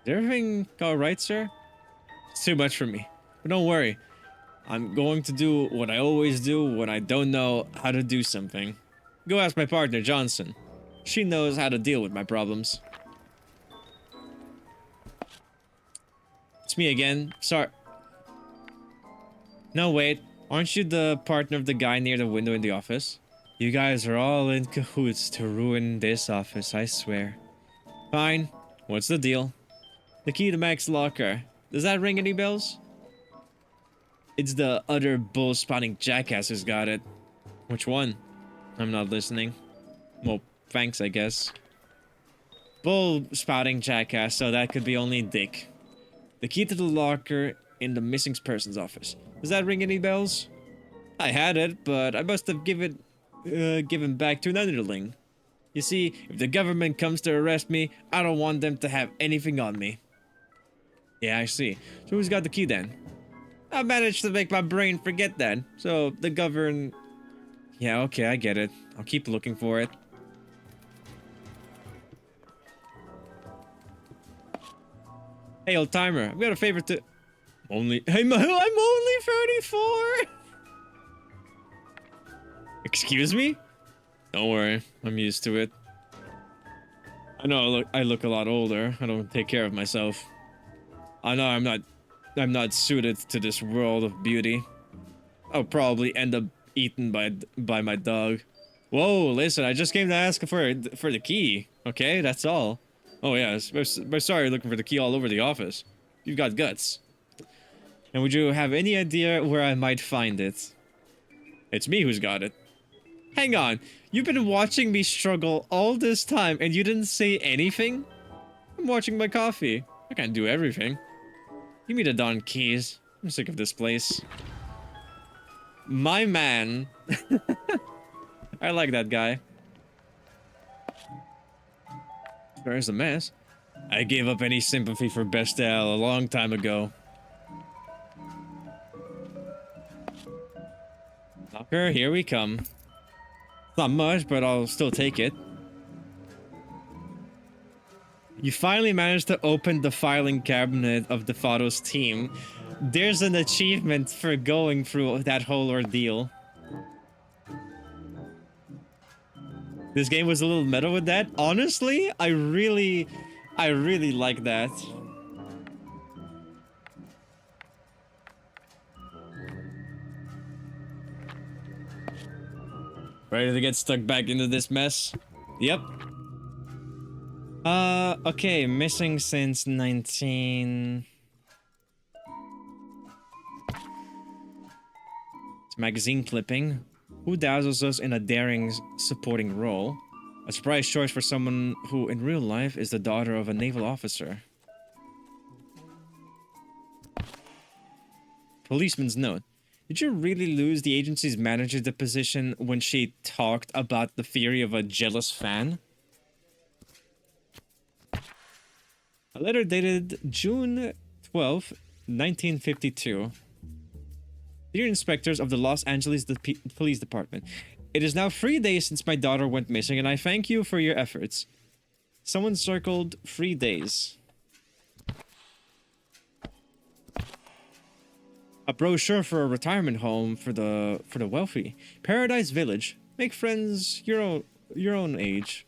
everything alright, sir? It's too much for me. But don't worry. I'm going to do what I always do when I don't know how to do something. Go ask my partner, Johnson. She knows how to deal with my problems. It's me again. Sorry. No, wait. Aren't you the partner of the guy near the window in the office? You guys are all in cahoots to ruin this office, I swear. Fine. What's the deal? The key to Mac's locker. Does that ring any bells? It's the other bull-spouting jackass who's got it. Which one? I'm not listening. Well, thanks, I guess. Bull-spouting jackass, so that could be only Dick. The key to the locker in the missing person's office. Does that ring any bells? I had it, but I must have given back to an underling. You see, if the government comes to arrest me, I don't want them to have anything on me. Yeah, I see. So who's got the key then? I managed to make my brain forget that. So the govern... Yeah, okay, I get it. I'll keep looking for it. Hey, old timer, I've got a favor to... I'm only 34! Excuse me? Don't worry, I'm used to it. I know I look a lot older. I don't take care of myself. I know I'm not suited to this world of beauty. I'll probably end up eaten by my dog. Whoa, listen, I just came to ask for the key. Okay, that's all. Oh yeah, but sorry you're looking for the key all over the office. You've got guts. And would you have any idea where I might find it? It's me who's got it. Hang on, you've been watching me struggle all this time and you didn't say anything? I'm watching my coffee. I can't do everything. Give me the darn keys. I'm sick of this place. My man. I like that guy. There's a mess. I gave up any sympathy for Bestel a long time ago. Knocker, here we come. Not much, but I'll still take it. You finally managed to open the filing cabinet of the Fados team. There's an achievement for going through that whole ordeal. This game was a little meta with that. Honestly, I really like that. Ready to get stuck back into this mess? Yep. Okay, missing since 19... It's magazine clipping. Who dazzles us in a daring supporting role? A surprise choice for someone who in real life is the daughter of a naval officer. Policeman's note. Did you really lose the agency's manager the position when she talked about the theory of a jealous fan? A letter dated June 12, 1952. Dear inspectors of the Los Angeles Police Department, it is now 3 days since my daughter went missing and I thank you for your efforts. Someone circled 3 days. A brochure for a retirement home for the wealthy. Paradise Village. Make friends your own age.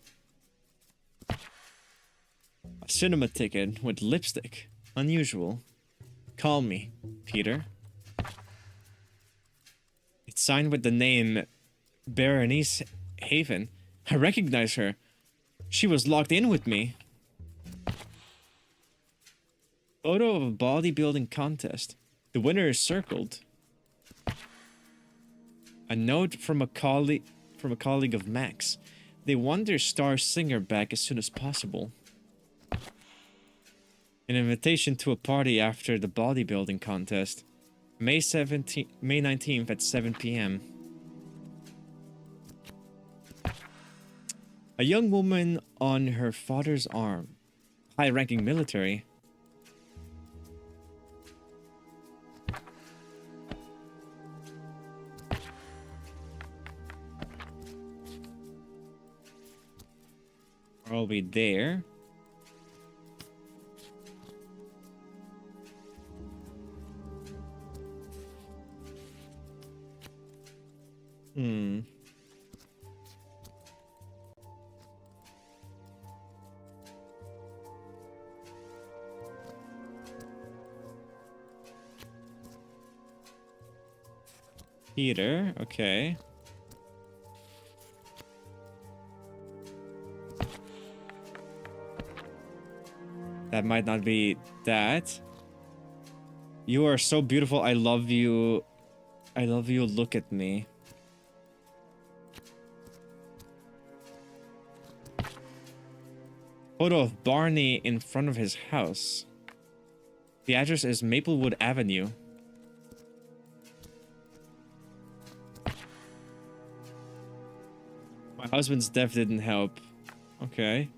A cinema ticket with lipstick. Unusual. Call me, Peter. It's signed with the name Berenice Haven. I recognize her. She was locked in with me. Photo of a bodybuilding contest. The winner is circled. A note from a colleague of Max. They want their star singer back as soon as possible. An invitation to a party after the bodybuilding contest. May 19th at 7 p.m. A young woman on her father's arm. High-ranking military. Probably there. Hmm. Peter, okay. That might not be that. You are so beautiful. I love you. I love you. Look at me. Photo of Barney in front of his house. The address is Maplewood Avenue. My husband's death didn't help. Okay.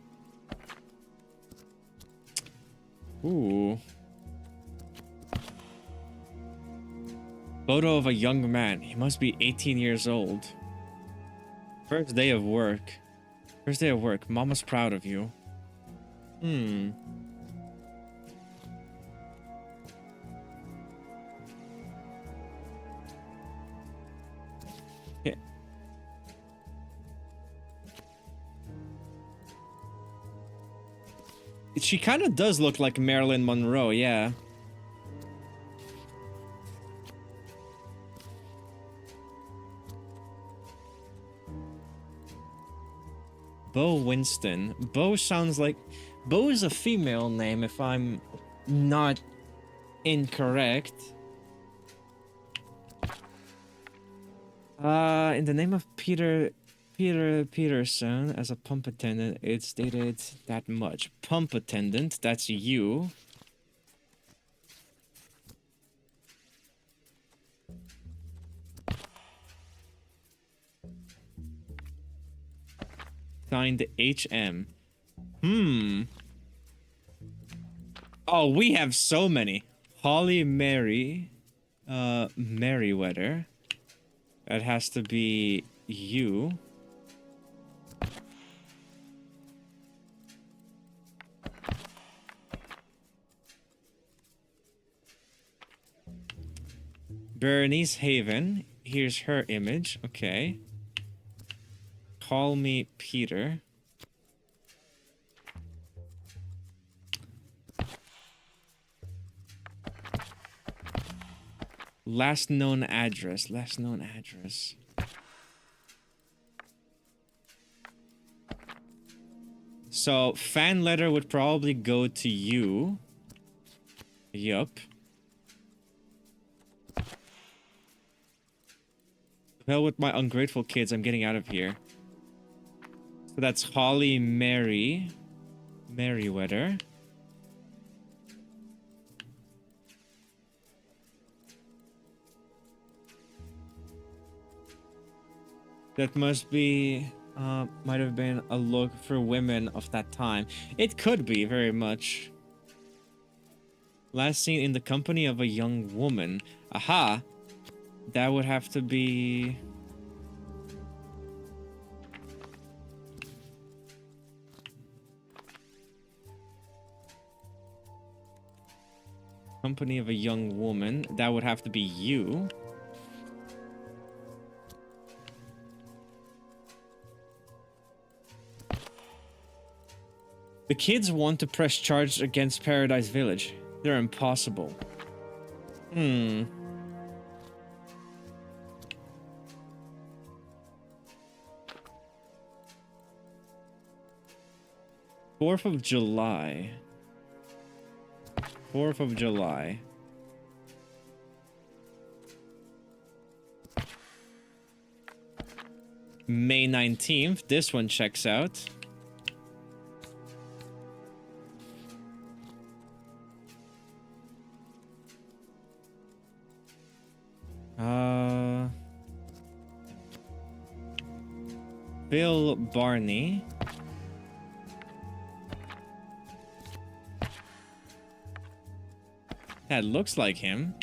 Ooh. Photo of a young man. He must be 18 years old. First day of work. First day of work. Mama's proud of you. Hmm. Yeah. She kind of does look like Marilyn Monroe, yeah. Bo Winston. Bo sounds like... Bo is a female name, if I'm not incorrect. In the name of Peter Peterson as a pump attendant, it's stated that much. Pump attendant, that's you. Signed HM. Oh, we have so many. Holly Mary, Merriweather. That has to be you. Bernice Haven. Here's her image. Okay. Call me Peter. Last known address. Last known address. So, fan letter would probably go to you. Yup. Hell with my ungrateful kids, I'm getting out of here. So that's Holly Merriweather. That must be, might have been a look for women of that time. It could be, very much. Last seen in the company of a young woman. Aha! That would have to be... Company of a young woman. That would have to be you. The kids want to press charges against Paradise Village. They're impossible. 4th of July. 4th of July. May 19th. This one checks out. Bill Barney. That looks like him.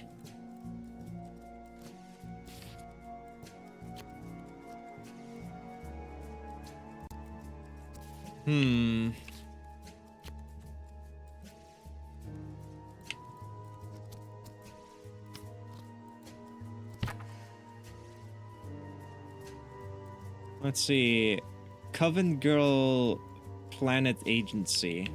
Hmm. Let's see. Coven Girl Planet Agency.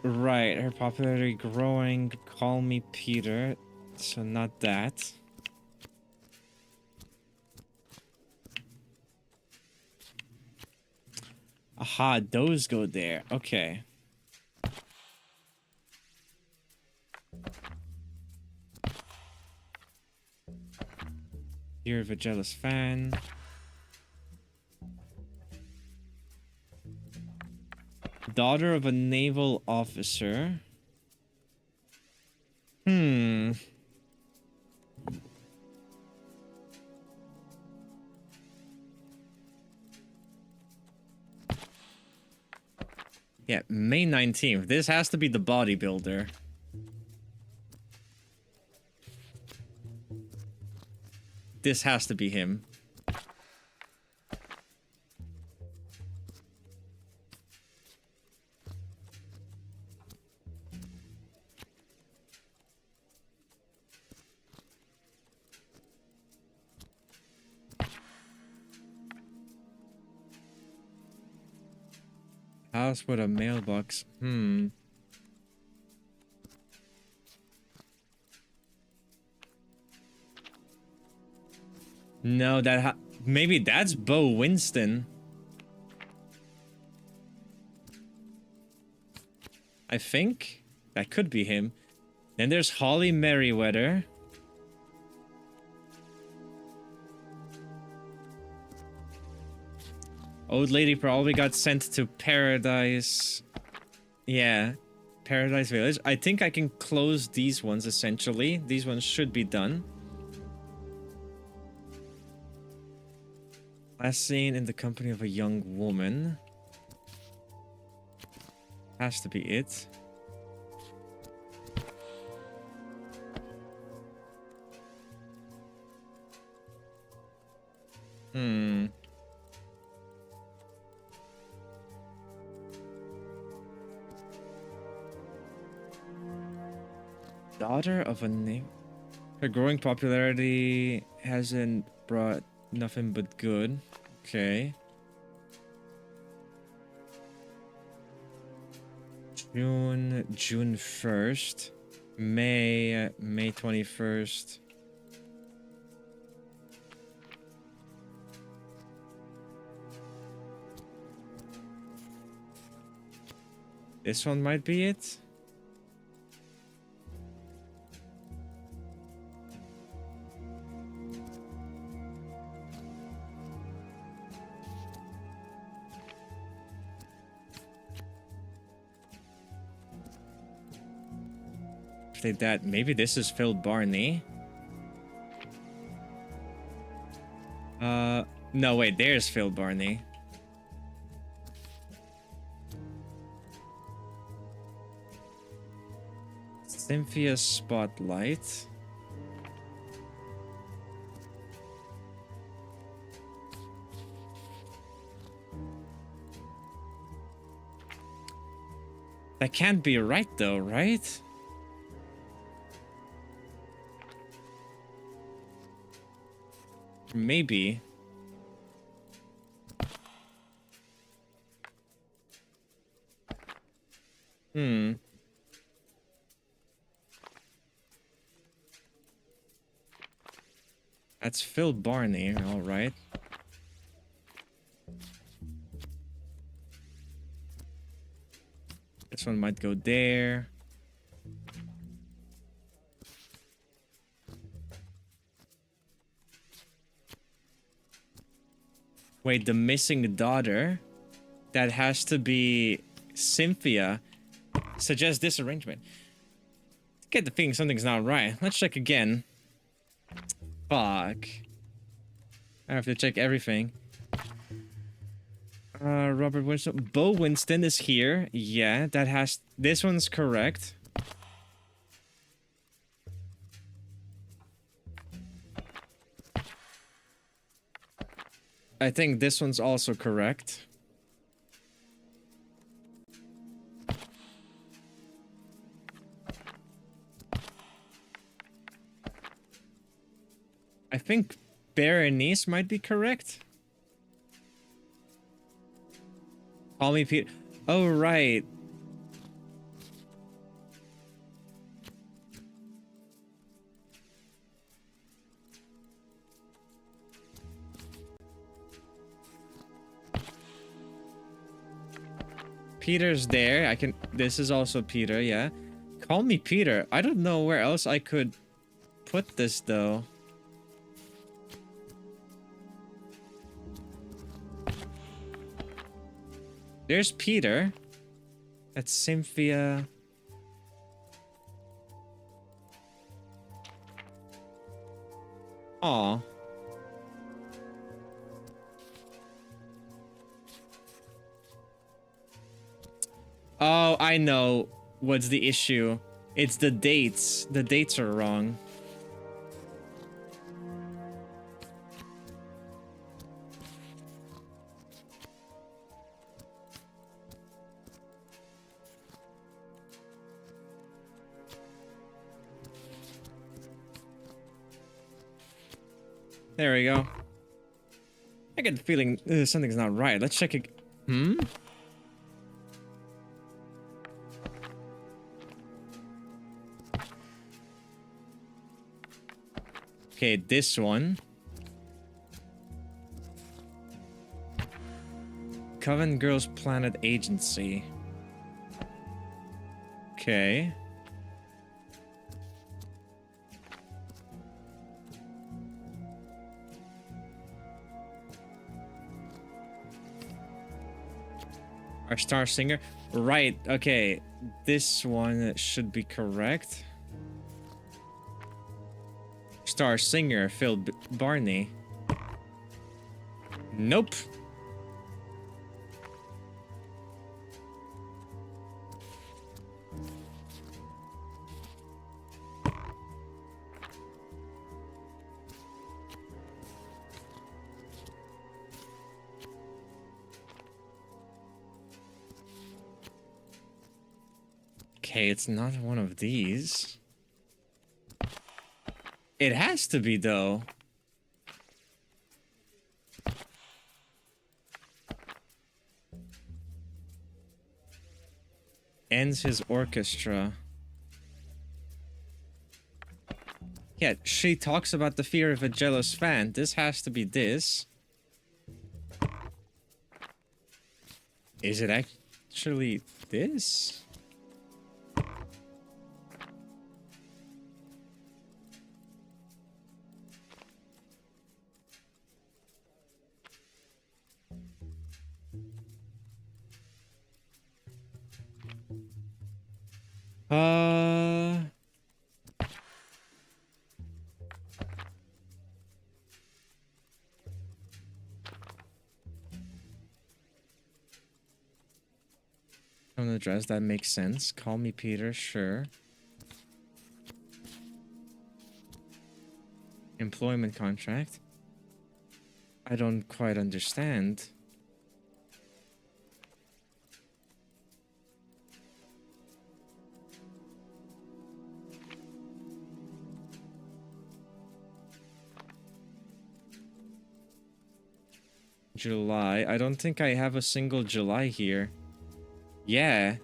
Right, her popularity growing. Call me Peter. So not that. Aha, those go there. Okay. You're a jealous fan. Daughter of a naval officer. Hmm. Yeah, May 19th. This has to be the bodybuilder. This has to be him. House with a mailbox. Hmm. No, maybe that's Bo Winston. I think that could be him. Then there's Holly Merriweather. Old lady probably got sent to Paradise. Yeah, Paradise Village. I think I can close these ones essentially. These ones should be done. Last seen in the company of a young woman. Has to be it. Hmm. Daughter of a name. Her growing popularity hasn't brought nothing but good. Okay. June 1st. May 21st. This one might be it. Like that. Maybe this is Phil Barney. No, wait, there's Phil Barney. Cynthia Spotlight. That can't be right though, right? Maybe. Hmm. That's Phil Barney, all right. This one might go there. Wait, the missing daughter? That has to be Cynthia. Suggest this arrangement. Get the feeling something's not right. Let's check again. Fuck. I have to check everything. Robert Winston. Bo Winston is here. Yeah, that has... This one's correct. I think this one's also correct. I think Berenice might be correct. Call me Peter. Oh, right. Peter's there. I can. This is also Peter, yeah. Call me Peter. I don't know where else I could put this, though. There's Peter. That's Cynthia. Aw. Oh, I know what's the issue. It's the dates. The dates are wrong. There we go. I get the feeling something's not right. Let's check it. Hmm? Okay, this one. Coven Girls Planet Agency. Okay. Our star singer. Right, okay. This one should be correct. Star singer, Barney. Nope. Okay, it's not one of these. It has to be, though. Ends his orchestra. Yeah, she talks about the fear of a jealous fan. This has to be this. Is it actually this? On the dress, that makes sense. Call me Peter, sure. Employment contract. I don't quite understand. July. I don't think I have a single July here. Yeah.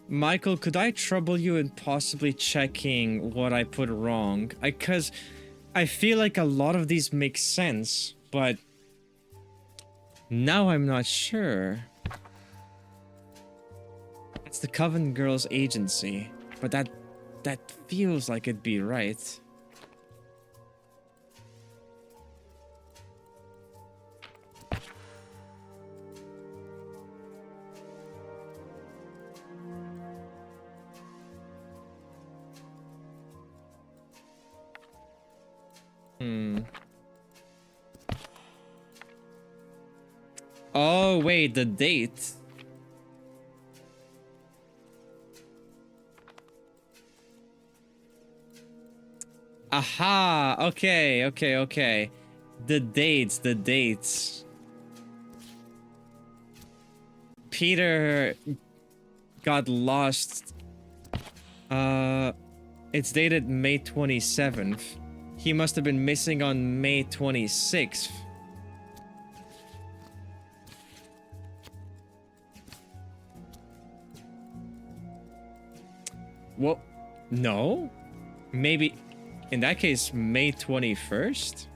Michael, could I trouble you in possibly checking what I put wrong? Because I feel like a lot of these make sense, but now I'm not sure. It's the Coven Girls Agency, but that feels like it'd be right. Oh, wait, the date. Aha! Okay, okay, okay. The dates. Peter got lost. It's dated May 27th. He must have been missing on May 26th. Well, no? Maybe, in that case, May 21st?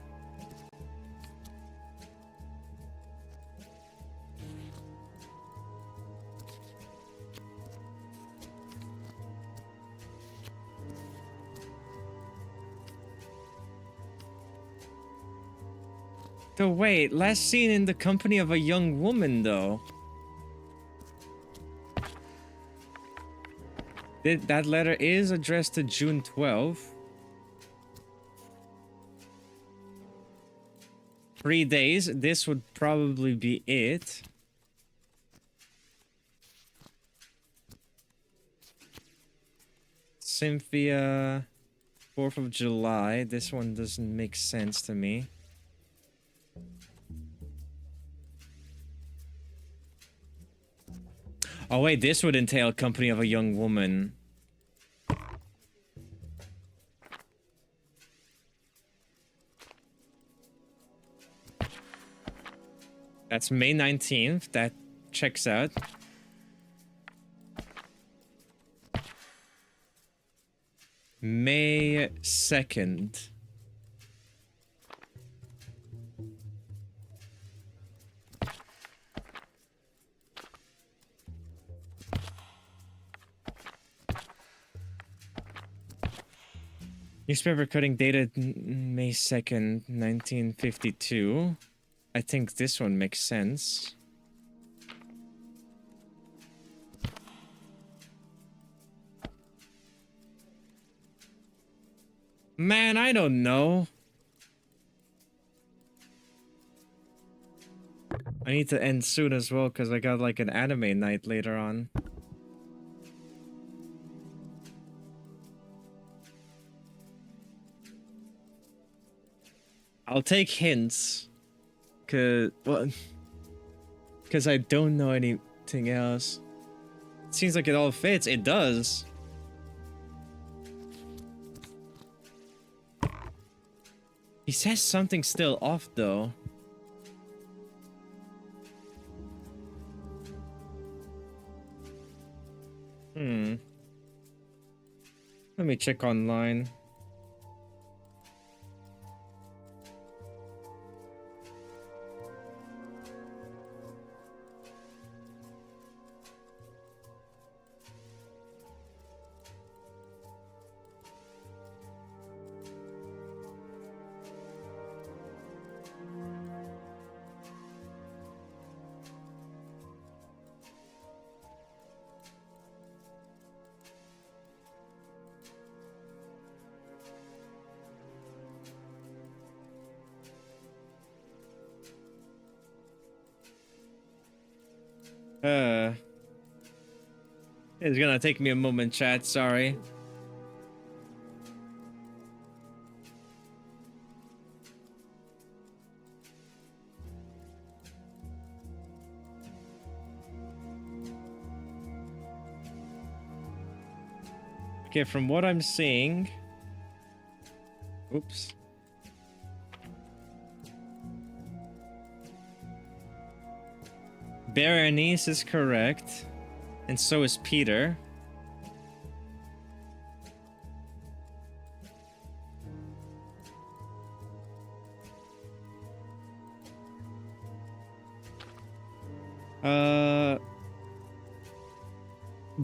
So wait, last seen in the company of a young woman, though. That letter is addressed to June 12th. 3 days. This would probably be it. Cynthia, 4th of July. This one doesn't make sense to me. Oh wait, this would entail company of a young woman. That's May 19th. That checks out. May 2nd. Newspaper cutting dated May 2nd, 1952. I think this one makes sense. Man, I don't know. I need to end soon as well because I got like an anime night later on. I'll take hints. Cause I don't know anything else. It seems like it all fits. It does. He says something still off though. Let me check online. It's gonna take me a moment, chat, sorry. Okay, from what I'm seeing... Oops. Berenice is correct. And so is Peter.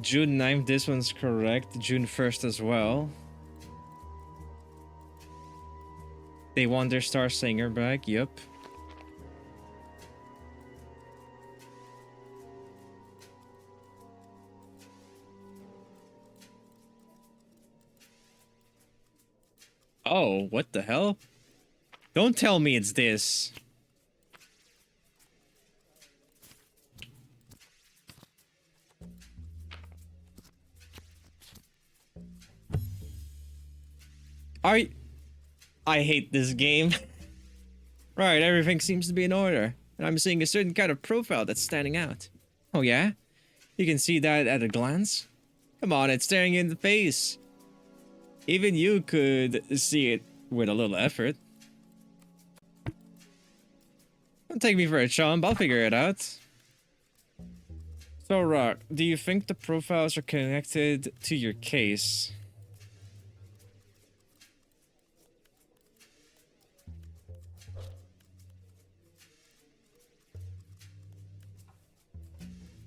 June 9th, this one's correct. June 1st as well. They want their Star Singer back, yep. Oh, what the hell? Don't tell me it's this. I hate this game. Right, everything seems to be in order, and I'm seeing a certain kind of profile that's standing out. Oh yeah? You can see that at a glance? Come on, it's staring you in the face. Even you could see it with a little effort. Don't take me for a chump, I'll figure it out. So, Rock, do you think the profiles are connected to your case?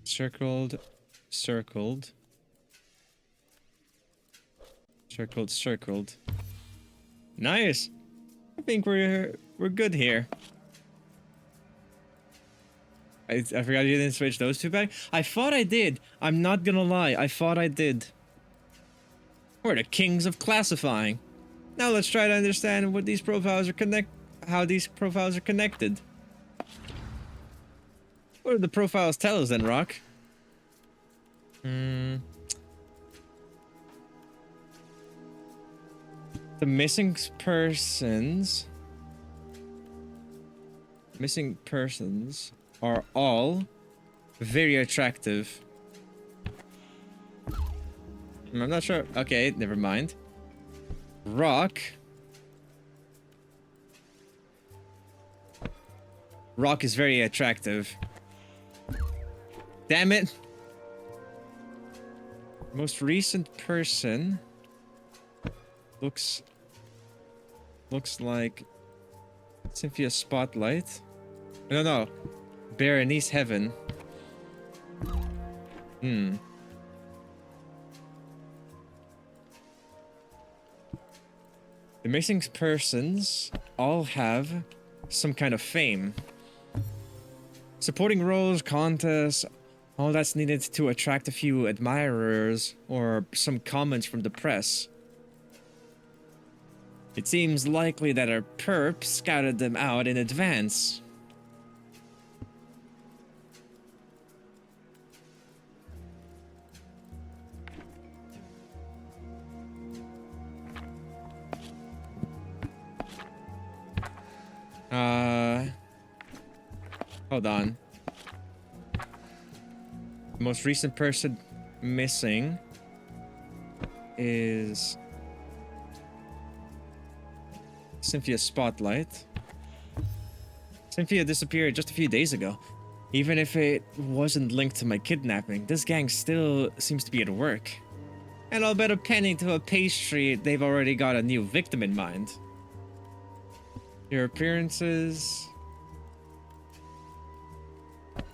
Circled, circled. Circled. Nice. I think we're good here. I forgot you didn't switch those two back. I thought I did. I'm not gonna lie. I thought I did. We're the kings of classifying. Now let's try to understand what these profiles are how these profiles are connected. What do the profiles tell us then, Rock? The missing persons are all very attractive. I'm not sure. Okay, never mind. Rock is very attractive. Damn it. Most recent person looks like Cynthia Spotlight. No. Berenice Heaven. The missing persons all have some kind of fame. Supporting roles, contests, all that's needed to attract a few admirers or some comments from the press. It seems likely that our perp scouted them out in advance. Hold on. The most recent person missing is Cynthia Spotlight. Cynthia disappeared just a few days ago. Even if it wasn't linked to my kidnapping, this gang still seems to be at work. And I'll bet a penny to a pastry they've already got a new victim in mind. Your appearances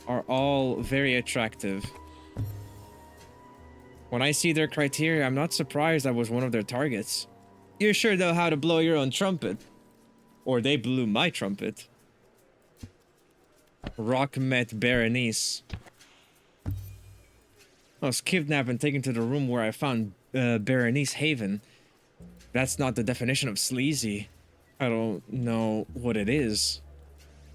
are all very attractive. When I see their criteria, I'm not surprised I was one of their targets. You sure know how to blow your own trumpet. Or they blew my trumpet. Rock met Berenice. I was kidnapped and taken to the room where I found Berenice Haven. That's not the definition of sleazy. I don't know what it is.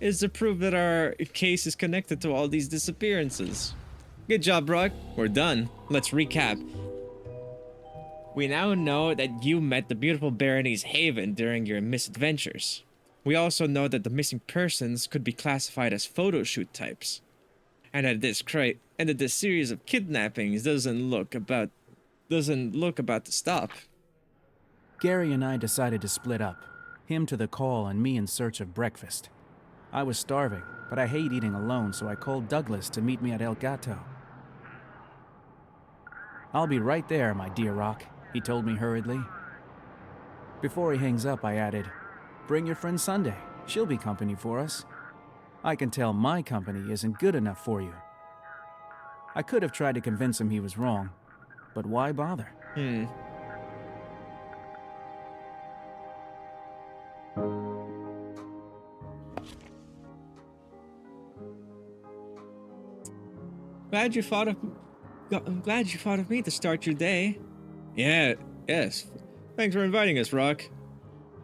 It's the proof that our case is connected to all these disappearances. Good job, Rock. We're done. Let's recap. We now know that you met the beautiful Berenice Haven during your misadventures. We also know that the missing persons could be classified as photo shoot types. And that this series of kidnappings doesn't look about to stop. Gary and I decided to split up. Him to the call and me in search of breakfast. I was starving, but I hate eating alone, so I called Douglas to meet me at El Gato. "I'll be right there, my dear Rock," he told me hurriedly. Before he hangs up, I added, "Bring your friend Sunday. She'll be company for us. I can tell my company isn't good enough for you." I could have tried to convince him he was wrong, but why bother? I'm glad you thought of me to start your day. Yes. Thanks for inviting us, Rock.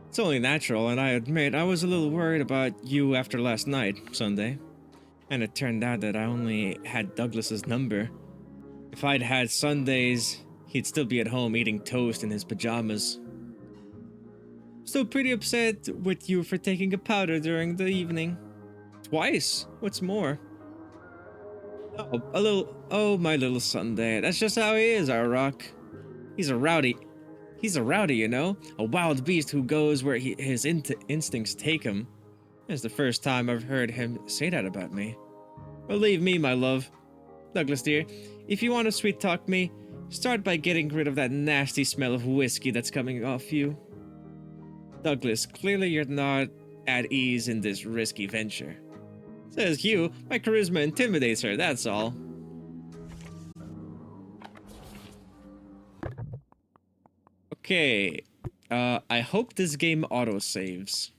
It's only natural, and I admit I was a little worried about you after last night, Sunday. And it turned out that I only had Douglas's number. If I'd had Sunday's, he'd still be at home eating toast in his pajamas. Still pretty upset with you for taking a powder during the evening. Twice? What's more? Oh, my little Sunday. That's just how he is, our Rock. He's a rowdy. He's a rowdy, you know? A wild beast who goes where his instincts take him. It's the first time I've heard him say that about me. Believe me, my love. Douglas dear, if you want to sweet talk me, start by getting rid of that nasty smell of whiskey that's coming off you. Douglas, clearly you're not at ease in this risky venture. Says Hugh, my charisma intimidates her, that's all. Okay, I hope this game auto-saves.